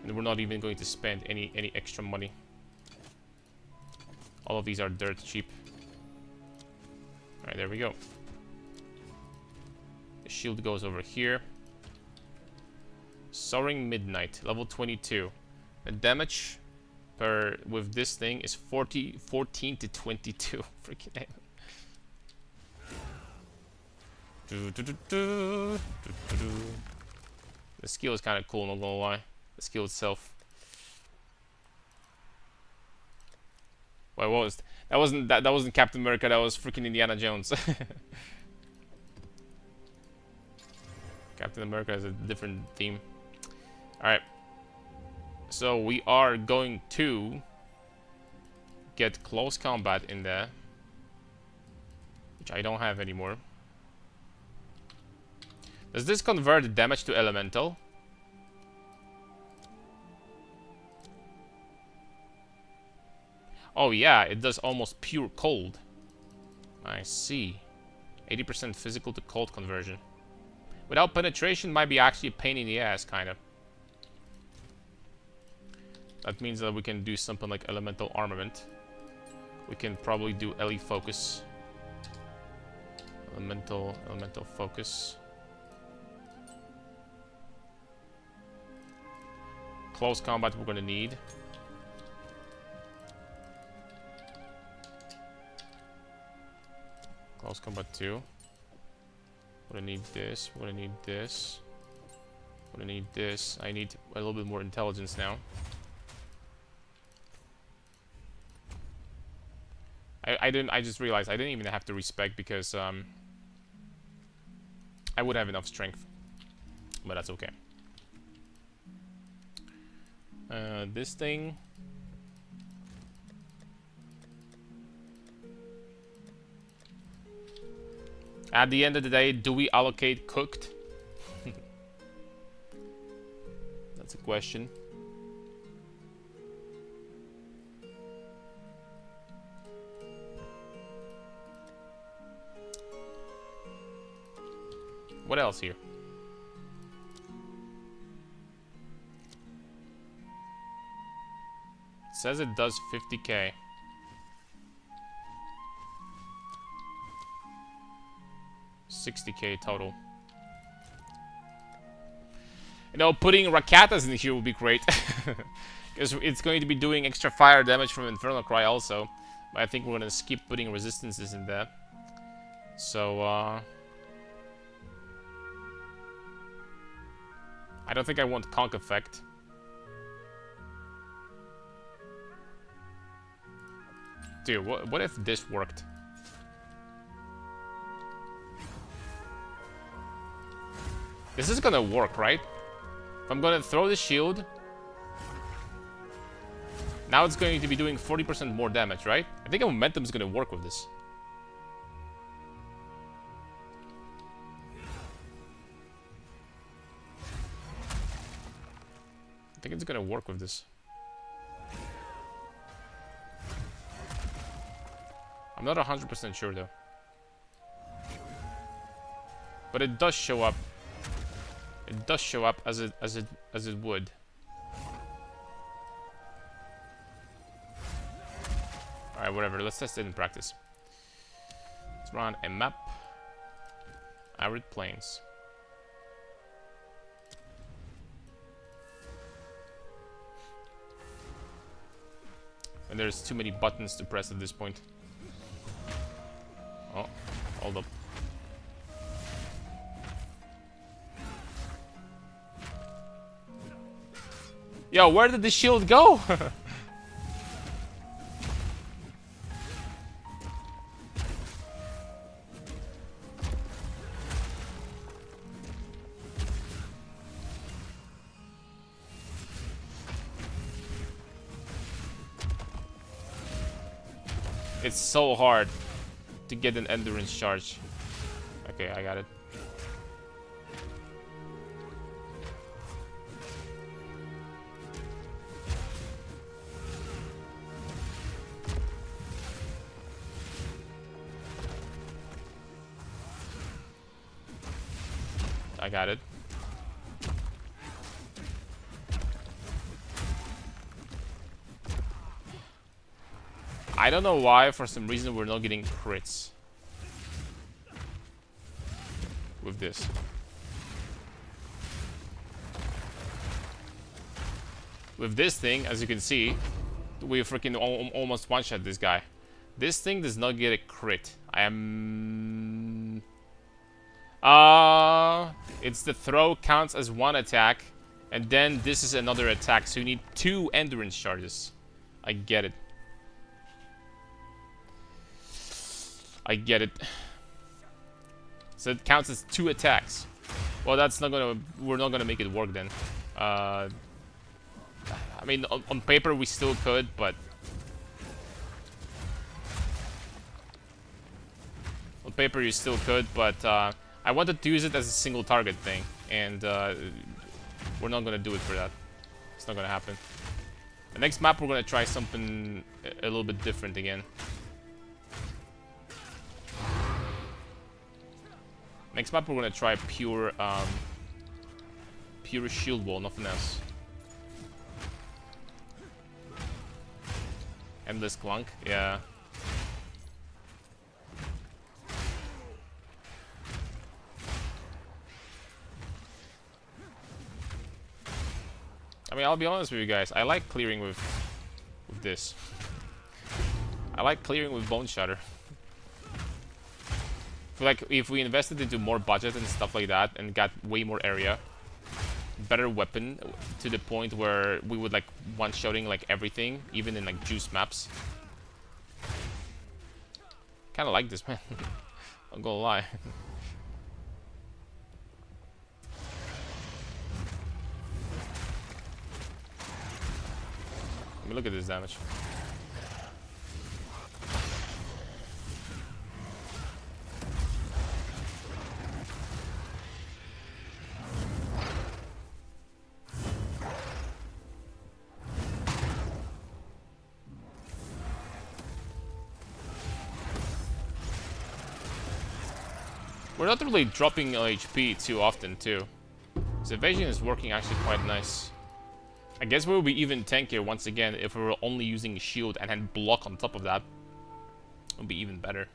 And we're not even going to spend any extra money. All of these are dirt cheap. Alright, there we go. The shield goes over here. Soaring Midnight, level 22. The damage per with this thing is 14 to 22. Freaking hell. The skill is kind of cool, not gonna lie. The skill itself. Wait, what was that wasn't Captain America, that was freaking Indiana Jones. Captain America has a different theme. Alright. So we are going to get close combat in there. Which I don't have anymore. Does this convert the damage to elemental? Oh yeah, it does almost pure cold. I see. 80% physical to cold conversion. Without penetration might be actually a pain in the ass, kind of. That means that we can do something like elemental armament. We can probably do LE focus. Elemental focus. Close combat we're gonna need. Close combat 2. What I need this. What I need this. What I need this. I need a little bit more intelligence now. I just realized I didn't even have to respec because I would have enough strength. But that's okay. This thing. At the end of the day, do we allocate cooked? That's a question. What else here? It says it does 50k. $60k total. You know, putting Rakatas in here would be great. Because it's going to be doing extra fire damage from Infernal Cry also. But I think we're going to skip putting resistances in there. So, I don't think I want Conk Effect. Dude, what if this worked? This is gonna work, right? If I'm gonna throw the shield... Now it's going to be doing 40% more damage, right? I think momentum is gonna work with this. I think it's gonna work with this. I'm not 100% sure though. But it does show up. It does show up as it would. Alright, whatever. Let's test it in practice. Let's run a map. Arid Plains. And there's too many buttons to press at this point. Oh, hold up. Yo, where did the shield go? It's so hard to get an endurance charge. Okay, I got it. I got it. I don't know why, for some reason, we're not getting crits with this. With this thing, as you can see, we freaking almost one-shot this guy. This thing does not get a crit. I am... it's the throw counts as one attack, and then this is another attack, so you need 2 endurance charges. I get it. I get it. So it counts as 2 attacks. Well, that's not gonna... We're not gonna make it work then. I mean, on paper we still could, but... On paper you still could, but I wanted to use it as a single target thing. And we're not gonna do it for that. It's not gonna happen. The next map we're gonna try something a little bit different again. Next map we're gonna try pure pure shield wall, nothing else. Endless Clunk, yeah. I mean, I'll be honest with you guys, I like clearing with this. I like clearing with Bone Shatter. Like if we invested into more budget and stuff like that and got way more area, better weapon to the point where we would like one-shotting like everything, even in like juice maps. Kind of like this, man. I'm gonna lie. Let me look at this damage. We're not really dropping HP too often, too. His evasion is working actually quite nice. I guess we'll be even tankier once again if we were only using shield and then block on top of that. It would be even better.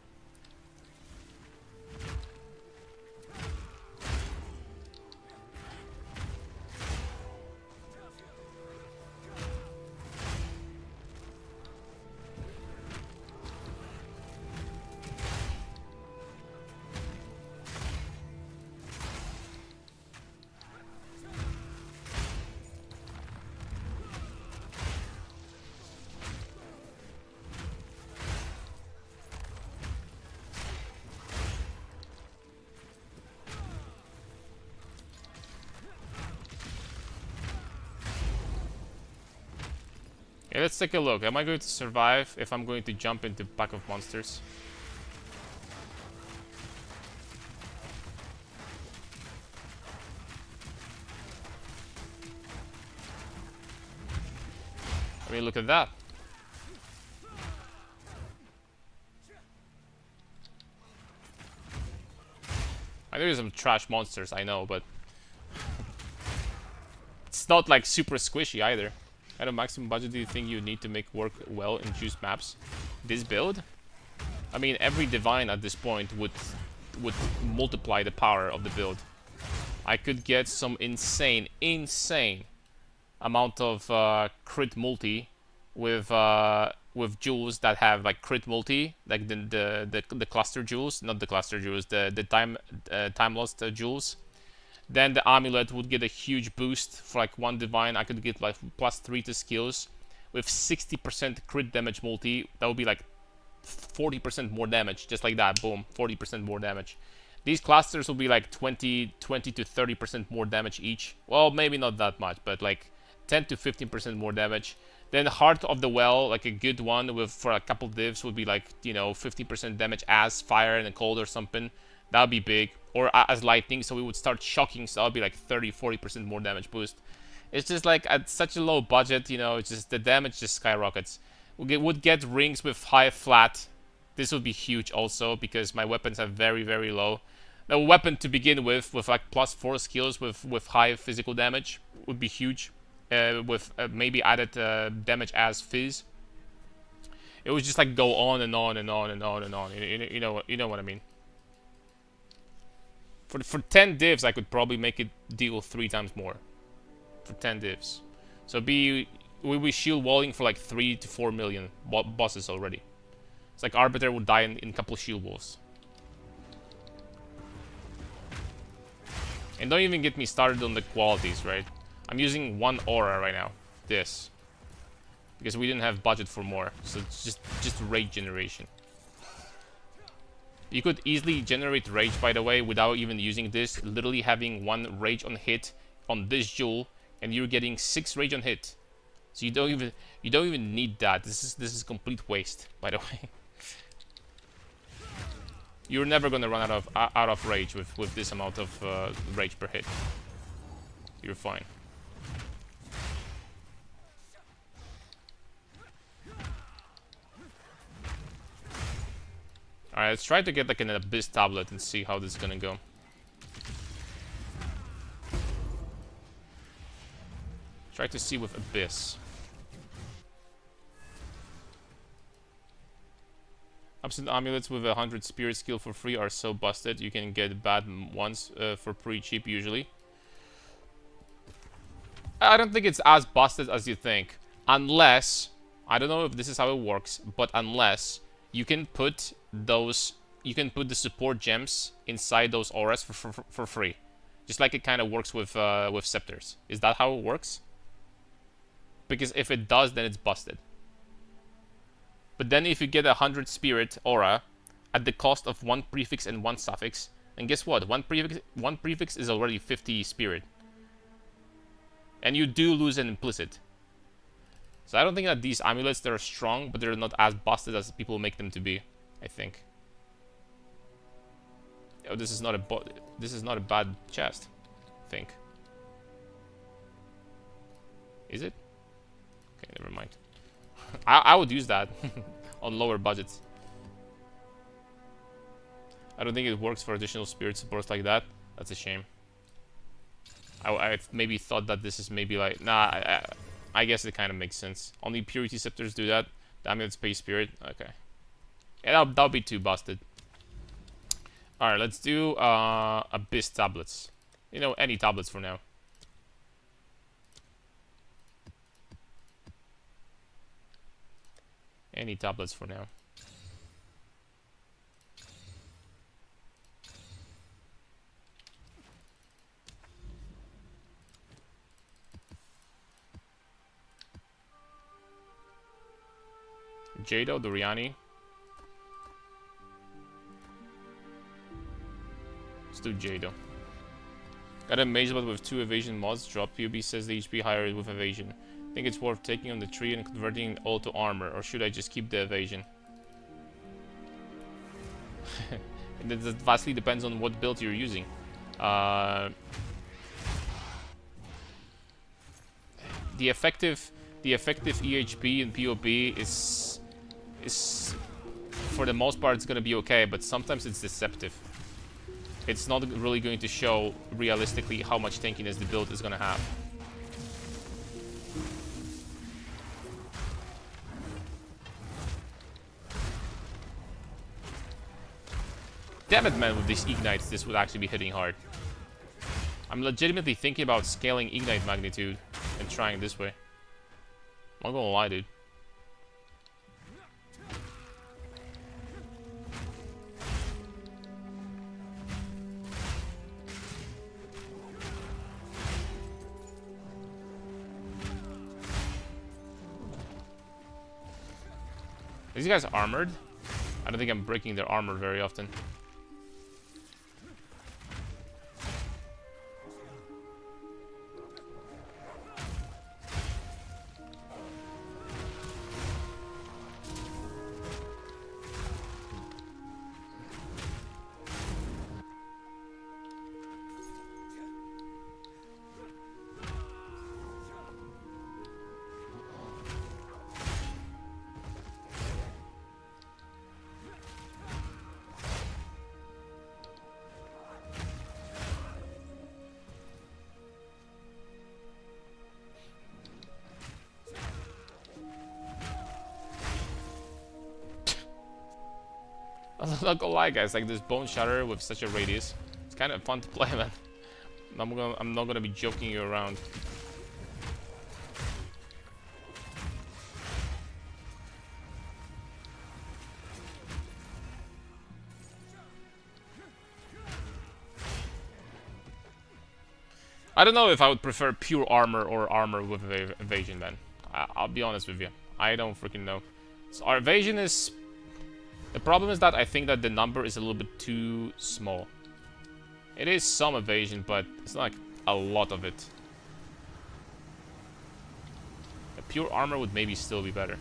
Okay, let's take a look. Am I going to survive if I'm going to jump into a pack of monsters? I mean, look at that. I know there's some trash monsters, I know, but it's not like super squishy either. At a maximum budget, do you think you need to make work well in juice maps? This build? I mean, every divine at this point would multiply the power of the build. I could get some insane amount of crit multi with jewels that have like crit multi, like the cluster jewels, not the cluster jewels, the time lost jewels. Then the amulet would get a huge boost for like one divine. I could get like +3 to skills with 60% crit damage multi. That would be like 40% more damage, just like that. Boom, 40% more damage. These clusters will be like 20 to 30% more damage each. Well, maybe not that much, but like 10 to 15% more damage. Then Heart of the Well, like a good one with for a couple divs would be like, you know, 50% damage as fire and a cold or something. That would be big. Or as lightning, so we would start shocking, so that would be like 30-40% more damage boost. It's just like at such a low budget, you know, it's just the damage just skyrockets. We would get rings with high flat. This would be huge also because my weapons have very low. The weapon to begin with like +4 skills with high physical damage would be huge. With maybe added damage as fizz. It would just like go on and on and on and on and on. You know what I mean. For 10 divs, I could probably make it deal 3 times more. For 10 divs. So we'll be shield walling for like 3 to 4 million bosses already. It's like Arbiter would die in a couple of shield walls. And don't even get me started on the qualities, right? I'm using 1 aura right now. This. Because we didn't have budget for more. So it's just rage generation. You could easily generate rage, by the way, without even using this. Literally having 1 rage on hit on this jewel, and you're getting 6 rage on hit. So you don't even need that. This is complete waste, by the way. You're never gonna run out of rage with this amount of rage per hit. You're fine. Alright, let's try to get like an Abyss tablet and see how this is gonna go. Try to see with Abyss. Absent amulets with 100 spirit skill for free are so busted. You can get bad ones for pretty cheap usually. I don't think it's as busted as you think. Unless, I don't know if this is how it works, but unless you can put those you can put the support gems inside those auras for free, just like it kind of works with scepters. Is that how it works? Because if it does, then it's busted. But then if you get 100 spirit aura at the cost of 1 prefix and 1 suffix, and guess what? One prefix is already 50 spirit. And you do lose an implicit. So I don't think that these amulets, they're strong, but they're not as busted as people make them to be, I think. Oh, this is not a bad chest, I think. Is it? Okay, never mind. I would use that on lower budgets. I don't think it works for additional spirit supports like that. That's a shame. I maybe thought that this is maybe like... Nah, I guess it kind of makes sense. Only Purity Scepters do that. The Amulet Space Spirit. Okay. Yeah, that'll be too busted. Alright, let's do Abyss tablets. You know, any tablets for now. Any tablets for now. Jado, Doriani. Let's do Jado. Got a mage but with 2 evasion mods. Drop POB says the HP higher with evasion. Think it's worth taking on the tree and converting it all to armor, or should I just keep the evasion? That vastly depends on what build you're using. The effective EHP and POB is for the most part it's gonna be okay, but sometimes it's deceptive. It's not really going to show realistically how much tankiness the build is gonna have. Damn it, man, with these ignites, this would actually be hitting hard. I'm legitimately thinking about scaling ignite magnitude and trying this way. I'm not gonna lie, dude. Are these guys armored? I don't think I'm breaking their armor very often. I'm not gonna lie, guys, like this Bone Shatter with such a radius, it's kind of fun to play, man. I'm not gonna be joking you around. I don't know if I would prefer pure armor or armor with evasion, man. I'll be honest with you. I don't freaking know. So our evasion is... The problem is that I think that the number is a little bit too small. It is some evasion, but it's not like a lot of it. A pure armor would maybe still be better.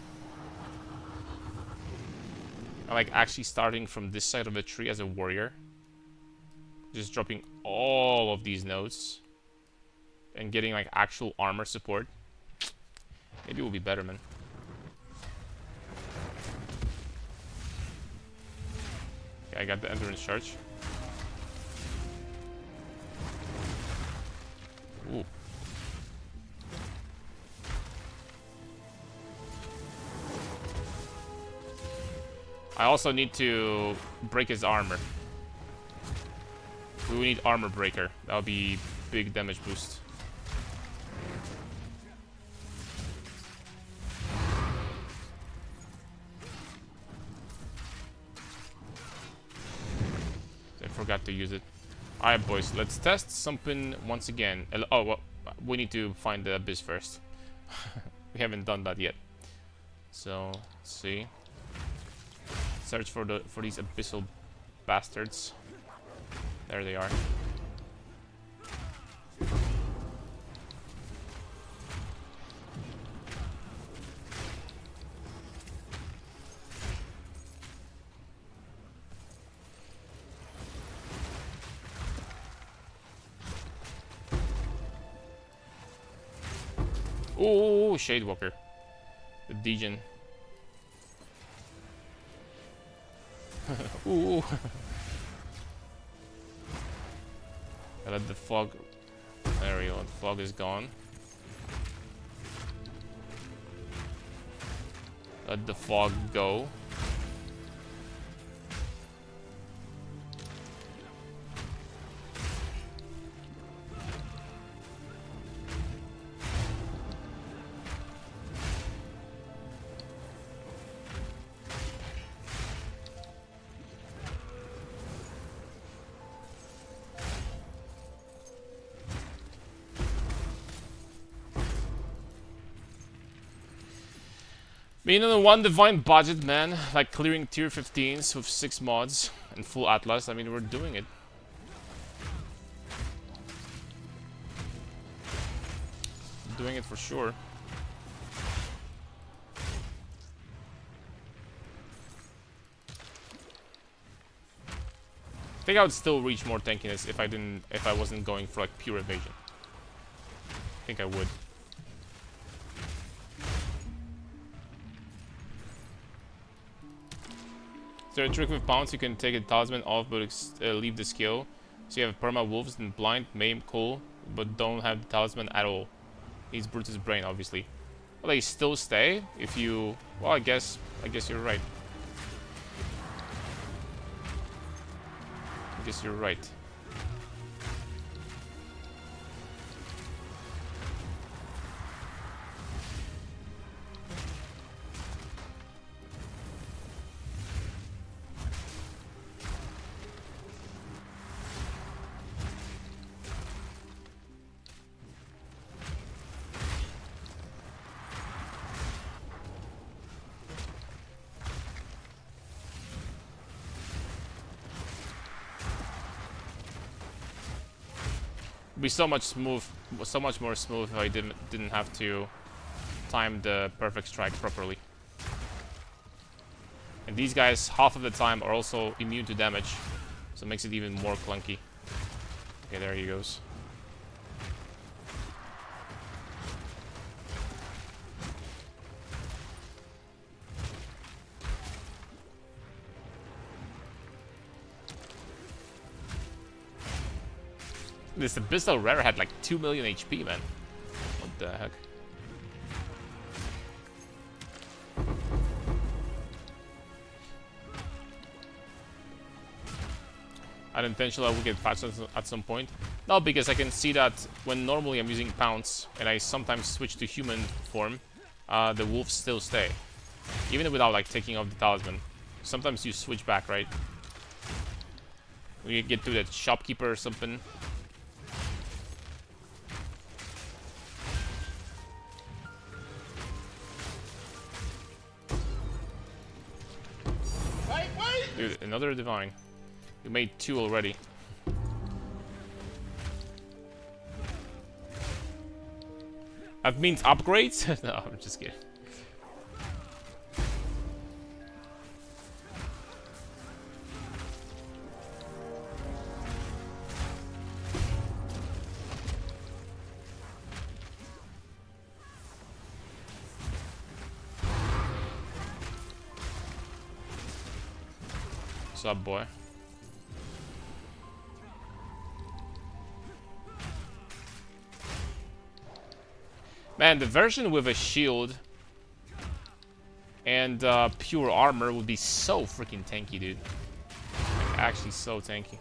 I like actually starting from this side of the tree as a warrior. Just dropping all of these nodes. And getting like actual armor support. Maybe it will be better, man. Okay, I got the endurance charge. Ooh. I also need to break his armor. We will need armor breaker. That'll be big damage boost. Forgot to use it. Alright, boys, let's test something once again. Oh, well, we need to find the abyss first. We haven't done that yet. So, let's see. Search for these abyssal bastards. There they are. Ooh, Shadewalker. The Degen. Ooh. I let the fog. There we go. The fog is gone. Let the fog go. Being on the one divine budget, man, like clearing tier 15s with 6 mods and full Atlas, I mean, we're doing it. Doing it for sure. I think I would still reach more tankiness if I wasn't going for like pure evasion. I think I would. So a trick with Pounce, you can take a talisman off but leave the skill. So you have Perma Wolves and Blind, Maim, Cool, but don't have the talisman at all. Needs Brutus Brain, obviously. Well, they still stay if you... Well, I guess you're right. I guess you're right. It'd be so much more smooth if I didn't have to time the perfect strike properly. And these guys, half of the time, are also immune to damage, so it makes it even more clunky. Okay, there he goes. This Abyssal Rare had like 2 million HP, man. What the heck? Unintentional, I will get patched at some point. No, because I can see that when normally I'm using Pounce and I sometimes switch to human form, the wolves still stay. Even without like taking off the talisman. Sometimes you switch back, right? When you get to that shopkeeper or something. Dude, another divine. We made 2 already. That means upgrades? No, I'm just kidding. What's up, boy? Man, the version with a shield and pure armor would be so freaking tanky, dude. Like, actually so tanky.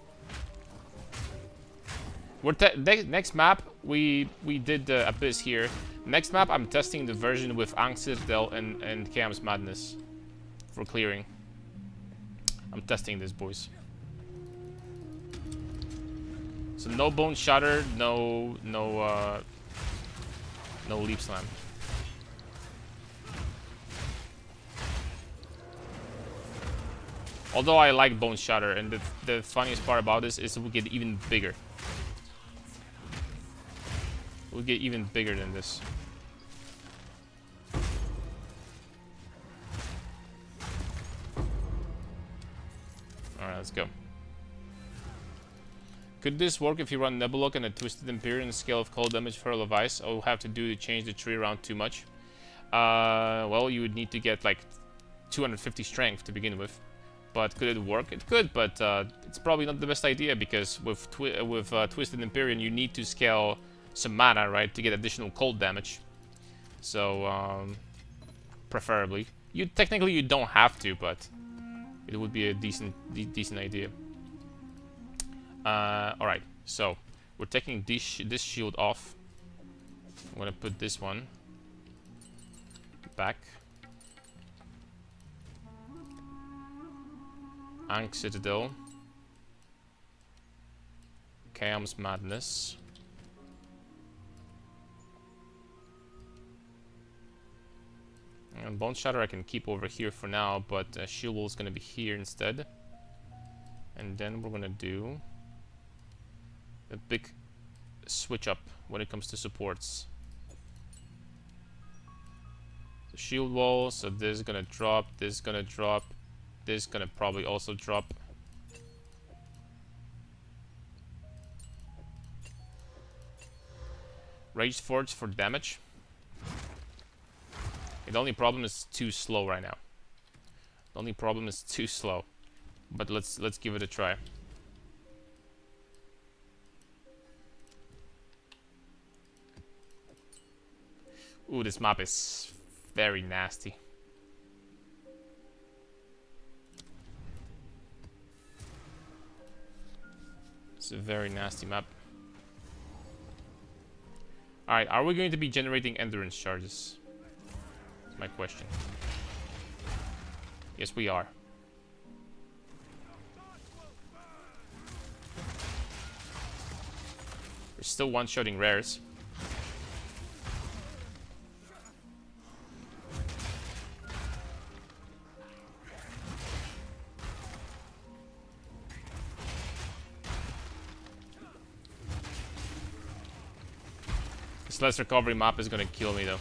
Next map, we did the Abyss here. Next map, I'm testing the version with Ankh Citadel and Chaos Madness for clearing. I'm testing this, boys. So no Bone Shatter, no Leap Slam. Although I like Bone Shatter, and the funniest part about this is we get even bigger. We'll get even bigger than this. Alright, let's go. Could this work if you run Nebulok and a Twisted Empyrean scale of cold damage for of ice? All you have to do to change the tree around too much. Well, you would need to get like 250 strength to begin with. But could it work? It could, but it's probably not the best idea because with Twisted Empyrean you need to scale some mana, right, to get additional cold damage. So preferably, technically you don't have to, but it would be a decent idea. All right, so we're taking this shield off. I'm gonna put this one back. Ankh Citadel. Chaos Madness. And Bone Shatter I can keep over here for now, but Shield Wall is gonna be here instead. And then we're gonna do a big switch up when it comes to supports. The Shield Wall, so this is gonna drop, this is gonna drop. This is gonna probably also drop. Rage Forge for damage. The only problem is too slow right now. The only problem is too slow. But let's give it a try. Ooh, this map is very nasty. It's a very nasty map. Alright, are we going to be generating endurance charges? That's my question. Yes, we are. We're still one-shotting rares. This less recovery map is gonna kill me though.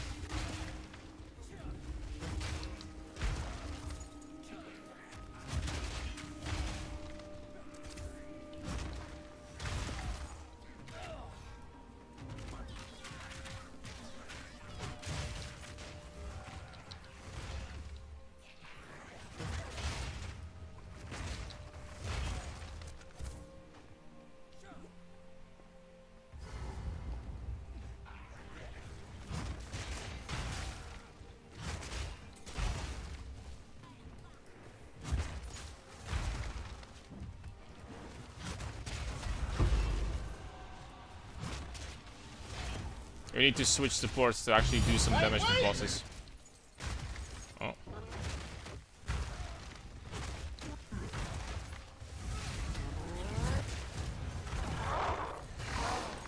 We need to switch supports to actually do some damage to bosses. Oh.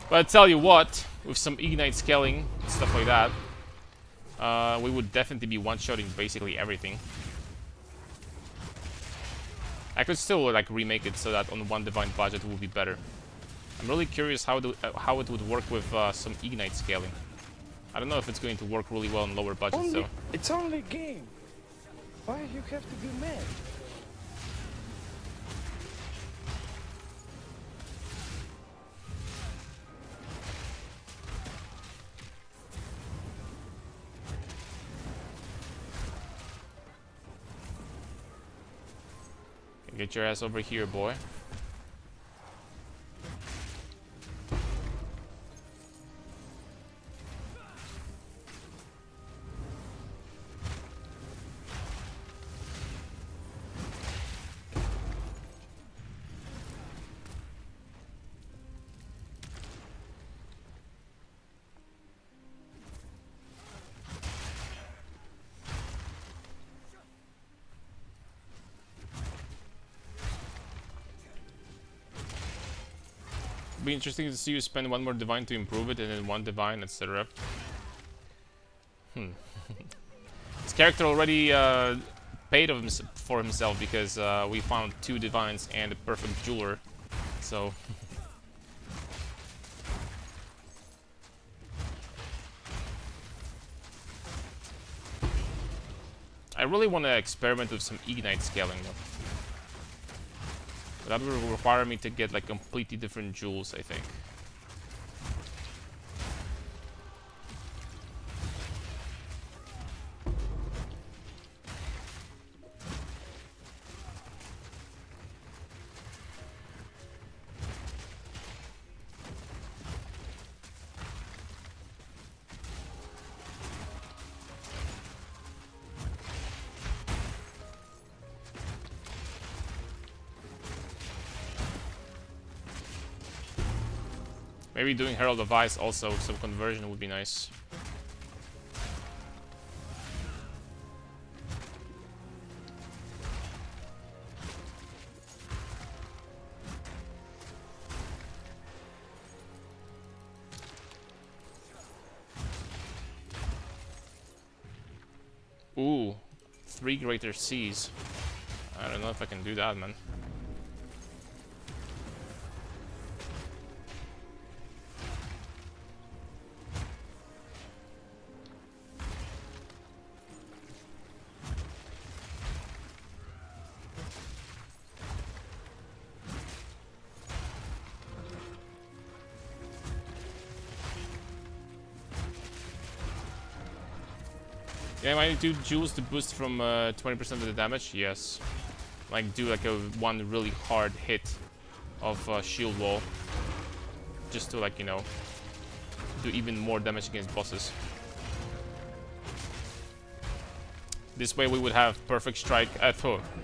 But I tell you what, with some Ignite scaling and stuff like that, we would definitely be one-shotting basically everything. I could still like remake it so that on one divine budget it would be better. I'm really curious how it would work with some Ignite scaling. I don't know if it's going to work really well on lower budgets though. It's only a game. Why you have to be mad? Get your ass over here, boy. be interesting to see you spend one more divine to improve it, and then one divine, etc. This character already paid for himself because we found 2 divines and a perfect jeweler. So I really want to experiment with some Ignite scaling though. But that will require me to get like completely different jewels, I think. Maybe doing Herald of Ice also, some conversion would be nice. Ooh, 3 Greater Seas. I don't know if I can do that, man. Yeah, I might do jewels to boost from 20% of the damage. Yes, like do like a one really hard hit of shield wall, just to like, you know, do even more damage against bosses. This way we would have perfect strike.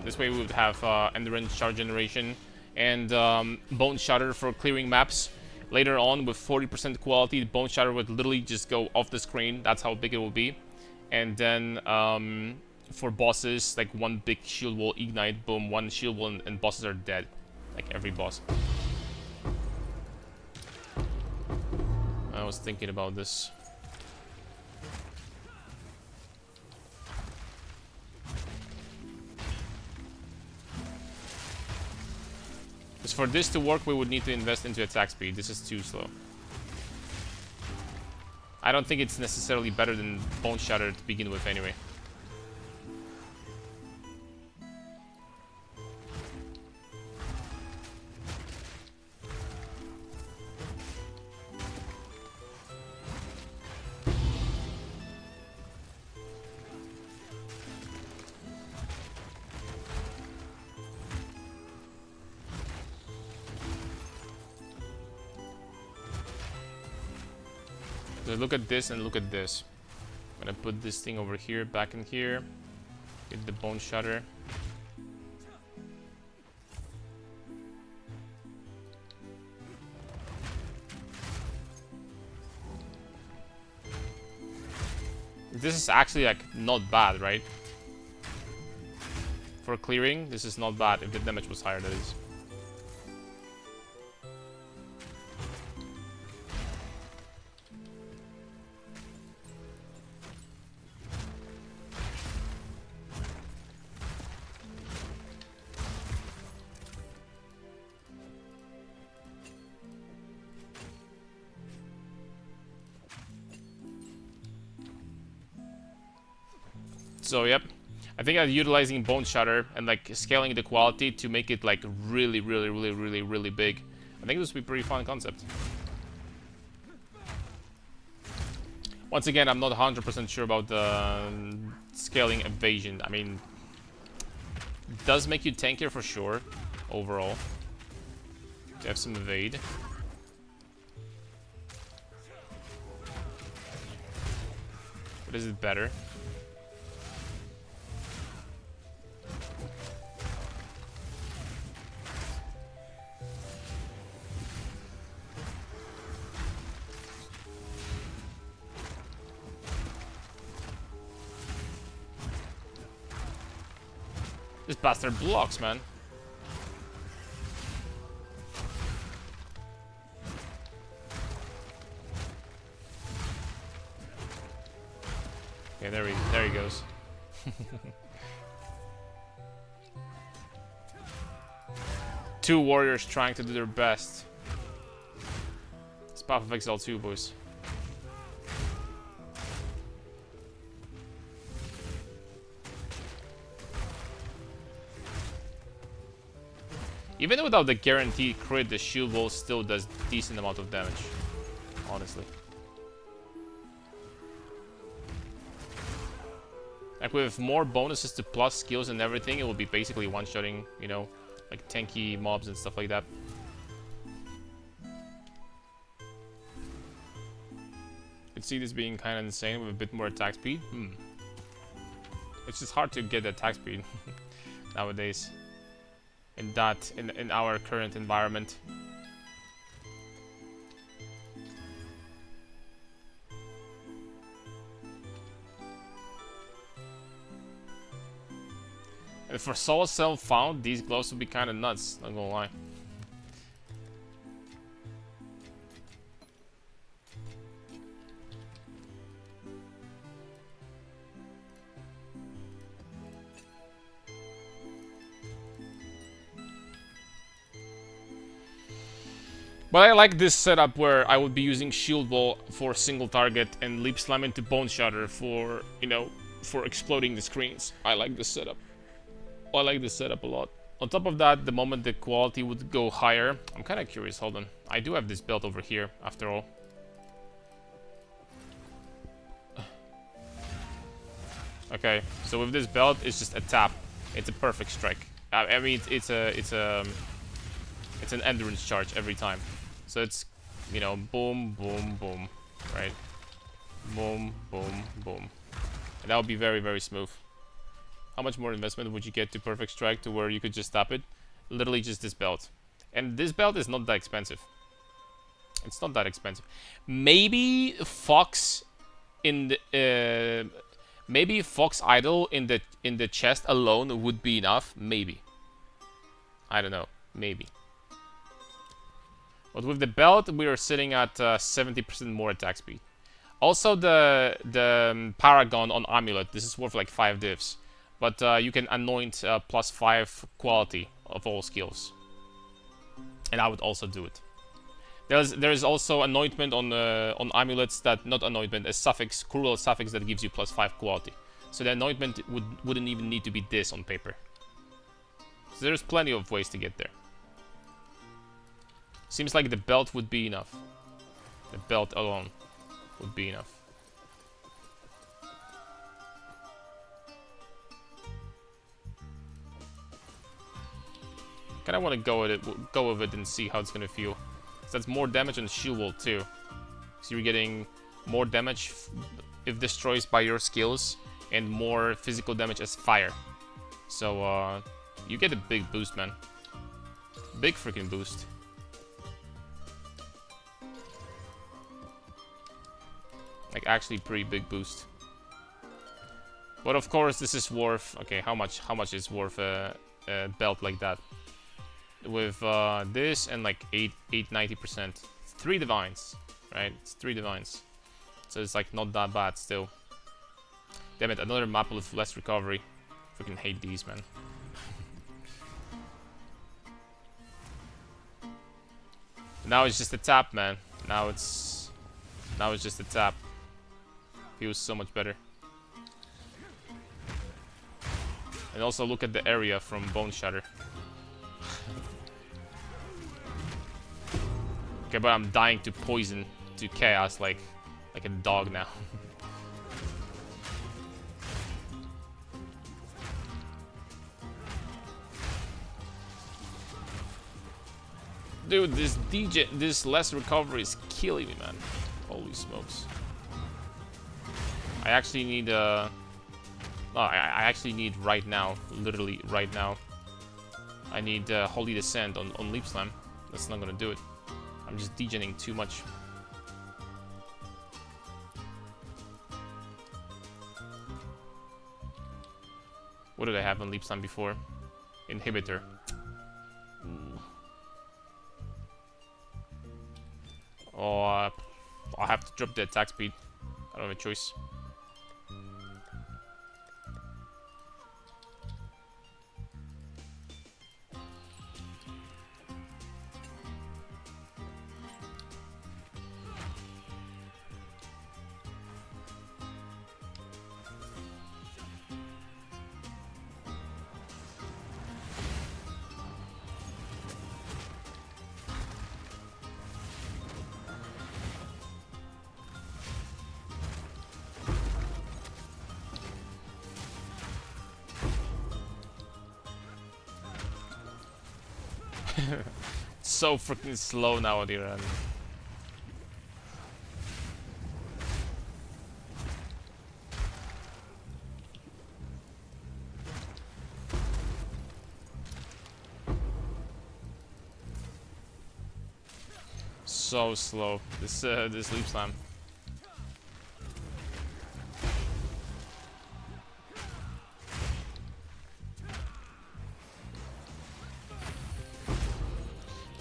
This way we would have endurance, charge generation, and bone shatter for clearing maps. Later on, with 40% quality, the bone shatter would literally just go off the screen. That's how big it will be. And then for bosses, like one big shield wall ignite, boom, one shield wall, and bosses are dead. Like every boss. I was thinking about this. Because for this to work, we would need to invest into attack speed. This is too slow. I don't think it's necessarily better than Bone Shatter to begin with anyway. So look at this and look at this. I'm gonna put this thing over here, back in here. Get the Bone Shatter. This is actually like not bad, right? For clearing, this is not bad if the damage was higher, that is. So yep, I think I'm utilizing Bone Shatter and like scaling the quality to make it like really big. I think this would be a pretty fun concept. Once again, I'm not 100% sure about the scaling evasion. I mean, it does make you tankier for sure, overall. To have some evade. But is it better? This bastard blocks, man. Okay, there he goes. Two warriors trying to do their best. It's Path of Exile 2, boys. Even without the guaranteed crit, the shield wall still does decent amount of damage. Honestly. Like with more bonuses to plus skills and everything, it will be basically one-shotting, you know, like tanky mobs and stuff like that. Could see this being kind of insane with a bit more attack speed. It's just hard to get attack speed nowadays. In our current environment. And for Soul Cell found, these gloves would be kind of nuts, not gonna lie. But I like this setup where I would be using Shield Wall for single target and Leap Slam into Bone Shatter for, you know, for exploding the screens. I like this setup. I like this setup a lot. On top of that, the moment the quality would go higher, I'm kind of curious, hold on. I do have this belt over here, after all. Okay, so with this belt, it's just a tap. It's a perfect strike. I mean, it's an endurance charge every time. So it's, you know, boom, boom, boom, right? Boom, boom, boom. And that would be very, very smooth. How much more investment would you get to perfect strike to where you could just tap it? Literally just this belt. And this belt is not that expensive. It's not that expensive. Maybe Fox in the maybe Fox Idol in the chest alone would be enough. Maybe. I don't know. Maybe. But with the belt, we are sitting at 70% more attack speed. Also, the Paragon on Amulet, this is worth like 5 divs. But you can anoint +5 quality of all skills. And I would also do it. There's also anointment on amulets that, not anointment, a suffix, cruel suffix that gives you +5 quality. So the anointment wouldn't even need to be this on paper. So there's plenty of ways to get there. Seems like the belt would be enough. The belt alone would be enough. Kinda want to go with it and see how it's gonna feel. So that's more damage on Shield Wall too. So you're getting more damage if destroys by your skills and more physical damage as fire. So you get a big boost, man. Big freaking boost. Like actually pretty big boost. But of course this is worth, okay, how much is worth a belt like that? With this and like 90%. 3 divines, right? It's 3 divines. So it's like not that bad still. Damn it, another map with less recovery. Freaking hate these, man. Now it's just a tap, man. Now it's just a tap. Feels so much better. And also look at the area from Bone Shatter. Okay, but I'm dying to poison, to chaos like a dog now. Dude, this less recovery is killing me, man. Holy smokes. I actually need I actually need right now, literally right now. I need Holy Descent on Leap Slam. That's not gonna do it. I'm just degening too much. What did I have on Leap Slam before? Inhibitor. Ooh. Oh, I'll have to drop the attack speed. I don't have a choice. So freaking slow now at the end. So slow. This leap slam.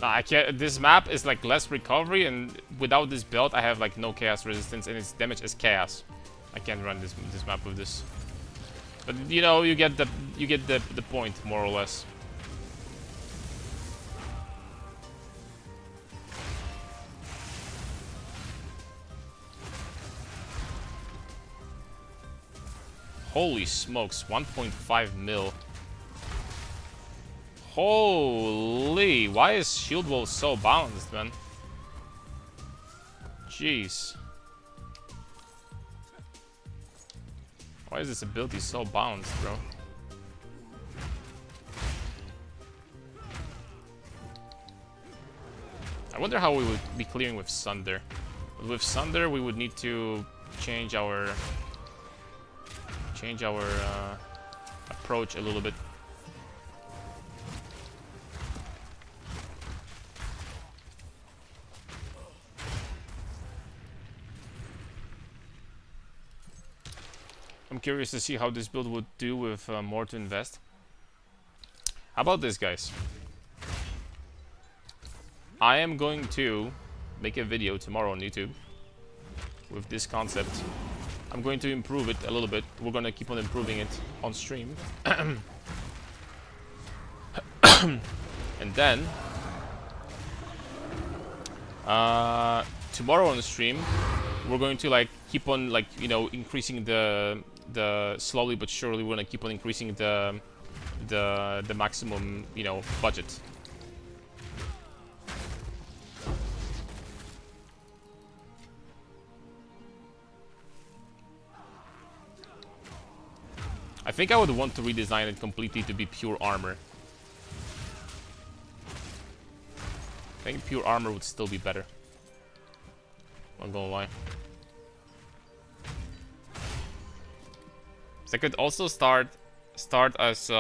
Nah, I can't. This map is like less recovery, and without this belt, I have like no chaos resistance, and its damage is chaos. I can't run this map with this. But you know, you get the point more or less. Holy smokes, 1.5 mil. Holy, why is shield wall so balanced, man? Jeez. Why is this ability so balanced, bro? I wonder how we would be clearing with Sunder. With Sunder, we would need to change our approach a little bit. I'm curious to see how this build would do with more to invest. How about this, guys? I am going to make a video tomorrow on YouTube with this concept. I'm going to improve it a little bit. We're going to keep on improving it on stream. And then tomorrow on the stream, we're going to like keep on like, you know, increasing the slowly but surely we're going to keep on increasing the maximum, you know, budget. I think I would want to redesign it completely to be pure armor. I think pure armor would still be better. I'm not gonna lie. So I could also start as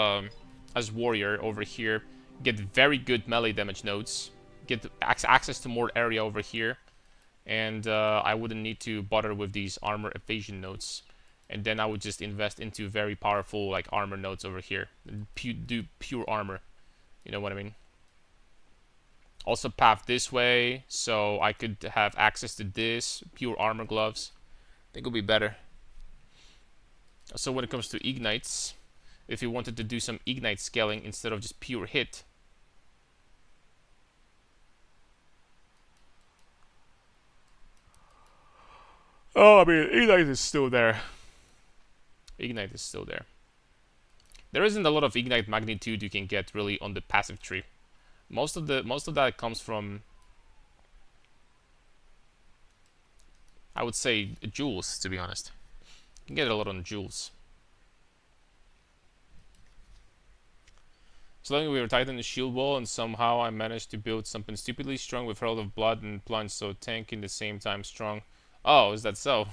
warrior over here, get very good melee damage nodes, get access to more area over here, and I wouldn't need to bother with these armor evasion nodes. And then I would just invest into very powerful like armor nodes over here and do pure armor. You know what I mean? Also path this way, so I could have access to this pure armor gloves. I think it'll be better. So when it comes to ignites, if you wanted to do some ignite scaling instead of just pure hit, oh, I mean, ignite is still there. Ignite is still there. There isn't a lot of ignite magnitude you can get really on the passive tree. Most of that comes from, I would say, jewels, to be honest. You can get a lot on jewels. So long as we were tight on the shield wall, and somehow I managed to build something stupidly strong with Herald of Blood and Plunge, so tank in the same time strong. Oh, is that so?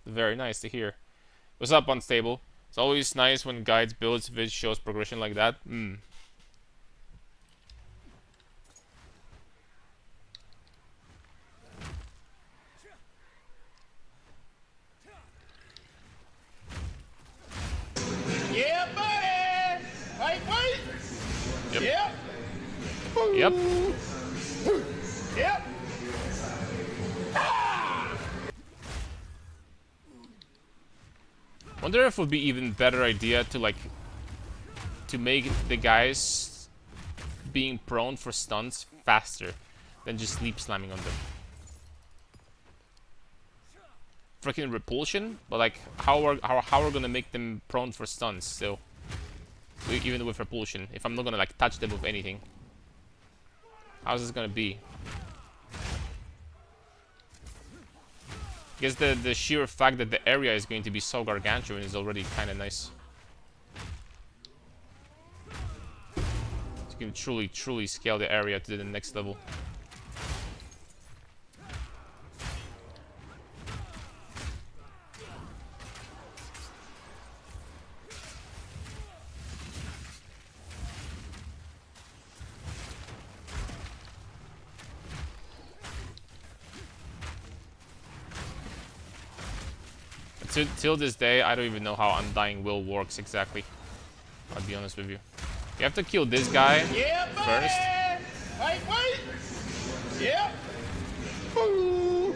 Very nice to hear. What's up, Unstable? It's always nice when guides builds vid shows progression like that. Yeah, buddy! Hey, wait! Yep. Yep. Yep. Yep. Wonder if it would be even better idea to like to make the guys being prone for stunts faster than just sleep slamming on them. Freaking repulsion, but like how we're gonna make them prone for stuns still, even with repulsion, if I'm not gonna like touch them with anything. How's this gonna be? I guess the sheer fact that the area is going to be so gargantuan is already kind of nice. You can truly scale the area to the next level. Till this day, I don't even know how Undying Will works exactly. I'll be honest with you. You have to kill this guy Yeah, buddy. first. Wait. Yep. Ooh.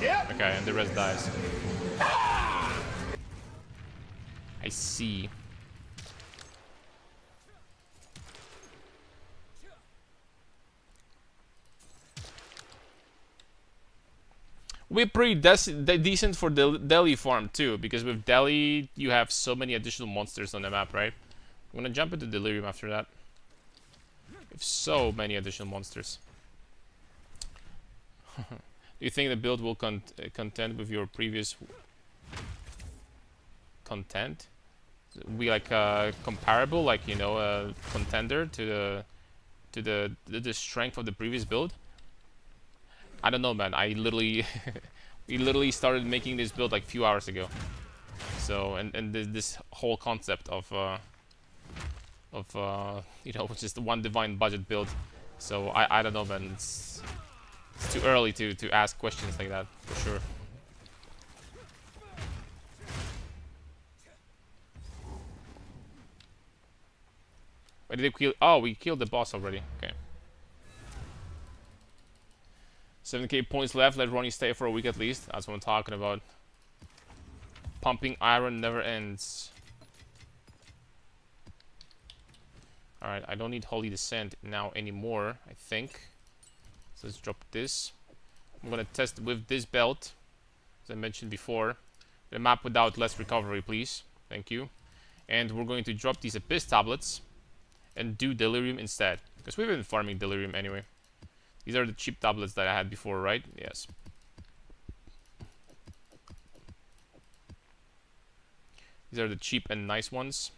Yep. Okay, and the rest dies. I see. We're pretty decent for the Delhi farm too, because with Delhi you have so many additional monsters on the map, right? I'm gonna jump into Delirium after that. We have so many additional monsters. Do you think the build will contend with your previous content? We like comparable, like, you know, a contender to the strength of the previous build? I don't know, man. I literally we literally started making this build like a few hours ago. So and this whole concept of you know, just one divine budget build. So I don't know, man. It's too early to ask questions like that for sure. Wait, did they kill? Oh, we killed the boss already. Okay. 7k points left. Let Ronnie stay for a week at least. That's what I'm talking about. Pumping iron never ends. Alright, I don't need Holy Descent now anymore, I think. So let's drop this. I'm gonna test with this belt, as I mentioned before. The map without less recovery, please. Thank you. And we're going to drop these Abyss tablets and do Delirium instead, because we've been farming Delirium anyway. These are the cheap tablets that I had before, right? Yes. These are the cheap and nice ones.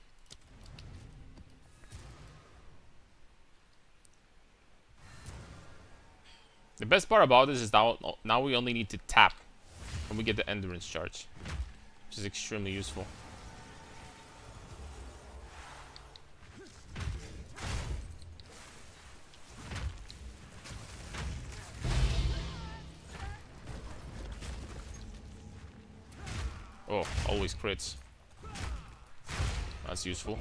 The best part about this is now we only need to tap when we get the endurance charge, which is extremely useful. Oh, always crits. That's useful.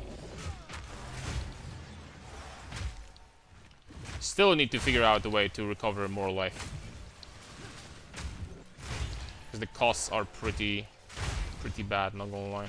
Still need to figure out a way to recover more life, because the costs are pretty bad, not gonna lie.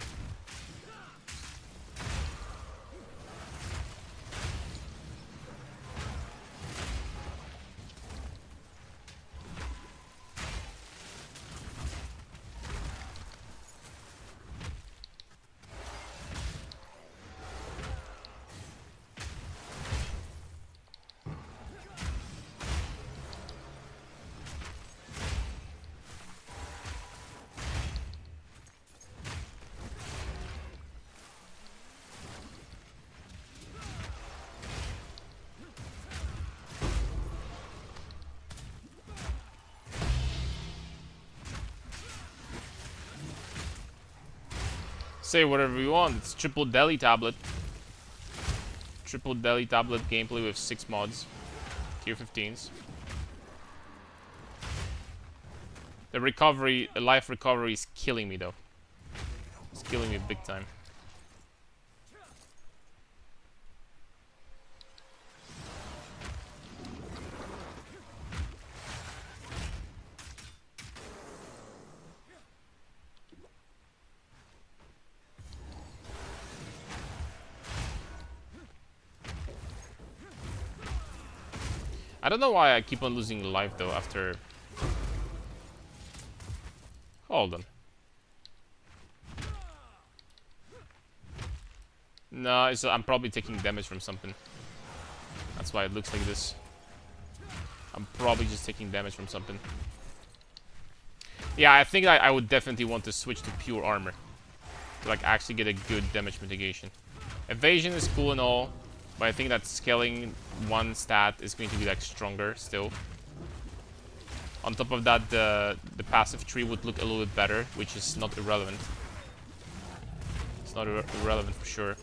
Say whatever you want. It's triple Delhi tablet. Triple Delhi tablet gameplay with 6 mods. Tier 15s. The recovery, the life recovery is killing me though. It's killing me big time. I don't know why I keep on losing life though after... Hold on. No, I'm probably taking damage from something. That's why it looks like this. I'm probably just taking damage from something. Yeah, I think I would definitely want to switch to pure armor to like actually get a good damage mitigation. Evasion is cool and all, But I think that scaling one stat is going to be like stronger still. On top of that, the passive tree would look a little bit better, which is not irrelevant. It's not irrelevant for sure.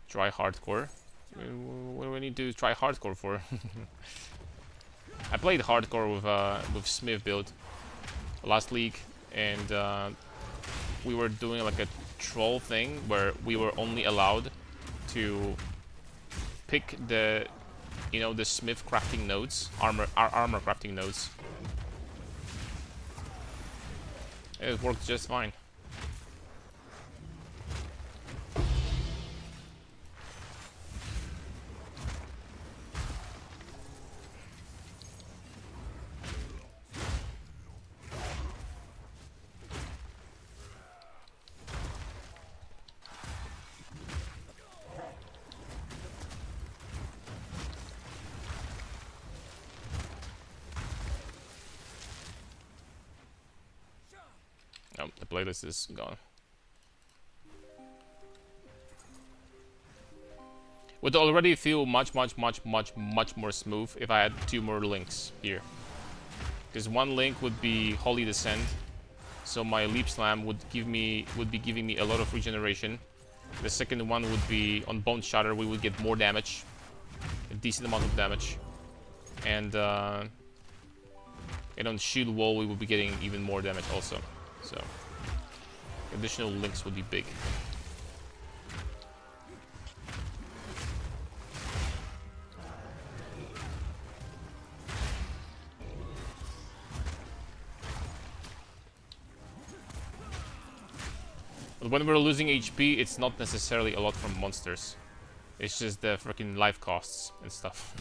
Try hardcore. What do we need to try hardcore for? I played hardcore with Smith build last league, and we were doing like a troll thing where we were only allowed to pick the, you know, the Smith crafting nodes, armor crafting nodes. It worked just fine. Oh, the playlist is gone. Would already feel much more smooth if I had 2 more links here. Because 1 link would be Holy Descent, so my Leap Slam would be giving me a lot of regeneration. The second one would be on Bone Shatter, we would get more damage, a decent amount of damage, and on Shield Wall we would be getting even more damage also. So, additional links would be big. But when we're losing HP, it's not necessarily a lot from monsters. It's just the freaking life costs and stuff.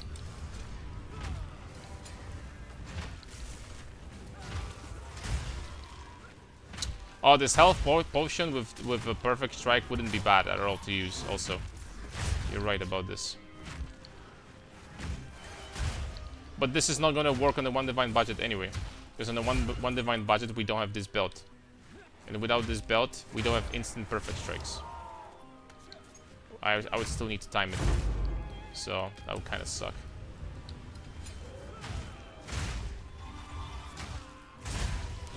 Oh, this health potion with a perfect strike wouldn't be bad at all to use also. You're right about this. But this is not gonna work on the 1 divine budget anyway. Because on the one divine budget we don't have this belt. And without this belt, we don't have instant perfect strikes. I would still need to time it. So that would kinda suck.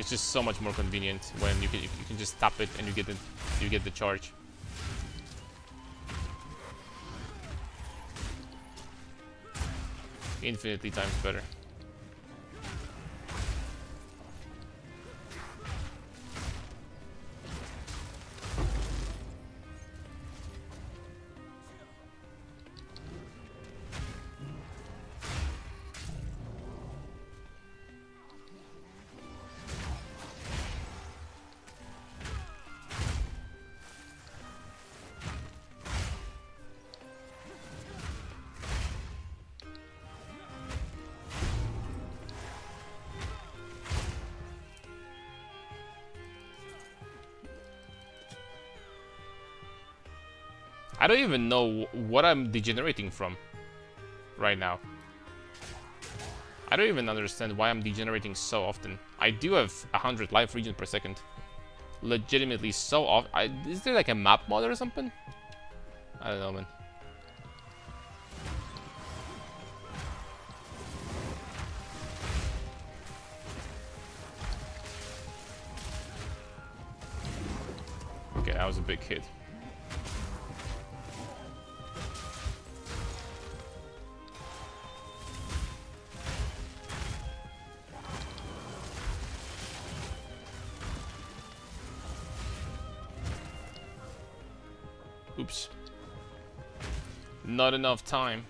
It's just so much more convenient when you can just tap it and you get the charge. Infinitely times better. I don't even know what I'm degenerating from right now. I don't even understand why I'm degenerating so often. I do have 100 life regen per second. Legitimately so often. Is there like a map mod or something? I don't know, man. Okay, that was a big hit. Oops. Not enough time.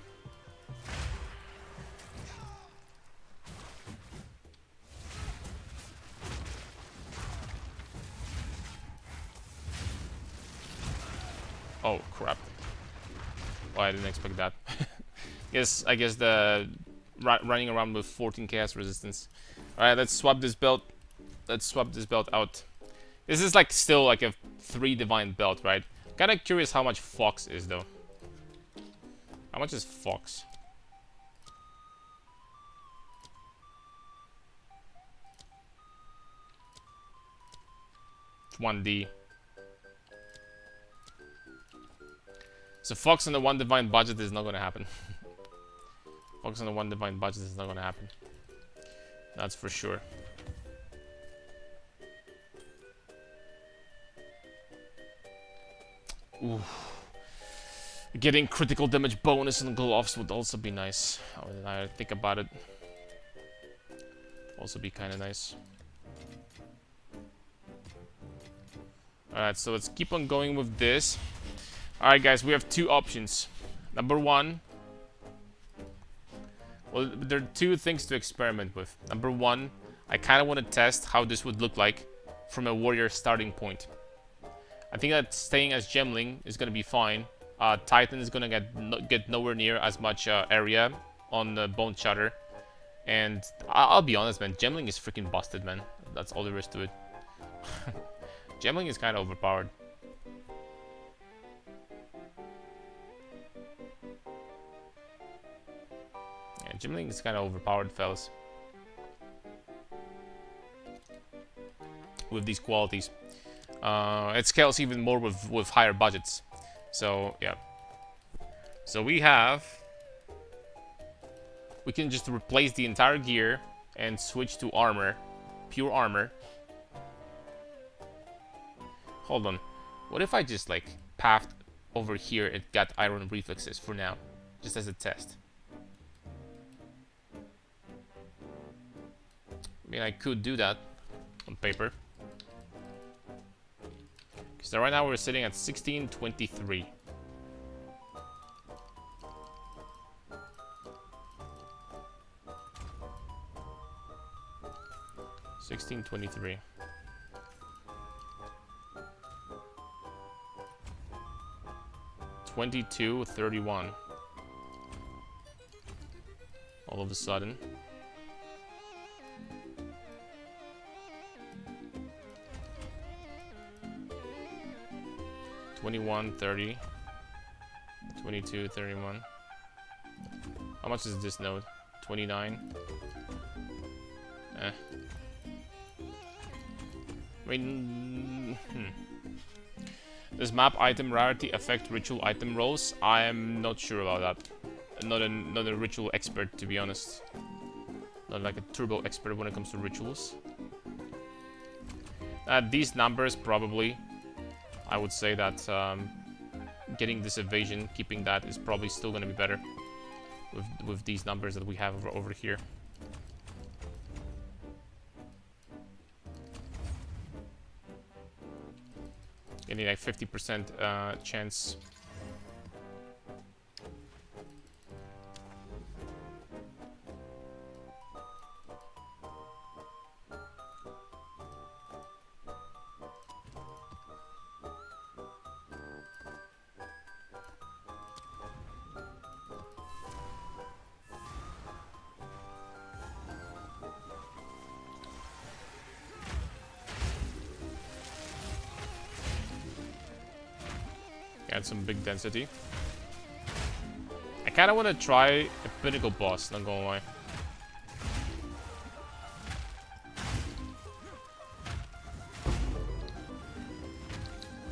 Oh crap. Well, I didn't expect that. I guess the running around with 14 chaos resistance. Alright, let's swap this belt. Let's swap this belt out. This is like still like a 3 divine belt, right? Kinda curious how much Fox is though. How much is Fox? 1D. So Fox on the 1 divine budget is not gonna happen. Fox on the 1 divine budget is not gonna happen. That's for sure. Ooh. Getting critical damage bonus on gloves would also be nice. When I think about it. Also be kind of nice. Alright, so let's keep on going with this. Alright guys, we have two options. Number one. Well, there are two things to experiment with. Number one, I kind of want to test how this would look like from a warrior starting point. I think that staying as Gemling is going to be fine. Titan is going to get nowhere near as much area on the Bone Shatter. And I'll be honest, man, Gemling is freaking busted, man. That's all there is to it. Gemling is kind of overpowered. Yeah, Gemling is kind of overpowered, fellas. With these qualities. It scales even more with higher budgets. So, yeah. So we can just replace the entire gear and switch to armor. Pure armor. Hold on. What if I just, like, pathed over here and got iron reflexes for now? Just as a test. I mean, I could do that on paper. So right now we're sitting at 1623. $16.23. $22.31. All of a sudden. $21.30. $22.31. How much is this node? 29. I mean, Does map item rarity affect ritual item rolls? I am not sure about that. Not a ritual expert, to be honest. Not like a turbo expert when it comes to rituals. These numbers probably. I would say that getting this evasion, keeping that is probably still going to be better with these numbers that we have over here. Getting like 50% chance. Add some big density. I kind of want to try a pinnacle boss, not gonna lie.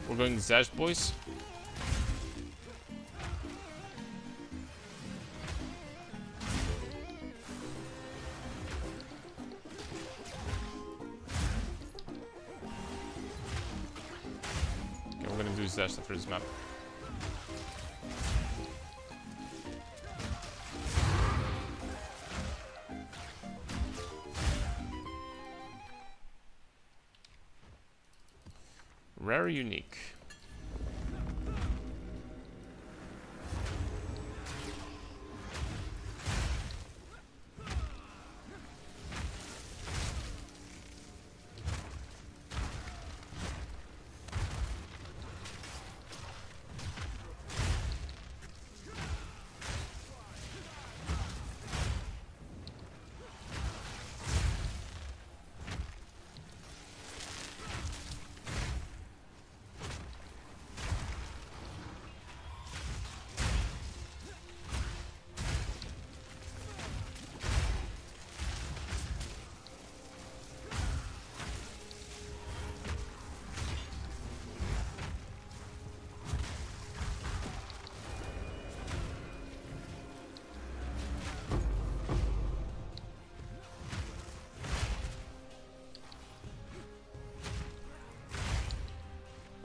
We're going Zesh, boys. Okay, we're gonna do Zesh after this map. Rare unique.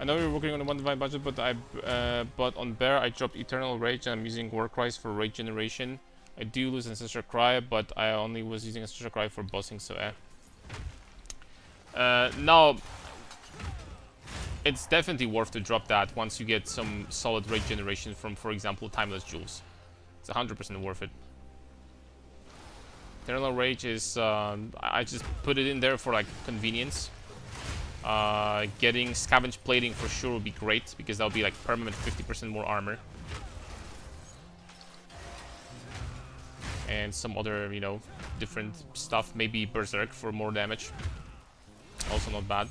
I know you're working on a one divine budget, but on Bear I dropped Eternal Rage and I'm using Warcries for rage generation. I do lose Ancestral Cry, but I only was using Ancestral Cry for bossing, so now, it's definitely worth to drop that once you get some solid rage generation from, for example, Timeless Jewels. It's 100% worth it. Eternal Rage is, I just put it in there for like convenience. Getting Scavenge Plating for sure would be great, because that'll be like permanent 50% more armor. And some other, you know, different stuff. Maybe Berserk for more damage. Also not bad.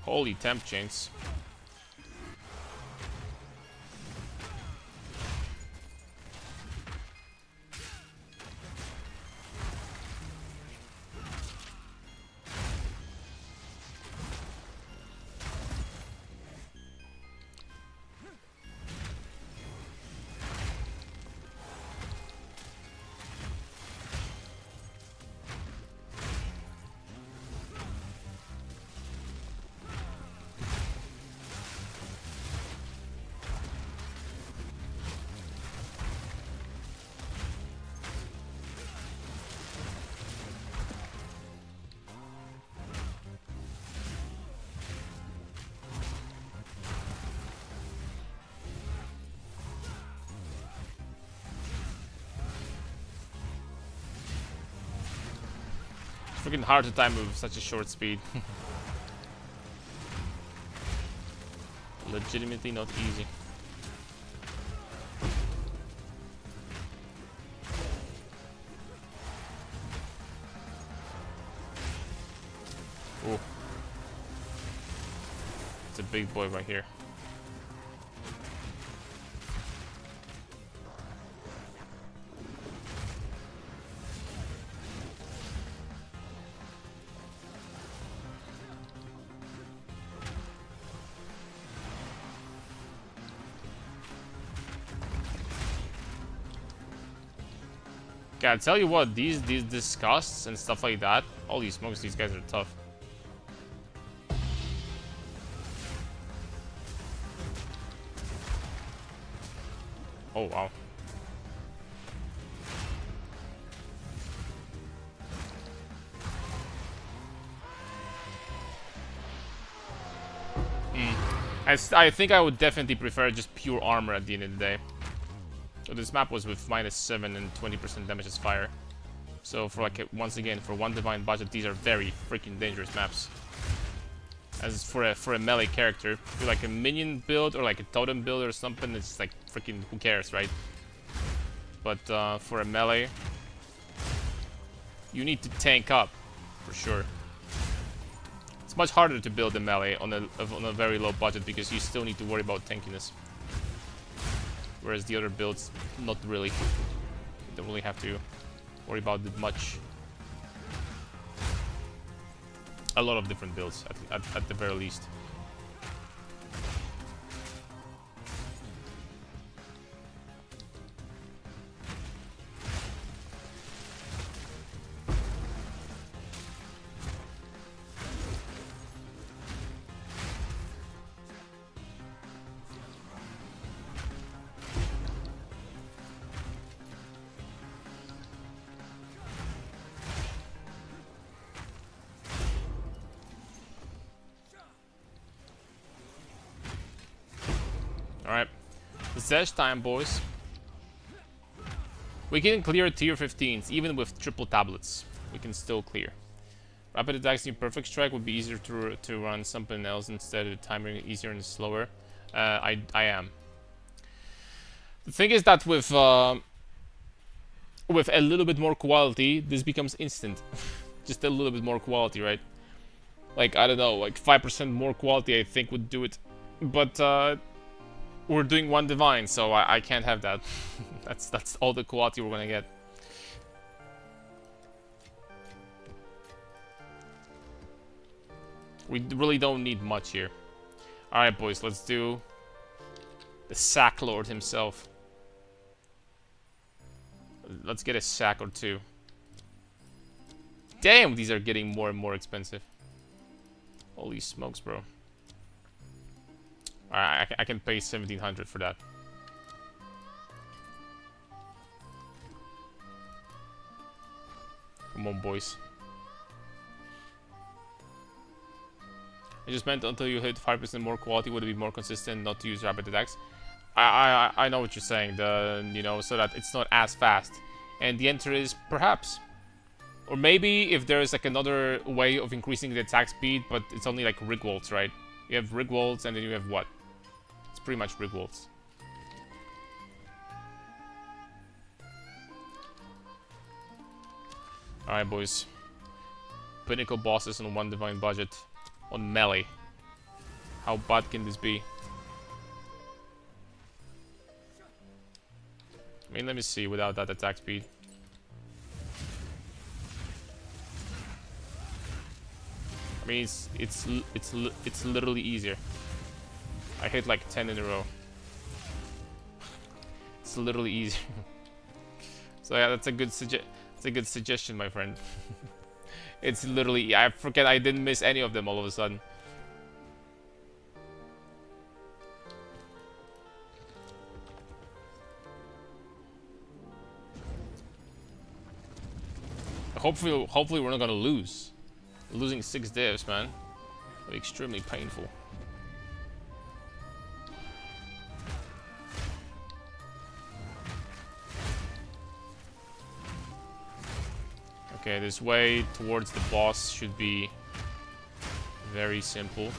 Holy temp chains. Freaking hard to time with such a short speed. Legitimately not easy. Oh, it's a big boy right here. I tell you what, these disgusts and stuff like that, holy smokes, these guys are tough. Oh wow. I think I would definitely prefer just pure armor at the end of the day. So this map was with -7 and 20% damage as fire. So for like once again, for one divine budget, these are very freaking dangerous maps. As for a melee character, if you're like a minion build or like a totem build or something, it's like freaking who cares, right? But for a melee, you need to tank up for sure. It's much harder to build a melee on a very low budget because you still need to worry about tankiness. Whereas the other builds, not really. You don't really have to worry about it much. A lot of different builds, at the very least. Alright. Zesh time, boys. We can clear tier 15s, even with triple tablets. We can still clear. Rapid attacks in perfect strike would be easier to run something else instead of timing easier and slower. I am. The thing is that with a little bit more quality, this becomes instant. Just a little bit more quality, right? Like, I don't know, like 5% more quality I think would do it. But we're doing one divine, so I can't have that. that's all the quality we're gonna get. We really don't need much here. Alright, boys, let's do the Sack Lord himself. Let's get a sack or two. Damn, these are getting more and more expensive. Holy smokes, bro. Alright, I can pay 1,700 for that. Come on, boys. I just meant until you hit 5% more quality, would it be more consistent not to use rapid attacks? I know what you're saying. You know, so that it's not as fast. And the answer is perhaps. Or maybe if there is like another way of increasing the attack speed, but it's only like Rigwolds, right? You have Rigwolds and then you have what? It's pretty much Rigwolds. Alright, boys. Pinnacle bosses on 1 divine budget. On melee. How bad can this be? I mean, let me see without that attack speed. I mean, it's literally easier. I hit like 10 in a row. It's literally easier. So yeah, that's a good suggestion, my friend. It's literally, I forget I didn't miss any of them all of a sudden. Hopefully we're not gonna lose. Losing 6 divs, man. That'd be extremely painful. Okay, this way towards the boss should be very simple.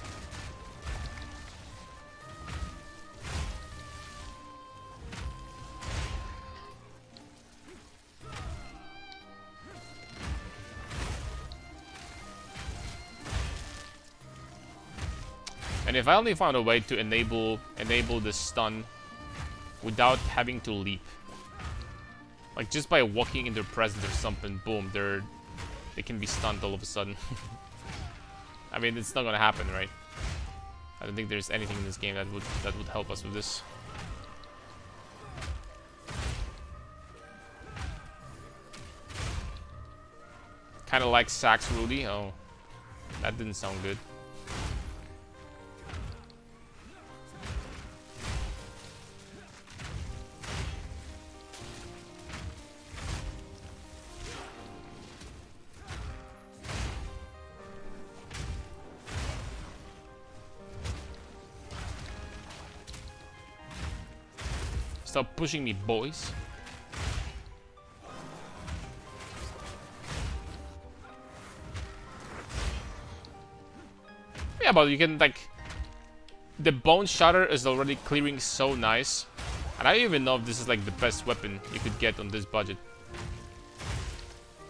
And if I only found a way to enable the stun without having to leap. Like just by walking in their presence or something, boom, they can be stunned all of a sudden. I mean, it's not gonna happen, right? I don't think there's anything in this game that would help us with this. Kind of like Sax Rudy. Oh, that didn't sound good. Stop pushing me, boys. Yeah, but you can, like... The Bone Shatter is already clearing so nice. And I don't even know if this is, like, the best weapon you could get on this budget.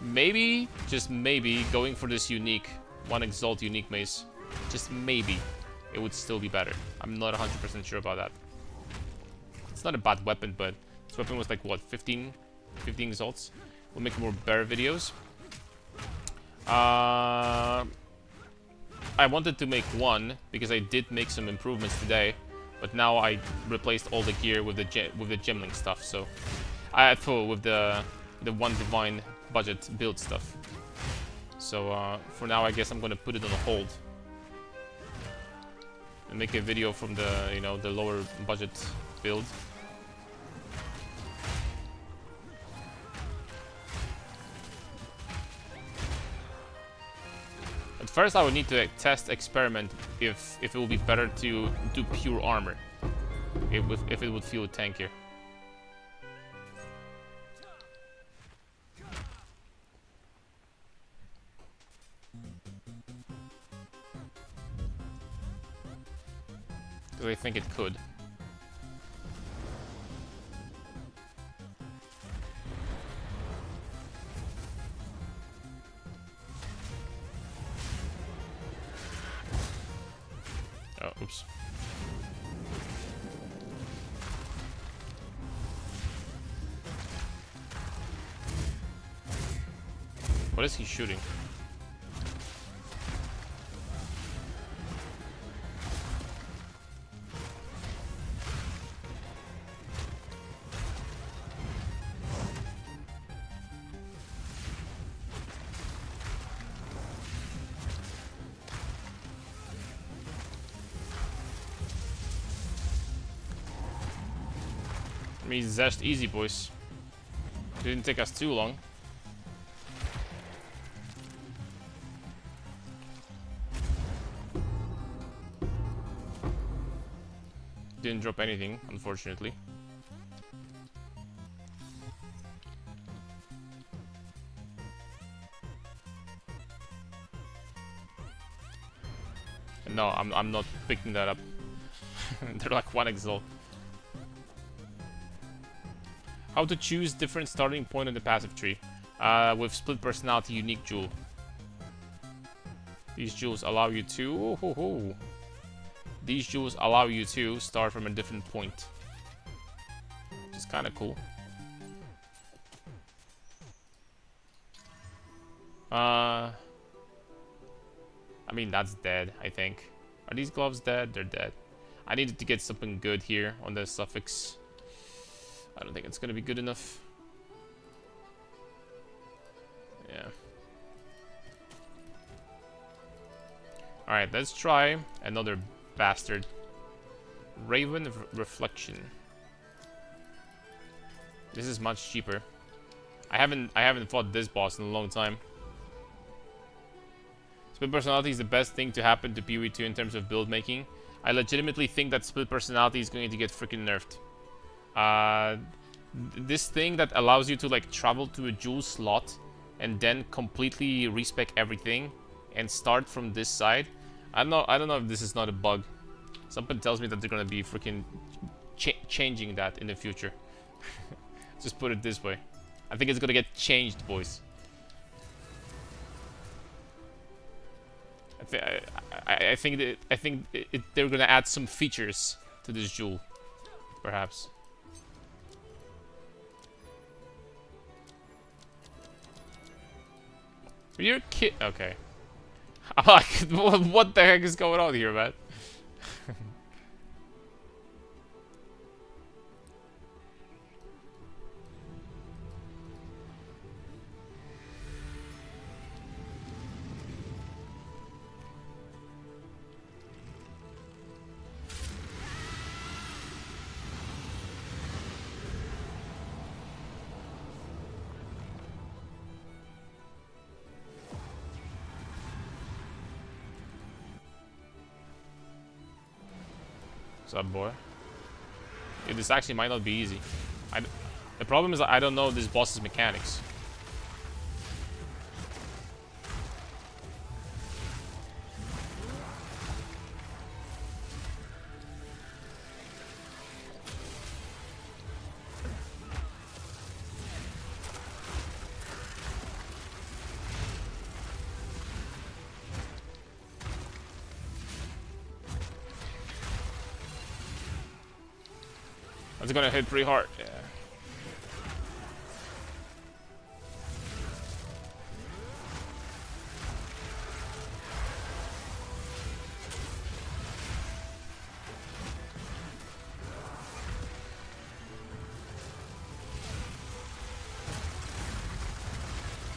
Maybe, just maybe, going for this unique, 1 Exalt unique mace, just maybe, it would still be better. I'm not 100% sure about that. It's not a bad weapon, but this weapon was like, what, 15 exalts? We'll make more bear videos. I wanted to make 1, because I did make some improvements today, but now I replaced all the gear with the Gemling stuff, so... with the 1 divine budget build stuff. So, for now, I guess I'm gonna put it on hold. And make a video from the, you know, the lower budget build. At first I would need to experiment if it would be better to do pure armor. If it would feel tankier. Because I think it could. Oh, oops. What is he shooting? I mean, zest easy, boys. Didn't take us too long. Didn't drop anything, unfortunately. No, I'm not picking that up. They're like 1 exalt. How to choose different starting point in the passive tree. With split personality unique jewel. These jewels allow you to... These jewels allow you to start from a different point. Which is kind of cool. I mean, that's dead, I think. Are these gloves dead? They're dead. I needed to get something good here on the suffix. I don't think it's gonna be good enough. Yeah. Alright, let's try another bastard. Raven Reflection. This is much cheaper. I haven't fought this boss in a long time. Split personality is the best thing to happen to PoE2 in terms of build making. I legitimately think that split personality is going to get freaking nerfed. This thing that allows you to like travel to a jewel slot and then completely respec everything and start from this side. I don't know if this is not a bug. Something tells me that they're gonna be freaking changing that in the future. Just put it this way. I think it's gonna get changed, boys. I think they're gonna add some features to this jewel, perhaps. You're kid. Okay. I'm like, what the heck is going on here, man? What's up, boy? Yeah, this actually might not be easy. The problem is I don't know this boss's mechanics. It's gonna hit pretty hard, yeah.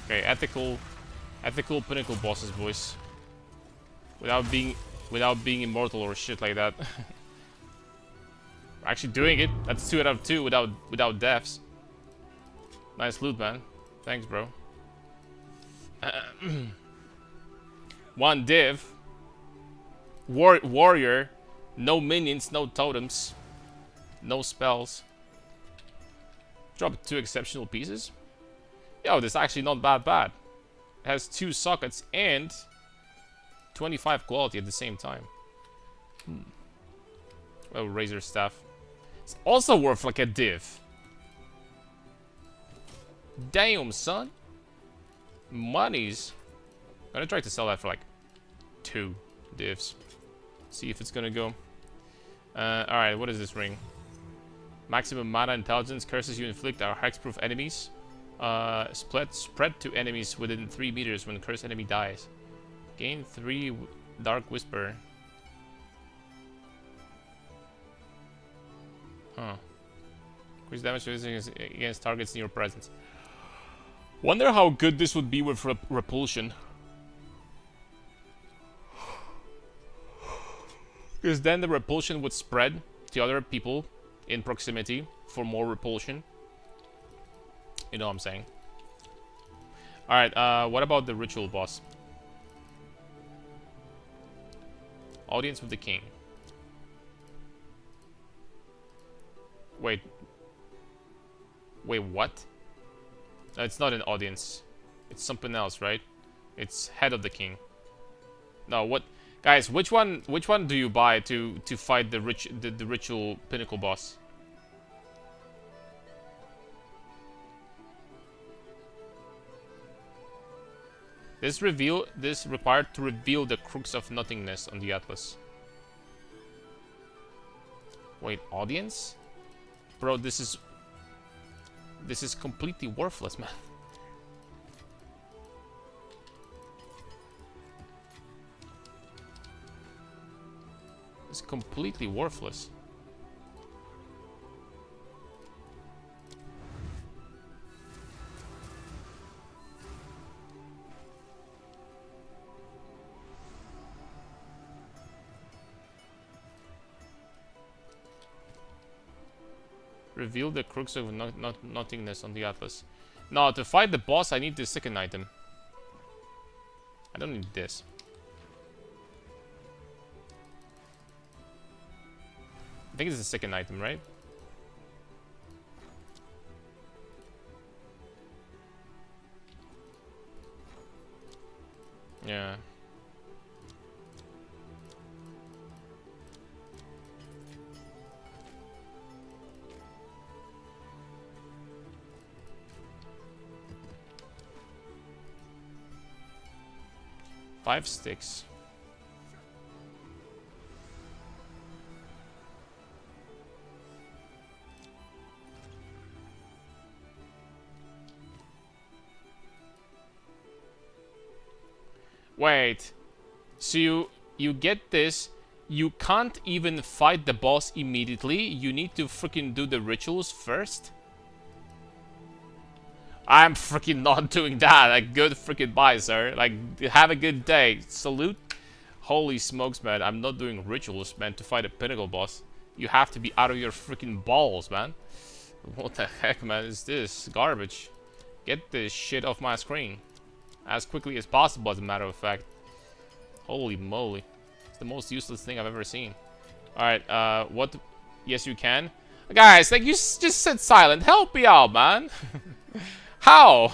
Okay, ethical pinnacle bosses, boys. Without being immortal or shit like that. We're actually doing it. That's 2 out of 2 without deaths. Nice loot, man. Thanks, bro. 1 div. Warrior. No minions, no totems. No spells. Drop 2 exceptional pieces. Yo, this is actually not bad. It has 2 sockets and 25 quality at the same time. Well, Razor Staff. It's also worth like a div. Damn, son. Monies. I'm gonna try to sell that for like 2 divs. See if it's gonna go. Alright, what is this ring? Maximum mana intelligence. Curses you inflict are hexproof enemies. Spread to enemies within 3 meters when cursed enemy dies. Gain 3 Dark Whisper. Huh. Increase damage against targets in your presence. Wonder how good this would be with repulsion. Because then the repulsion would spread to other people in proximity for more repulsion. You know what I'm saying. Alright, what about the ritual boss? Audience with the king. Wait. Wait, what? No, it's not an audience. It's something else, right? It's head of the king. No, what? Guys, which one do you buy to fight the ritual pinnacle boss? This required to reveal the crux of nothingness on the Atlas. Wait, audience? Bro, this is completely worthless, man. It's completely worthless. Reveal the crux of nothingness on the Atlas. No, to fight the boss, I need the second item. I don't need this. I think it's the second item, right? Yeah. Five sticks. Wait. So you get this. You can't even fight the boss immediately. You need to freaking do the rituals first. I'm freaking not doing that. Like, good freaking bye, sir. Like, have a good day. Salute. Holy smokes, man. I'm not doing rituals, man, to fight a pinnacle boss. You have to be out of your freaking balls, man. What the heck, man, is this? Garbage. Get this shit off my screen. As quickly as possible, as a matter of fact. Holy moly. It's the most useless thing I've ever seen. Alright, what? Yes, you can. Guys, like, you just sit silent. Help me out, man. How?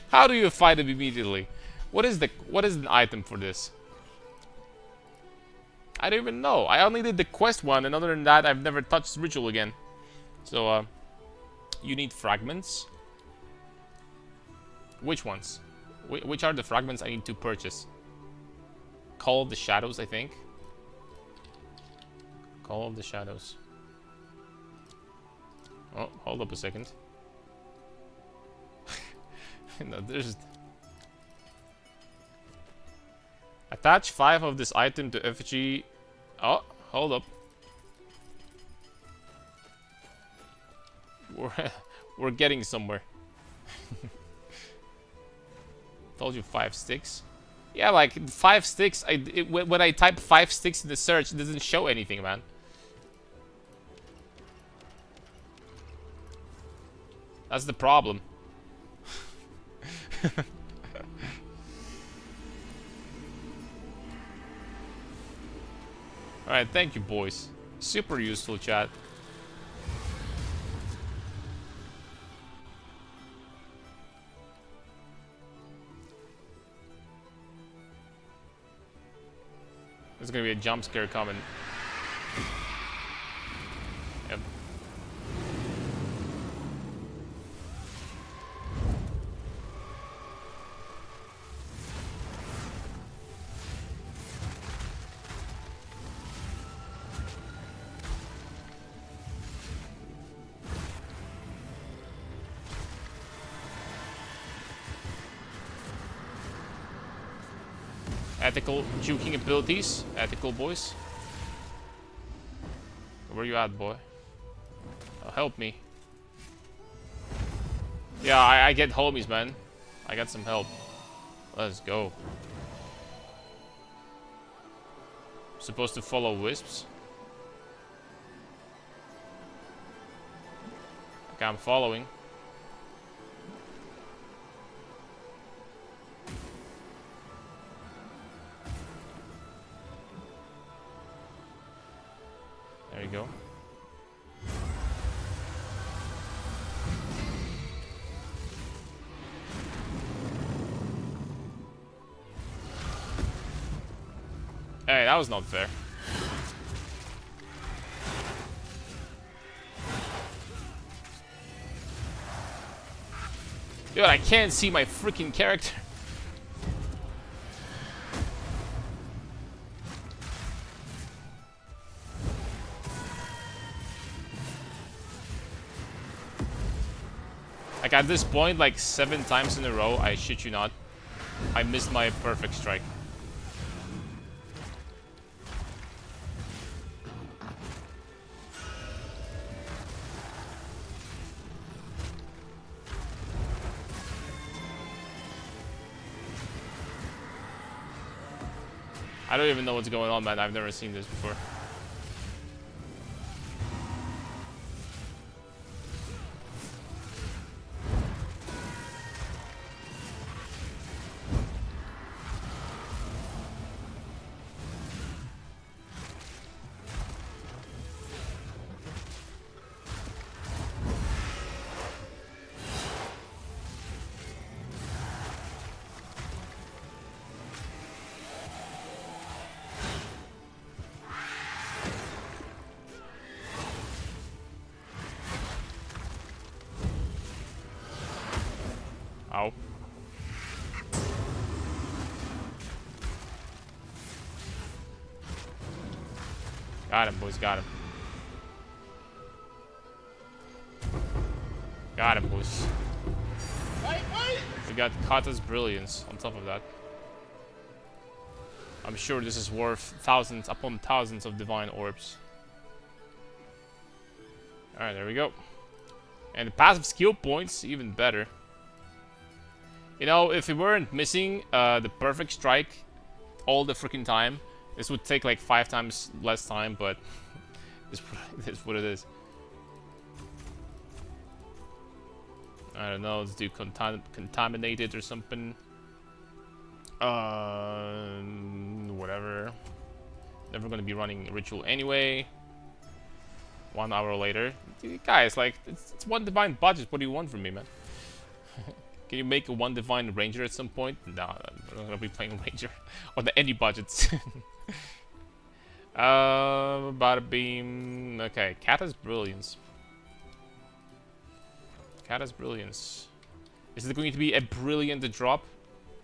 How do you fight him immediately? What is the item for this? I don't even know. I only did the quest one, and other than that, I've never touched ritual again. So, you need fragments. Which ones? Which are the fragments I need to purchase? Call of the Shadows, I think. Call of the Shadows. Oh, hold up a second. No, there's... Attach 5 of this item to effigy. Oh, hold up. We're getting somewhere. Told you 5 sticks. Yeah, like 5 sticks. When I type 5 sticks in the search, it doesn't show anything, man. That's the problem. Alright, thank you, boys. Super useful, chat. There's gonna be a jump scare coming. Yep. Ethical juking abilities. Ethical, boys. Where you at, boy? Oh, help me. Yeah, I get homies, man. I got some help. Let's go. Supposed to follow wisps. Okay, I'm following. There you go. Hey, that was not fair. Dude, I can't see my freaking character. Like at this point, like 7 times in a row, I shit you not, I missed my perfect strike. I don't even know what's going on, man. I've never seen this before. Ow. Got him, boys, got him. Got him, boys. Wait. We got Kata's Brilliance on top of that. I'm sure this is worth thousands upon thousands of divine orbs. Alright, there we go. And the passive skill points, even better. You know, if we weren't missing the perfect strike all the freaking time, this would take like 5 times less time, but this is what it is. I don't know, let's do contaminated or something. Whatever. Never gonna be running ritual anyway. 1 hour later. Guys, like, it's 1 divine budget. What do you want from me, man? Can you make a 1 divine ranger at some point? No, I'm not gonna be playing ranger on any budgets. Bada beam. Okay, Kata's Brilliance. Kata's Brilliance. Is it going to be a brilliant drop?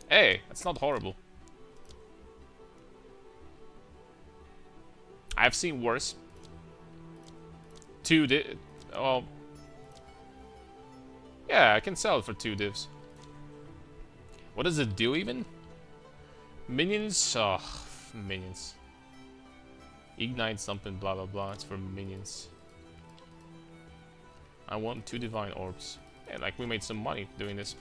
Hey, that's not horrible. I've seen worse. 2 div. Well, yeah, I can sell it for 2 divs. What does it do even? Minions? Oh, minions. Ignite something, blah blah blah. It's for minions. I want 2 divine orbs. Yeah, like we made some money doing this.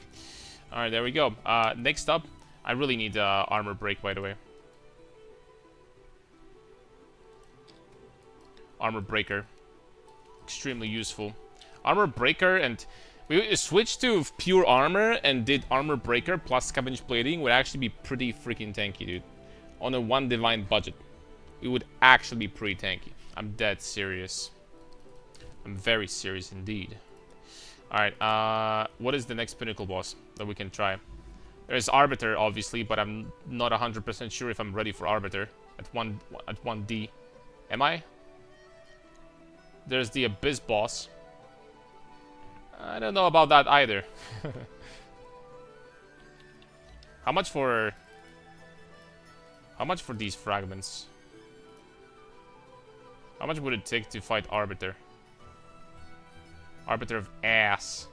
Alright, there we go. Next up, I really need armor break, by the way. Armor breaker. Extremely useful. Armor breaker, and we switched to pure armor and did armor breaker plus scavenge plating would actually be pretty freaking tanky, dude. On a 1 divine budget. It would actually be pretty tanky. I'm dead serious. I'm very serious indeed. Alright, what is the next pinnacle boss that we can try? There's Arbiter, obviously, but I'm not 100% sure if I'm ready for Arbiter at 1D. Am I? There's the Abyss boss. I don't know about that either. How much for these fragments? How much would it take to fight Arbiter? Arbiter of ass.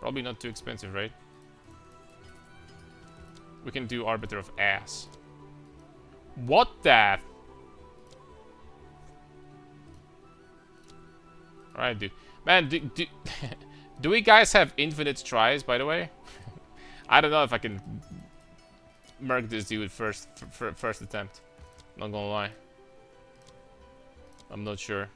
Probably not too expensive, right? We can do Arbiter of ass. What the? Alright, dude. Man, do we guys have infinite tries, by the way? I don't know if I can murk this dude first attempt. Not gonna lie. I'm not sure.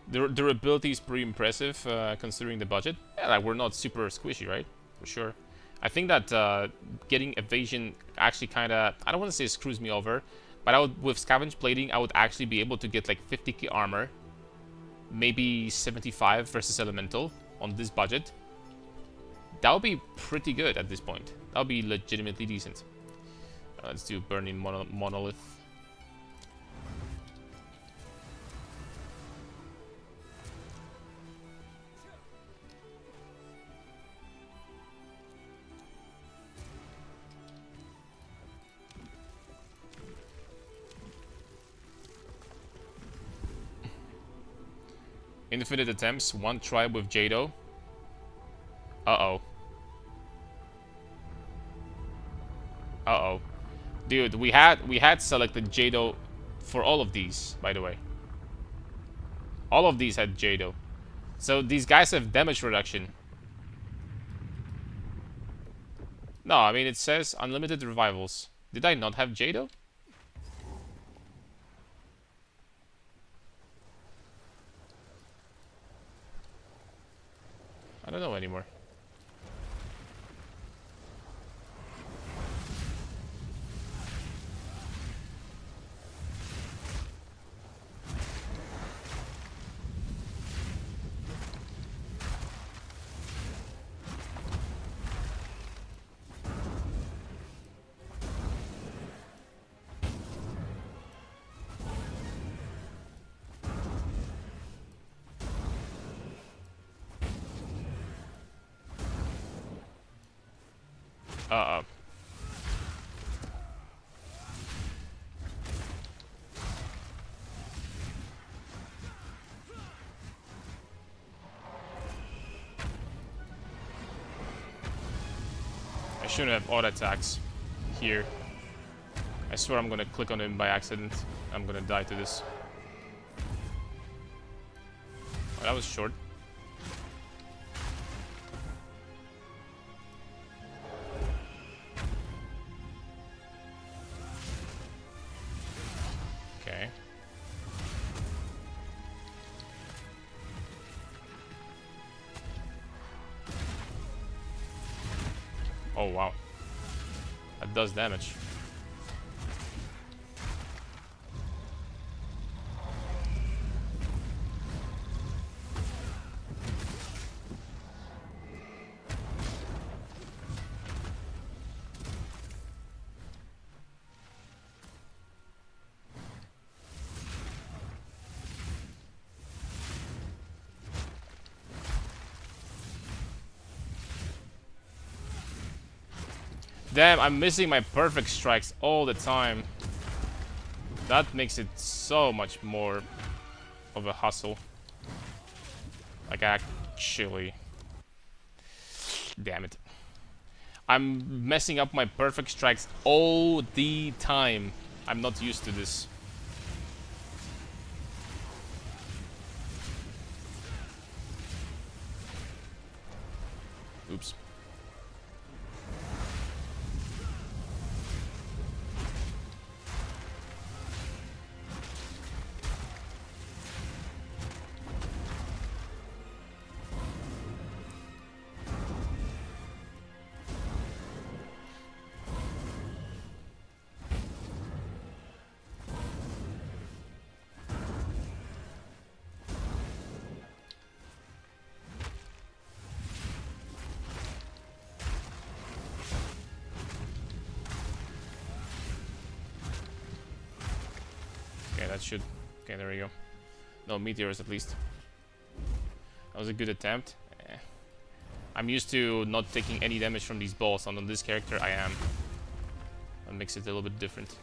Their durability is pretty impressive considering the budget. Yeah, like we're not super squishy, right? For sure. I think that getting evasion actually kind of, I don't want to say screws me over, but I would, with scavenge plating, I would actually be able to get like 50k armor, maybe 75 versus elemental on this budget. That would be pretty good at this point. That would be legitimately decent. Let's do burning monolith. Infinite attempts, one tribe with Jado. Uh-oh. Uh-oh. Dude, we had selected Jado for all of these, by the way. All of these had Jado. So these guys have damage reduction. No, I mean it says unlimited revivals. Did I not have Jado? I don't know anymore. Uh-oh. I shouldn't have auto attacks here. I swear I'm gonna click on him by accident. I'm gonna die to this. Oh, that was short. Okay. Oh wow. That does damage. Damn, I'm missing my perfect strikes all the time. That makes it so much more of a hustle. Like, actually. Damn it. I'm messing up my perfect strikes all the time. I'm not used to this. Oops. Okay, that should... Okay, there we go. No, meteors at least. That was a good attempt. I'm used to not taking any damage from these balls, and on this character I am. That makes it a little bit different.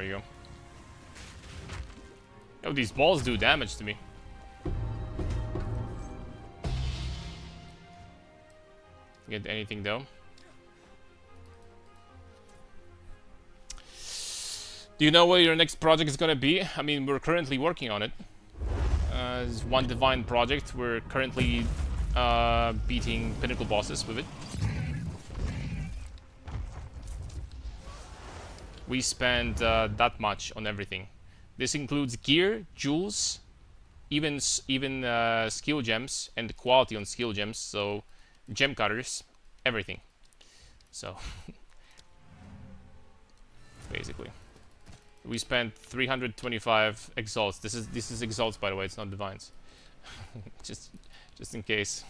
we go. Oh, these balls do damage to me. Get anything though? Do you know what your next project is gonna be? I mean, we're currently working on it. It's one divine project. We're currently beating pinnacle bosses with it. We spend that much on everything. This includes gear, jewels, even skill gems, and the quality on skill gems. So, gem cutters, everything. So, basically, we spent 325 exalts. This is exalts, by the way. It's not divines. just in case.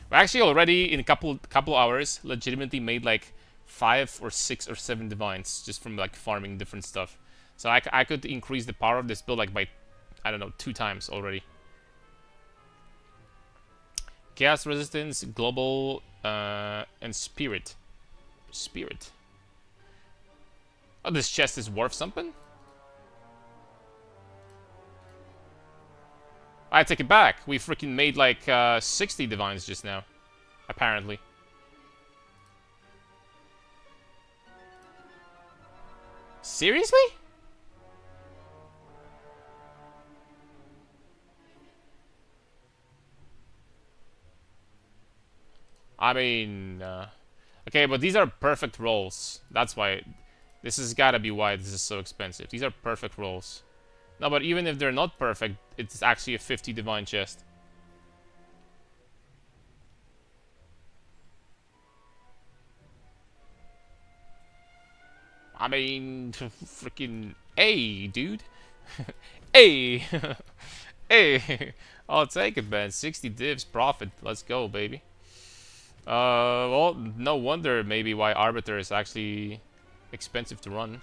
We actually already in a couple hours legitimately made like 5 or 6 or 7 divines just from like farming different stuff. So I could increase the power of this build like by, I don't know, 2 times already. Chaos resistance, global, and spirit. Spirit. Oh, this chest is worth something? I take it back. We freaking made like 60 divines just now, apparently. Seriously? I mean, okay, but these are perfect rolls. That's why. This has gotta be why this is so expensive. These are perfect rolls. No, but even if they're not perfect, it's actually a 50 divine chest. I mean, freaking A, dude. A. Hey, I'll take it, man. 60 divs profit. Let's go, baby. Well, no wonder maybe why Arbiter is actually expensive to run.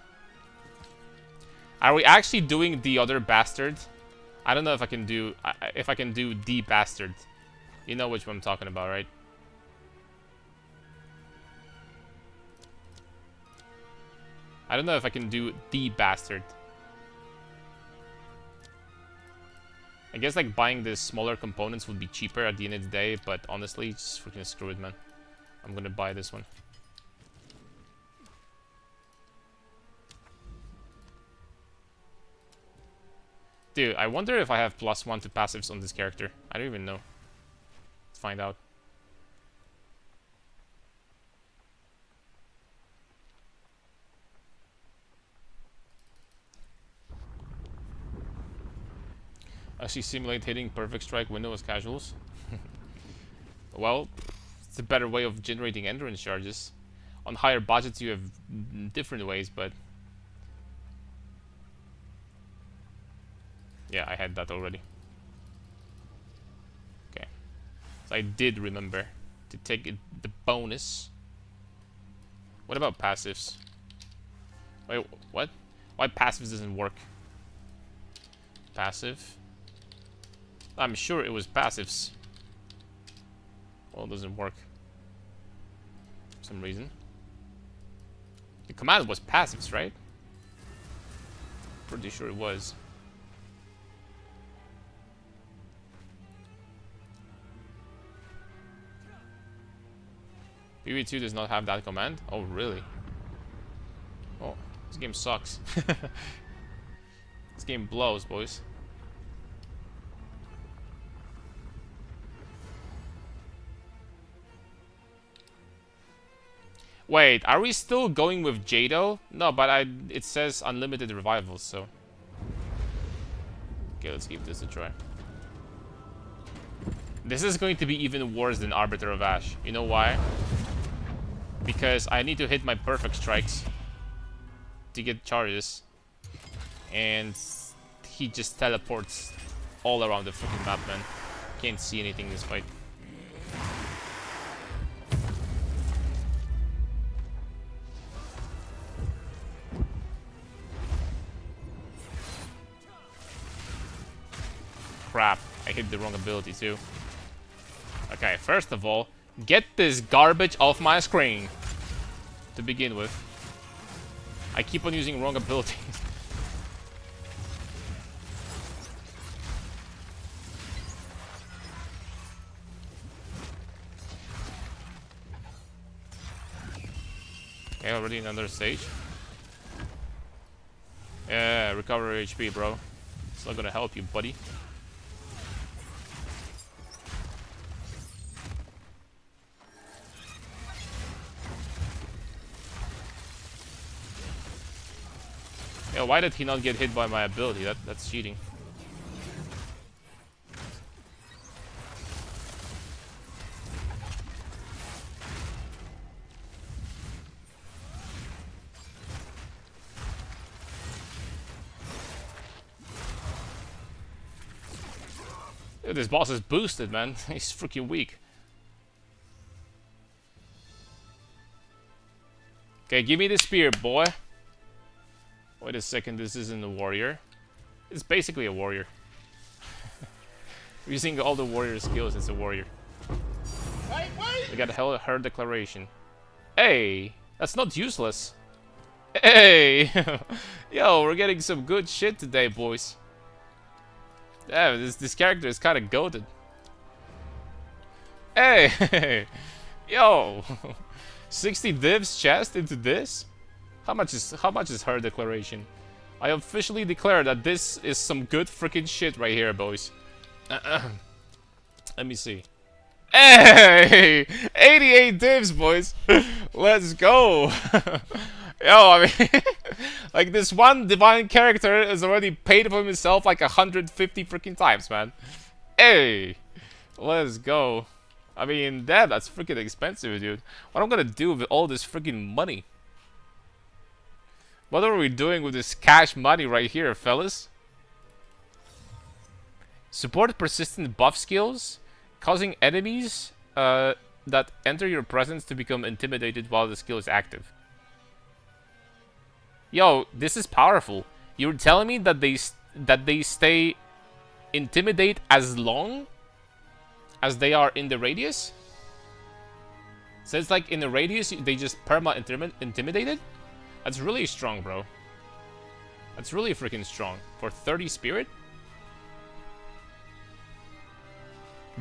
Are we actually doing the other bastard? I don't know if I can do the bastard. You know which one I'm talking about, right? I don't know if I can do the bastard. I guess like buying the smaller components would be cheaper at the end of the day, but honestly, just freaking screw it, man. I'm gonna buy this one. Dude, I wonder if I have +1 to passives on this character. I don't even know. Let's find out. Actually simulate hitting perfect strike window as casuals. Well, it's a better way of generating endurance charges. On higher budgets you have different ways, but yeah, I had that already. Okay. So I did remember to take the bonus. What about passives? Wait, what? Why passives doesn't work? Passive? I'm sure it was passives. Well, it doesn't work. For some reason. The command was passives, right? Pretty sure it was. PV2 does not have that command? Oh, really? Oh, this game sucks. This game blows, boys. Wait, are we still going with Jado? No, but it says unlimited revivals, so. Okay, let's give this a try. This is going to be even worse than Arbiter of Ash. You know why? Because I need to hit my perfect strikes to get charges. And he just teleports all around the freaking map, man. Can't see anything in this fight. Crap, I hit the wrong ability too. Okay, first of all, get this garbage off my screen to begin with. I keep on using wrong abilities. Okay, already another stage. Yeah, recover HP, bro. It's not gonna help you, buddy. Yeah, why did he not get hit by my ability? That's cheating. Dude, this boss is boosted, man. He's freaking weak. Okay, give me the spear, boy. Wait a second, this isn't a warrior. It's basically a warrior. Using all the warrior skills, it's a warrior. We got her declaration. Hey, that's not useless. Hey, yo, we're getting some good shit today, boys. Yeah, this character is kind of goated. Hey, yo, 60 divs chest into this. How much is her declaration? I officially declare that this is some good freaking shit right here, boys. Let me see. Hey, 88 divs, boys. Let's go. Yo, I mean, like this one divine character has already paid for himself like 150 freaking times, man. Hey, let's go. I mean, damn, that's freaking expensive, dude. What am I gonna do with all this freaking money? What are we doing with this cash money right here, fellas? Support persistent buff skills, causing enemies that enter your presence to become intimidated while the skill is active. Yo, this is powerful. You're telling me that they stay intimidate as long as they are in the radius? So it's like in the radius they just intimidated? That's really strong, bro. That's really freaking strong. For 30 spirit?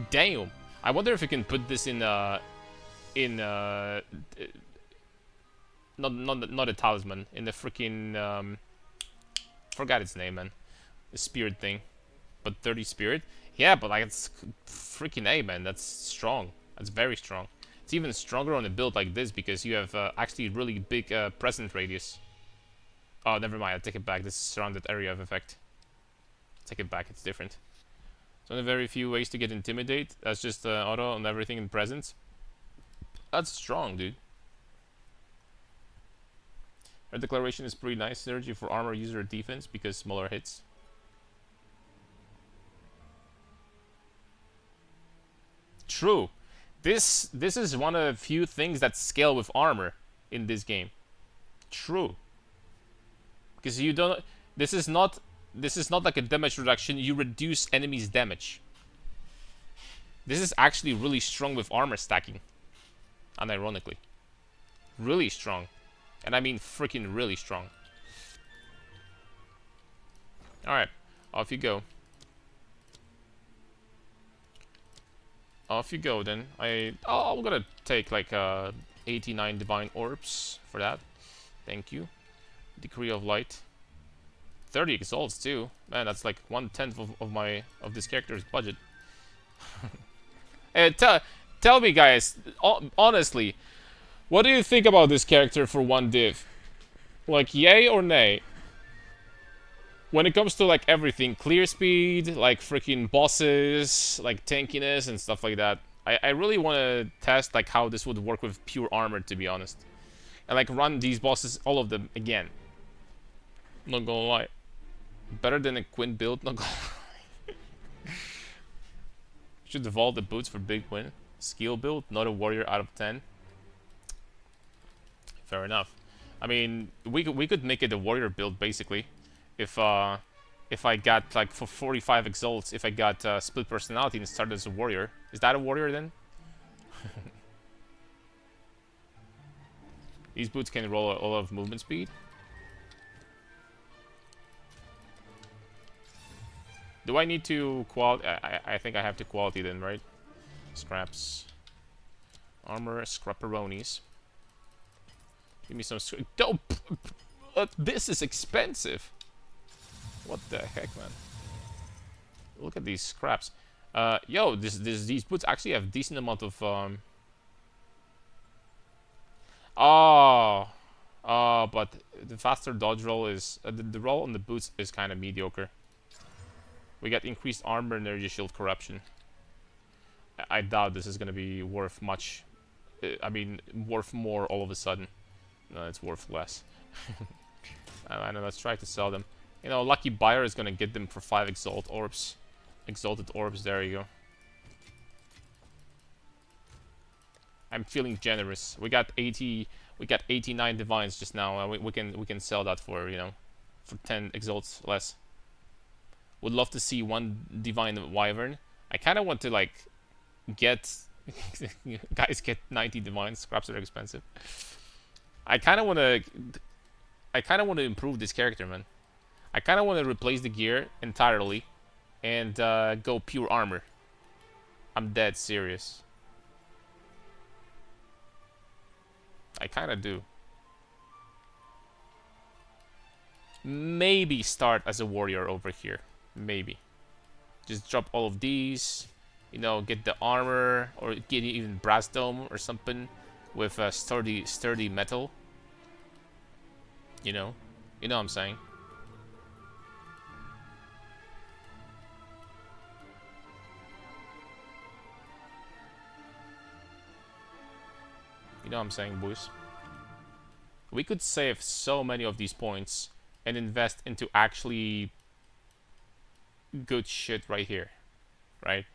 Damn. I wonder if we can put this in not a talisman, in the freaking forgot its name, man. The spirit thing. But 30 spirit? Yeah, but like it's freaking A, man. That's strong. That's very strong. It's even stronger on a build like this because you have actually really big presence radius. Oh, never mind. I take it back. This is surrounded area of effect. Take it back. It's different. It's one of the very few ways to get intimidate. That's just auto on everything in presence. That's strong, dude. Her declaration is pretty nice. Synergy for armor user defense because smaller hits. True. This is one of the few things that scale with armor in this game. True. Because you don't. This is not like a damage reduction. You reduce enemies' damage. This is actually really strong with armor stacking. Unironically, really strong, and I mean freaking really strong. All right, off you go. Off you go then. I'm gonna take like 89 divine orbs for that. Thank you. Decree of light. 30 exalts too. Man, that's like 1/10 of this character's budget. Hey, tell me, guys, honestly, what do you think about this character for 1 div? Like, yay or nay? When it comes to like everything, clear speed, like freaking bosses, like tankiness and stuff like that, I really want to test like how this would work with pure armor, to be honest, and like run these bosses, all of them again. Not gonna lie, better than a Quinn build. Not gonna lie. Should evolve the boots for big win. Skill build, not a warrior out of 10. Fair enough. I mean, we could make it a warrior build basically. If I got like for 45 exalts, if I got split personality and started as a warrior, is that a warrior then? These boots can roll a lot of movement speed. Do I need to quality? I think I have to quality then, right? Scraps. Armor, scrapperonis. Give me some... Dope! This is expensive! What the heck, man? Look at these scraps. Yo, these boots actually have decent amount of... but the faster dodge roll is... the roll on the boots is kind of mediocre. We got increased armor and energy shield corruption. I doubt this is going to be worth much. I mean, worth more all of a sudden. No, it's worth less. I know, let's try to sell them. You know, lucky buyer is going to get them for 5 exalted orbs. Exalted orbs, there you go. I'm feeling generous. We got 89 divines just now. We can sell that for, you know, for 10 exalts less. Would love to see 1 divine wyvern. I kind of want to like get guys get 90 divines. Scraps are expensive. I kind of want to improve this character, man. I kind of want to replace the gear entirely and go pure armor. I'm dead serious. I kind of do. Maybe start as a warrior over here. Maybe. Just drop all of these. You know, get the armor or get even brass dome or something with sturdy metal. You know what I'm saying. You know what I'm saying, boys. We could save so many of these points and invest into actually good shit right here, right?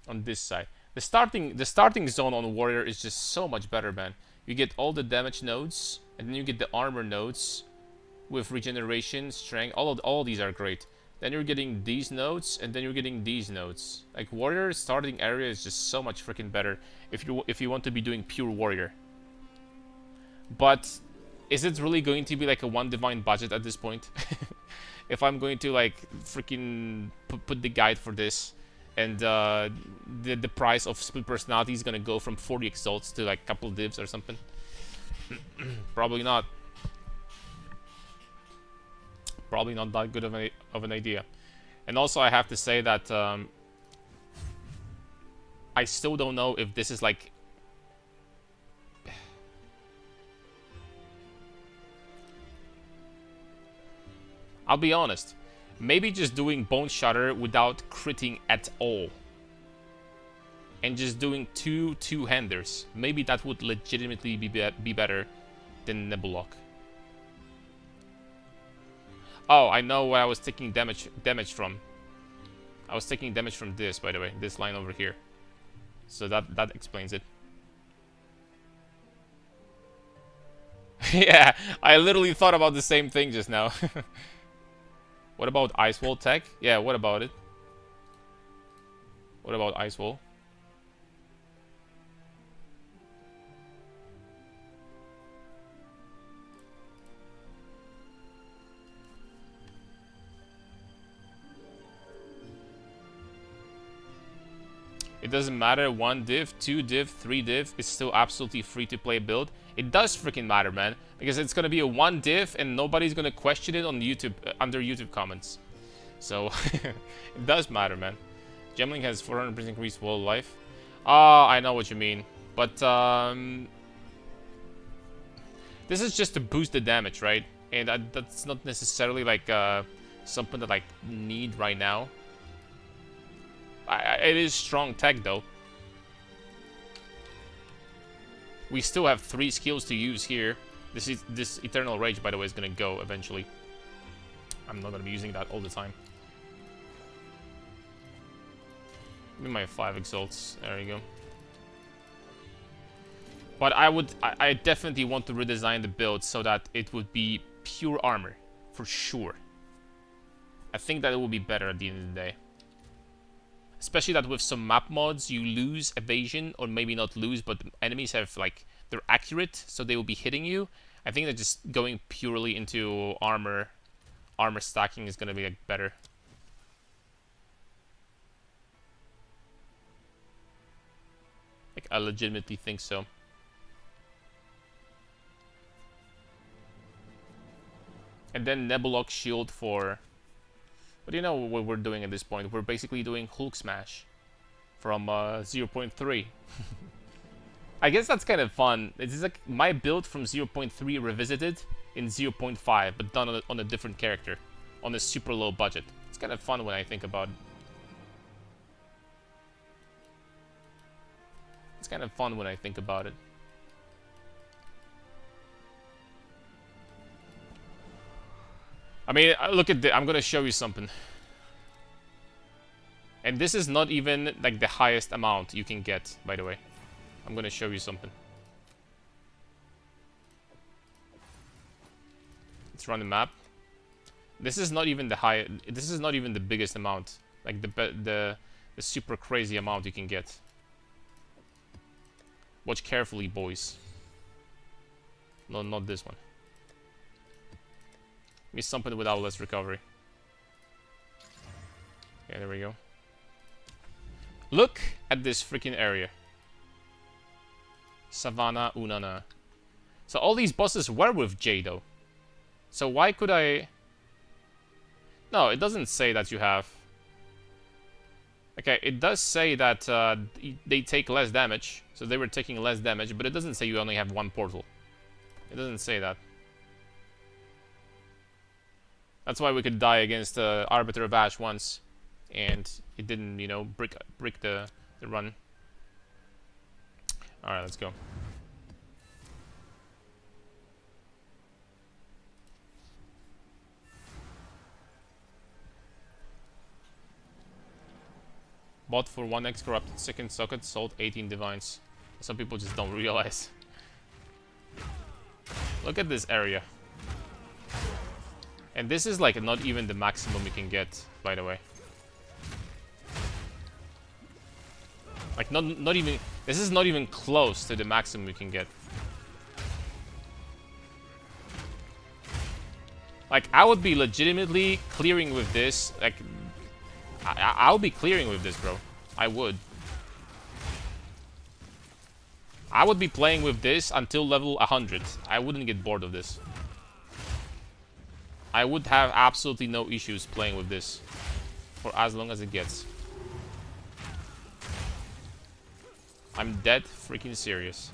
On this side. The starting zone on warrior is just so much better, man. You get all the damage nodes and then you get the armor nodes with regeneration, strength. All these are great. Then you're getting these nodes and then you're getting these nodes. Like warrior starting area is just so much freaking better if you want to be doing pure warrior. But is it really going to be like a 1 divine budget at this point? If I'm going to like freaking put the guide for this and the price of split personality is gonna go from 40 exalts to like a couple divs or something. Probably not. Probably not that good of an idea. And also I have to say that I still don't know if this is like... I'll be honest. Maybe just doing Bone Shatter without critting at all. And just doing two-handers. Maybe that would legitimately be better than Nebulok. Oh, I know where I was taking damage from. I was taking damage from this, by the way. This line over here. So that explains it. Yeah, I literally thought about the same thing just now. What about Ice Wall tech? Yeah, what about it? What about Ice Wall? It doesn't matter, 1 div, 2 div, 3 div, it's still absolutely free to play build. It does freaking matter, man, because it's gonna be a 1 div and nobody's gonna question it on YouTube, under YouTube comments. So, it does matter, man. Gemling has 400% increased wall life. I know what you mean, but this is just to boost the damage, right? And that's not necessarily like something that I need right now. It is strong tech, though. We still have 3 skills to use here. This Eternal Rage, by the way, is gonna go eventually. I'm not gonna be using that all the time. Give me my 5 exalts. There you go. But I definitely want to redesign the build so that it would be pure armor, for sure. I think that it will be better at the end of the day. Especially that with some map mods, you lose evasion, or maybe not lose, but the enemies have, like, they're accurate, so they will be hitting you. I think that just going purely into armor armor stacking is gonna be like better. Like I legitimately think so. And then Nebulok shield for... But you know what we're doing at this point? We're basically doing Hulk Smash from 0.3. I guess that's kind of fun. It's like my build from 0.3 revisited in 0.5, but done on a different character, on a super low budget. It's kind of fun when I think about it. It's kind of fun when I think about it. I mean, look at this. I'm gonna show you something. And this is not even like the highest amount you can get, by the way. I'm gonna show you something. Let's run the map. This is not even the high. This is not even the biggest amount. Like the super crazy amount you can get. Watch carefully, boys. No, not this one. Give me something without less recovery. Okay, there we go. Look at this freaking area. Savannah Unana. So all these bosses were with Jay though. So why could I... No, it doesn't say that you have... Okay, it does say that they take less damage. So they were taking less damage, but it doesn't say you only have one portal. It doesn't say that. That's why we could die against Arbiter of Ash once. And it didn't, you know, brick the run. Alright, let's go. Bought for 1x corrupted second socket, sold 18 divines. Some people just don't realize. Look at this area. And this is like not even the maximum you can get, by the way. Like not even, this is not even close to the maximum you can get. Like I would be legitimately clearing with this, like I'll be clearing with this, bro. I would. I would be playing with this until level 100. I wouldn't get bored of this. I would have absolutely no issues playing with this for as long as it gets. I'm dead freaking serious.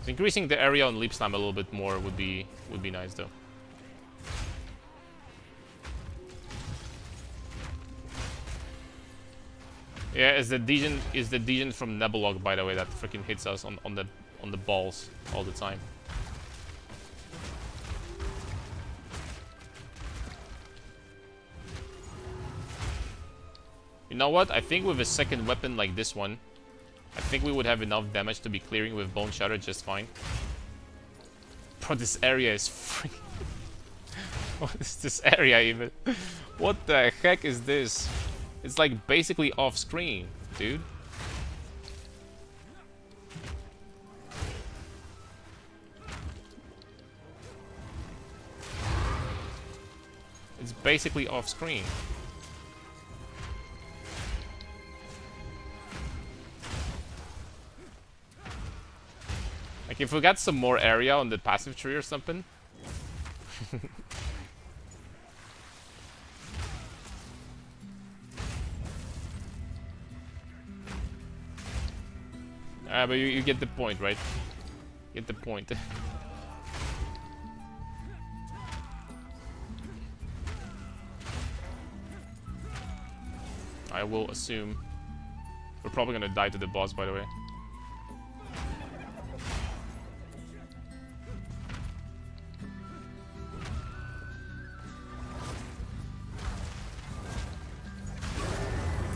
So increasing the area on leap slam a little bit more would be nice though. Yeah, is the Degen from Nebulok, by the way, that freaking hits us on the balls all the time. You know what? I think with a second weapon like this one, I think we would have enough damage to be clearing with Bone Shatter just fine. Bro, this area is freaking... What is this area even? What the heck is this? It's like basically off screen, dude. It's basically off screen. Like if we got some more area on the passive tree or something. But you get the point, right? Get the point. I will assume. We're probably gonna die to the boss, by the way.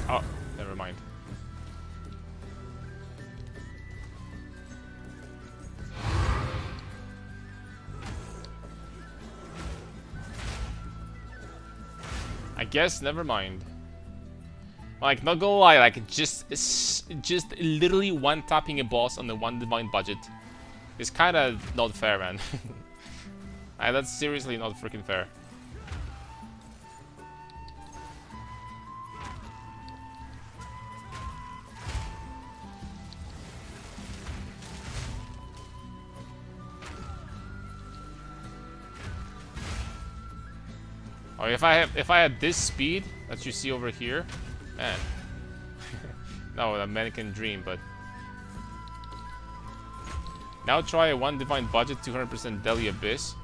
Oh, never mind. I guess never mind. Like, not gonna lie, like, just literally one-tapping a boss on the one divine budget is kind of not fair, man. Like, that's seriously not freaking fair. Oh, if I had this speed that you see over here, man. No, a American dream, but now try a one divine budget, 200% Deli Abyss.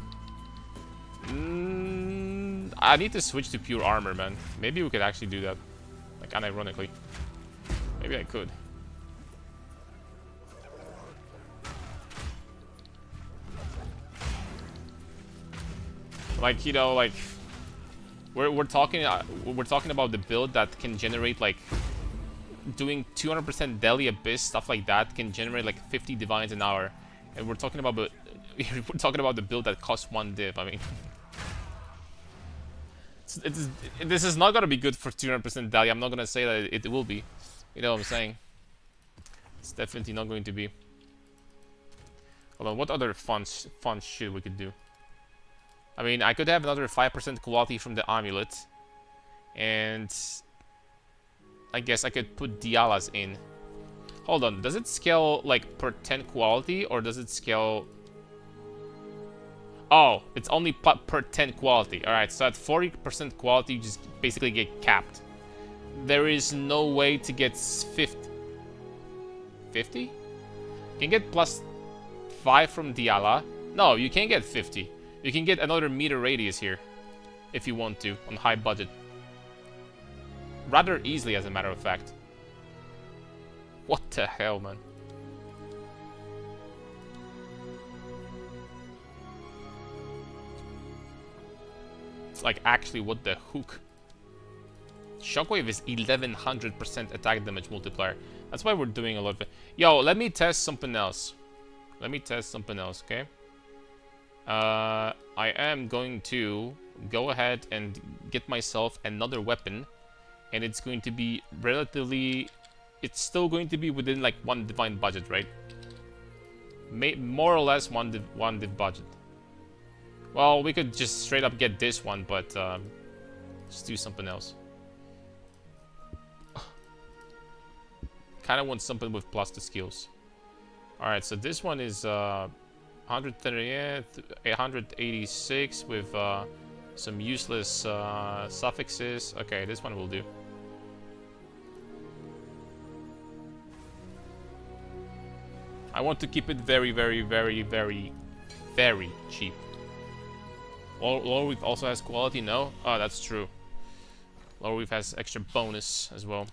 I need to switch to pure armor, man. Maybe we could actually do that, like unironically. Maybe I could. Like, you know, like. We're talking about the build that can generate like doing 200% Deli Abyss, stuff like that can generate like 50 divines an hour, and we're talking about the build that costs 1 div. I mean, this is not gonna be good for 200% Deli. I'm not gonna say that it will be. You know what I'm saying? It's definitely not going to be. Hold on, what other fun shit we could do? I mean, I could have another 5% quality from the amulet, and I guess I could put Dialas in. Hold on, does it scale like per 10 quality, or does it scale? Oh, it's only per 10 quality. Alright, so at 40% quality, you just basically get capped. There is no way to get 50? 50? You can get +5 from Diala. No, you can't get 50. You can get another meter radius here, if you want to, on high budget. Rather easily, as a matter of fact. What the hell, man? It's like, actually, what the hook? Shockwave is 1100% attack damage multiplier. That's why we're doing a lot of it. Yo, let me test something else. Okay? I am going to go ahead and get myself another weapon, and it's going to be relatively... It's still going to be within like 1 divine budget, right? More or less one div budget. Well, we could just straight up get this one, but just do something else. Kind of want something with plus the skills. Alright, so this one is 886 with some useless suffixes. Okay, this one will do. I want to keep it very, very, very, very, very cheap. Lower also has quality, no? Oh, that's true. Lower has extra bonus as well.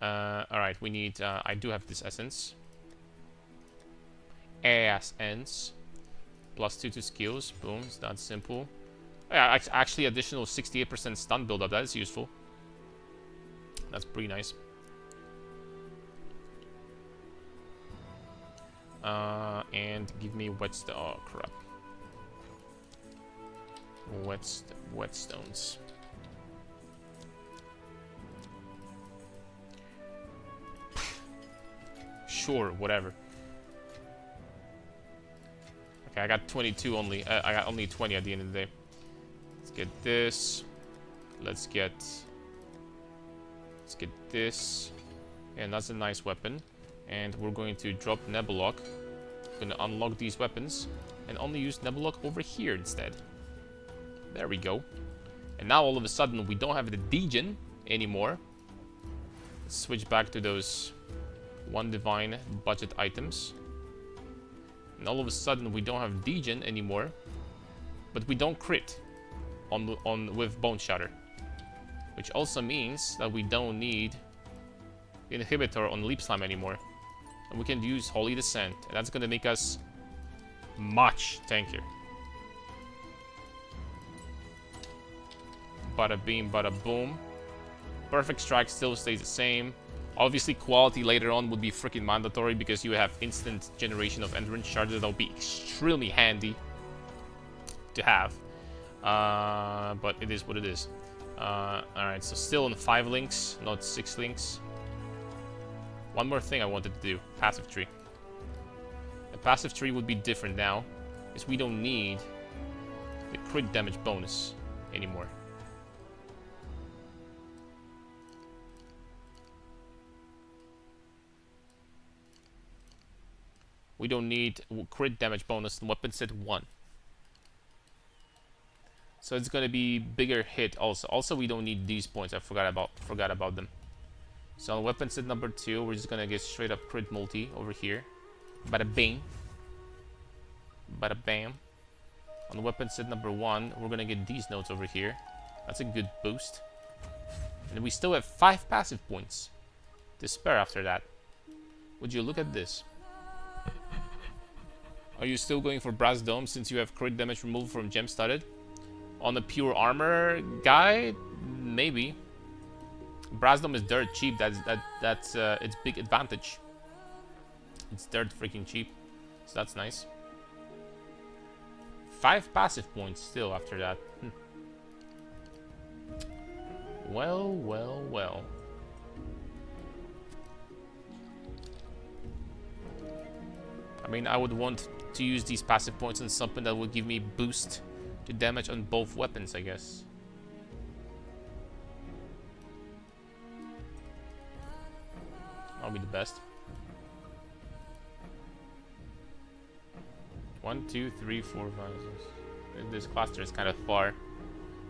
Alright, we need... I do have this essence. Essence. +2 to skills. Boom, it's that simple. Yeah, actually additional 68% stun build-up. That is useful. That's pretty nice. And give me whetstone. Oh, crap. Whetstones. Sure, whatever. Okay, I got 22 only. I got only 20 at the end of the day. Let's get this. Let's get this. And that's a nice weapon. And we're going to drop Nebulok. Gonna unlock these weapons and only use Nebulok over here instead. There we go. And now all of a sudden we don't have the Degen anymore. Let's switch back to those 1 divine budget items. And all of a sudden we don't have Degen anymore, but we don't crit with Bone Shatter, which also means that we don't need the inhibitor on Leap Slime anymore, and we can use Holy Descent, and that's going to make us much tankier. Bada beam, bada boom. Perfect Strike still stays the same. Obviously, quality later on would be freaking mandatory because you have instant generation of endurance charges. That would be extremely handy to have. But it is what it is. Alright, so still on 5 links, not 6 links. One more thing I wanted to do. Passive tree. The passive tree would be different now, because we don't need the crit damage bonus anymore. We don't need crit damage bonus in weapon set 1. So it's gonna be bigger hit also. Also, we don't need these points. I forgot about them. So on weapon set number 2, we're just gonna get straight up crit multi over here. Bada bing. Bada bam. On weapon set number 1, we're gonna get these notes over here. That's a good boost. And we still have 5 passive points to spare after that. Would you look at this? Are you still going for Brass Dome since you have crit damage removed from Gem Studded? On a pure armor guy, maybe. Brass Dome is dirt cheap. That's its big advantage. It's dirt freaking cheap, so that's nice. 5 passive points still after that. Well, well, well. I mean, I would want to use these passive points on something that would give me boost to damage on both weapons, I guess. That'll be the best. 1, 2, 3, 4, 5, 6. This cluster is kind of far.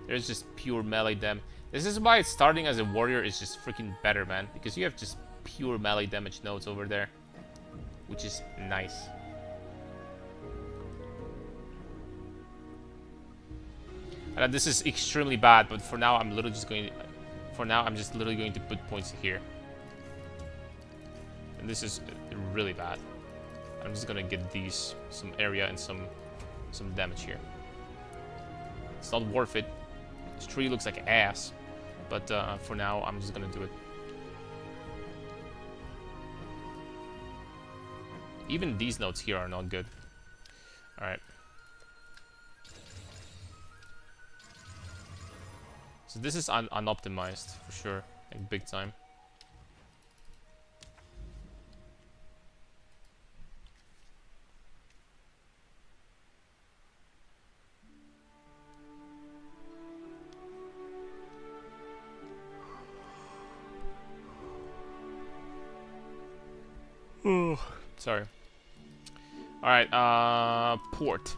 There's just pure melee damage. This is why starting as a warrior is just freaking better, man. Because you have just pure melee damage nodes over there, which is nice. And this is extremely bad, but for now I'm literally just going to, literally going to put points here. And this is really bad. I'm just gonna get these, some area and some damage here. It's not worth it. This tree looks like ass, but for now I'm just gonna do it. Even these notes here are not good. Alright. So this is unoptimized for sure, like big time. Sorry. Alright, port.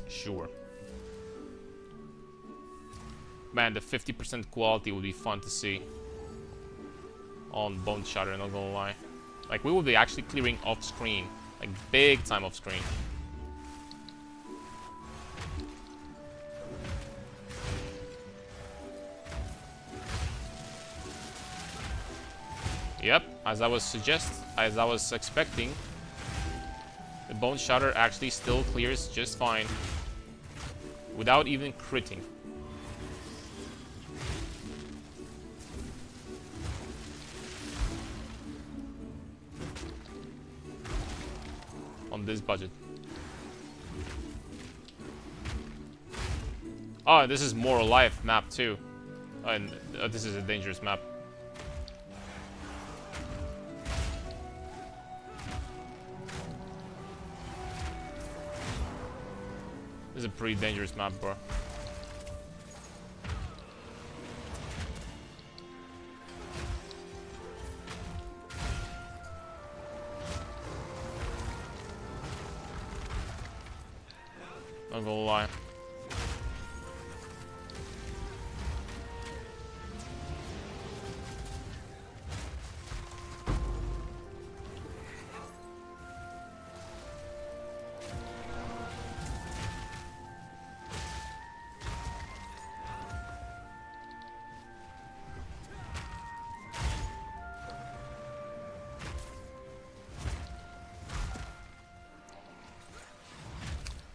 Sure. Man, the 50% quality would be fun to see on Bone Shatter, not gonna lie. Like, we would be actually clearing off screen. Like, big time off screen. Yep, as I was expecting, the Bone Shatter actually still clears just fine without even critting. On this budget. Oh, this is more life map too. And this is a dangerous map. This is a pretty dangerous map, bro. Not gonna lie.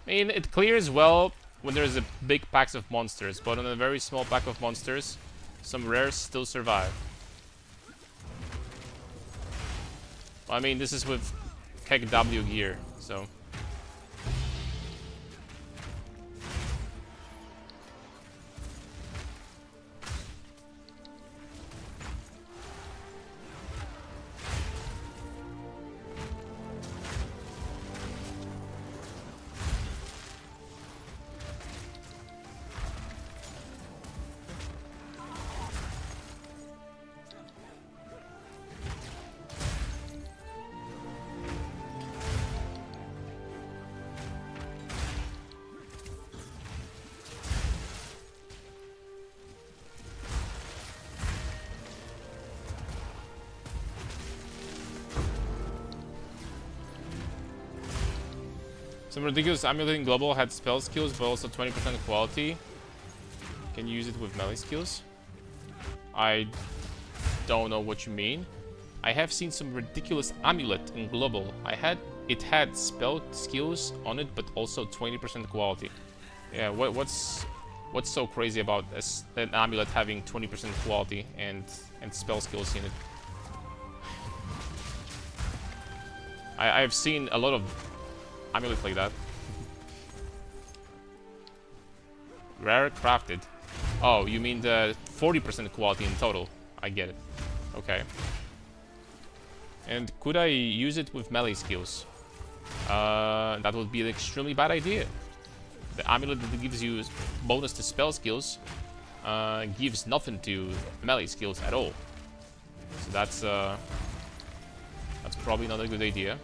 I mean, it clears well when there's a big packs of monsters, but on a very small pack of monsters, some rares still survive. I mean, this is with Keg W gear, so. Some ridiculous amulet in global had spell skills, but also 20% quality. Can you use it with melee skills? I don't know what you mean. I have seen some ridiculous amulet in global. It had spell skills on it, but also 20% quality. Yeah, what's so crazy about an amulet having 20% quality and spell skills in it? I've seen a lot of amulets like that. Rare crafted. Oh, you mean the 40% quality in total? I get it. Okay. And could I use it with melee skills? That would be an extremely bad idea. The amulet that gives you bonus to spell skills gives nothing to melee skills at all. So that's probably not a good idea.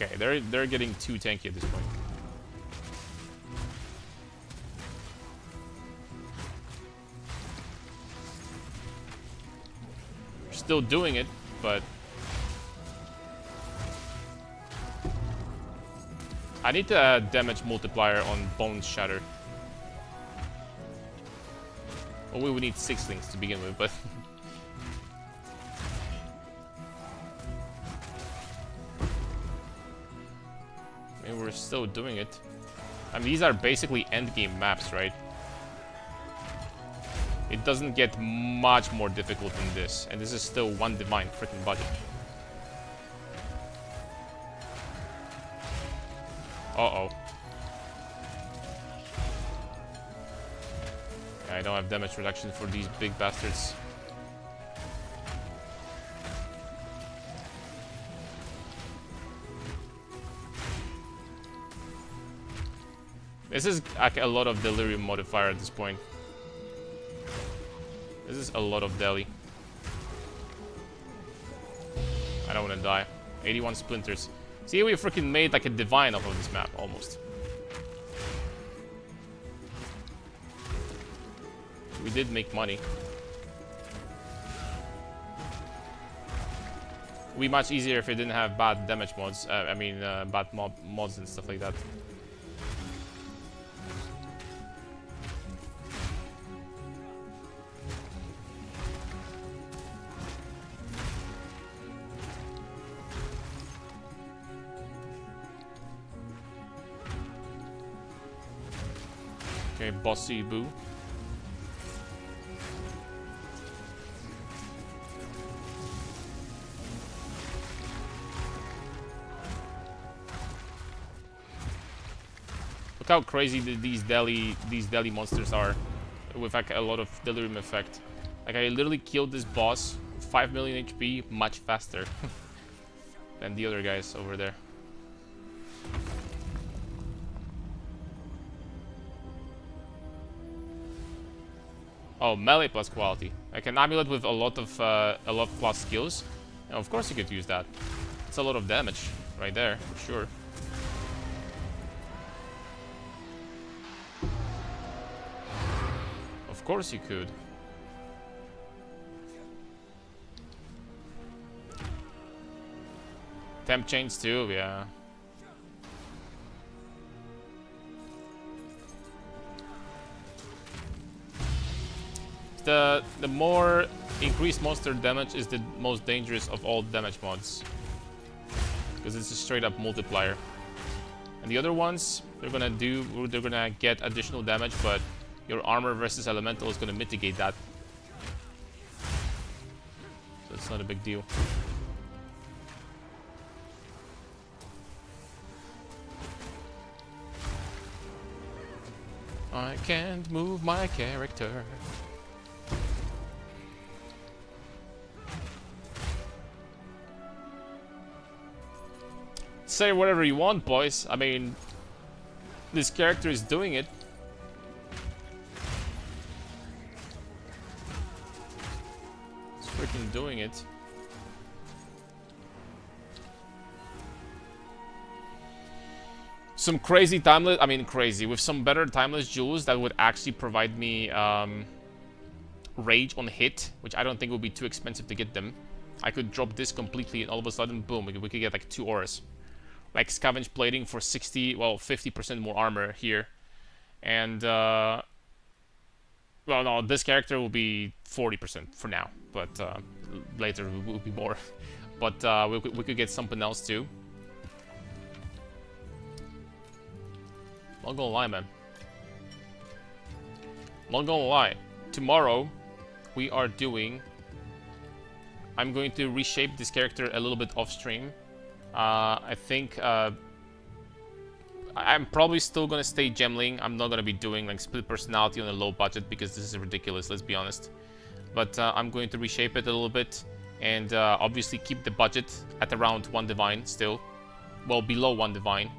Okay, they're getting too tanky at this point. We're still doing it, but I need the damage multiplier on Bone Shatter. Well, we would need 6 links to begin with, but I mean, we're still doing it. I mean, these are basically endgame maps, right? It doesn't get much more difficult than this, and this is still 1 divine freaking budget. Uh-oh. Yeah, I don't have damage reduction for these big bastards. This is like a lot of delirium modifier at this point. This is a lot of deli. I don't want to die. 81 splinters. See, we freaking made like a divine off of this map, almost. We did make money. Would be much easier if it didn't have bad damage mods. Bad mods and stuff like that. Okay, Bossy Boo. Look how crazy these deli monsters are, with like a lot of delirium effect. Like I literally killed this boss with 5 million HP much faster than the other guys over there. Oh, melee plus quality. Like an amulet with a lot plus skills. And of course you could use that. It's a lot of damage right there, for sure. Of course you could. Temp chains too, yeah. The more increased monster damage is the most dangerous of all damage mods, because it's a straight up multiplier. And the other ones, they're gonna get additional damage, but your armor versus elemental is gonna mitigate that. So it's not a big deal. I can't move my character. Say whatever you want, boys. I mean, this character is doing it. It's freaking doing it. some crazy timeless, I mean crazy, with some better timeless jewels that would actually provide me rage on hit, which I don't think would be too expensive to get them. I could drop this completely and all of a sudden, boom, we could get like 2 auras. Like scavenge plating for 60, well, 50% more armor here. And, well, no, this character will be 40% for now, but later it will be more. But we could get something else too. Not gonna lie, man. Not gonna lie. Tomorrow, we are doing... I'm going to reshape this character a little bit off stream. I think... I'm probably still gonna stay gemling. I'm not gonna be doing like split personality on a low budget because this is ridiculous, let's be honest. But I'm going to reshape it a little bit. And obviously keep the budget at around 1 divine still. Well, below 1 divine.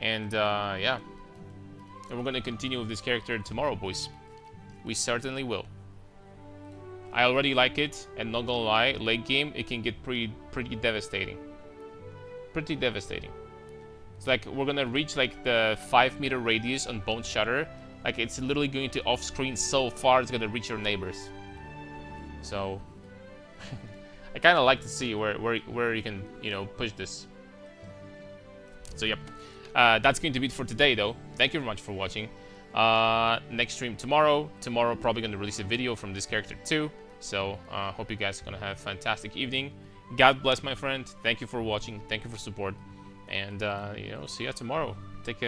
And yeah. And we're gonna continue with this character tomorrow, boys. We certainly will. I already like it, and not gonna lie, late game it can get pretty devastating. Pretty devastating. It's like we're gonna reach like the 5-meter radius on Bone Shatter. Like it's literally going to off-screen so far it's gonna reach your neighbors. So I kind of like to see where you can, you know, push this. So yep. That's going to be it for today, though. Thank you very much for watching. Next stream tomorrow. Tomorrow, probably going to release a video from this character too. So, hope you guys are going to have a fantastic evening. God bless, my friend. Thank you for watching. Thank you for support. And, you know, see you tomorrow. Take care.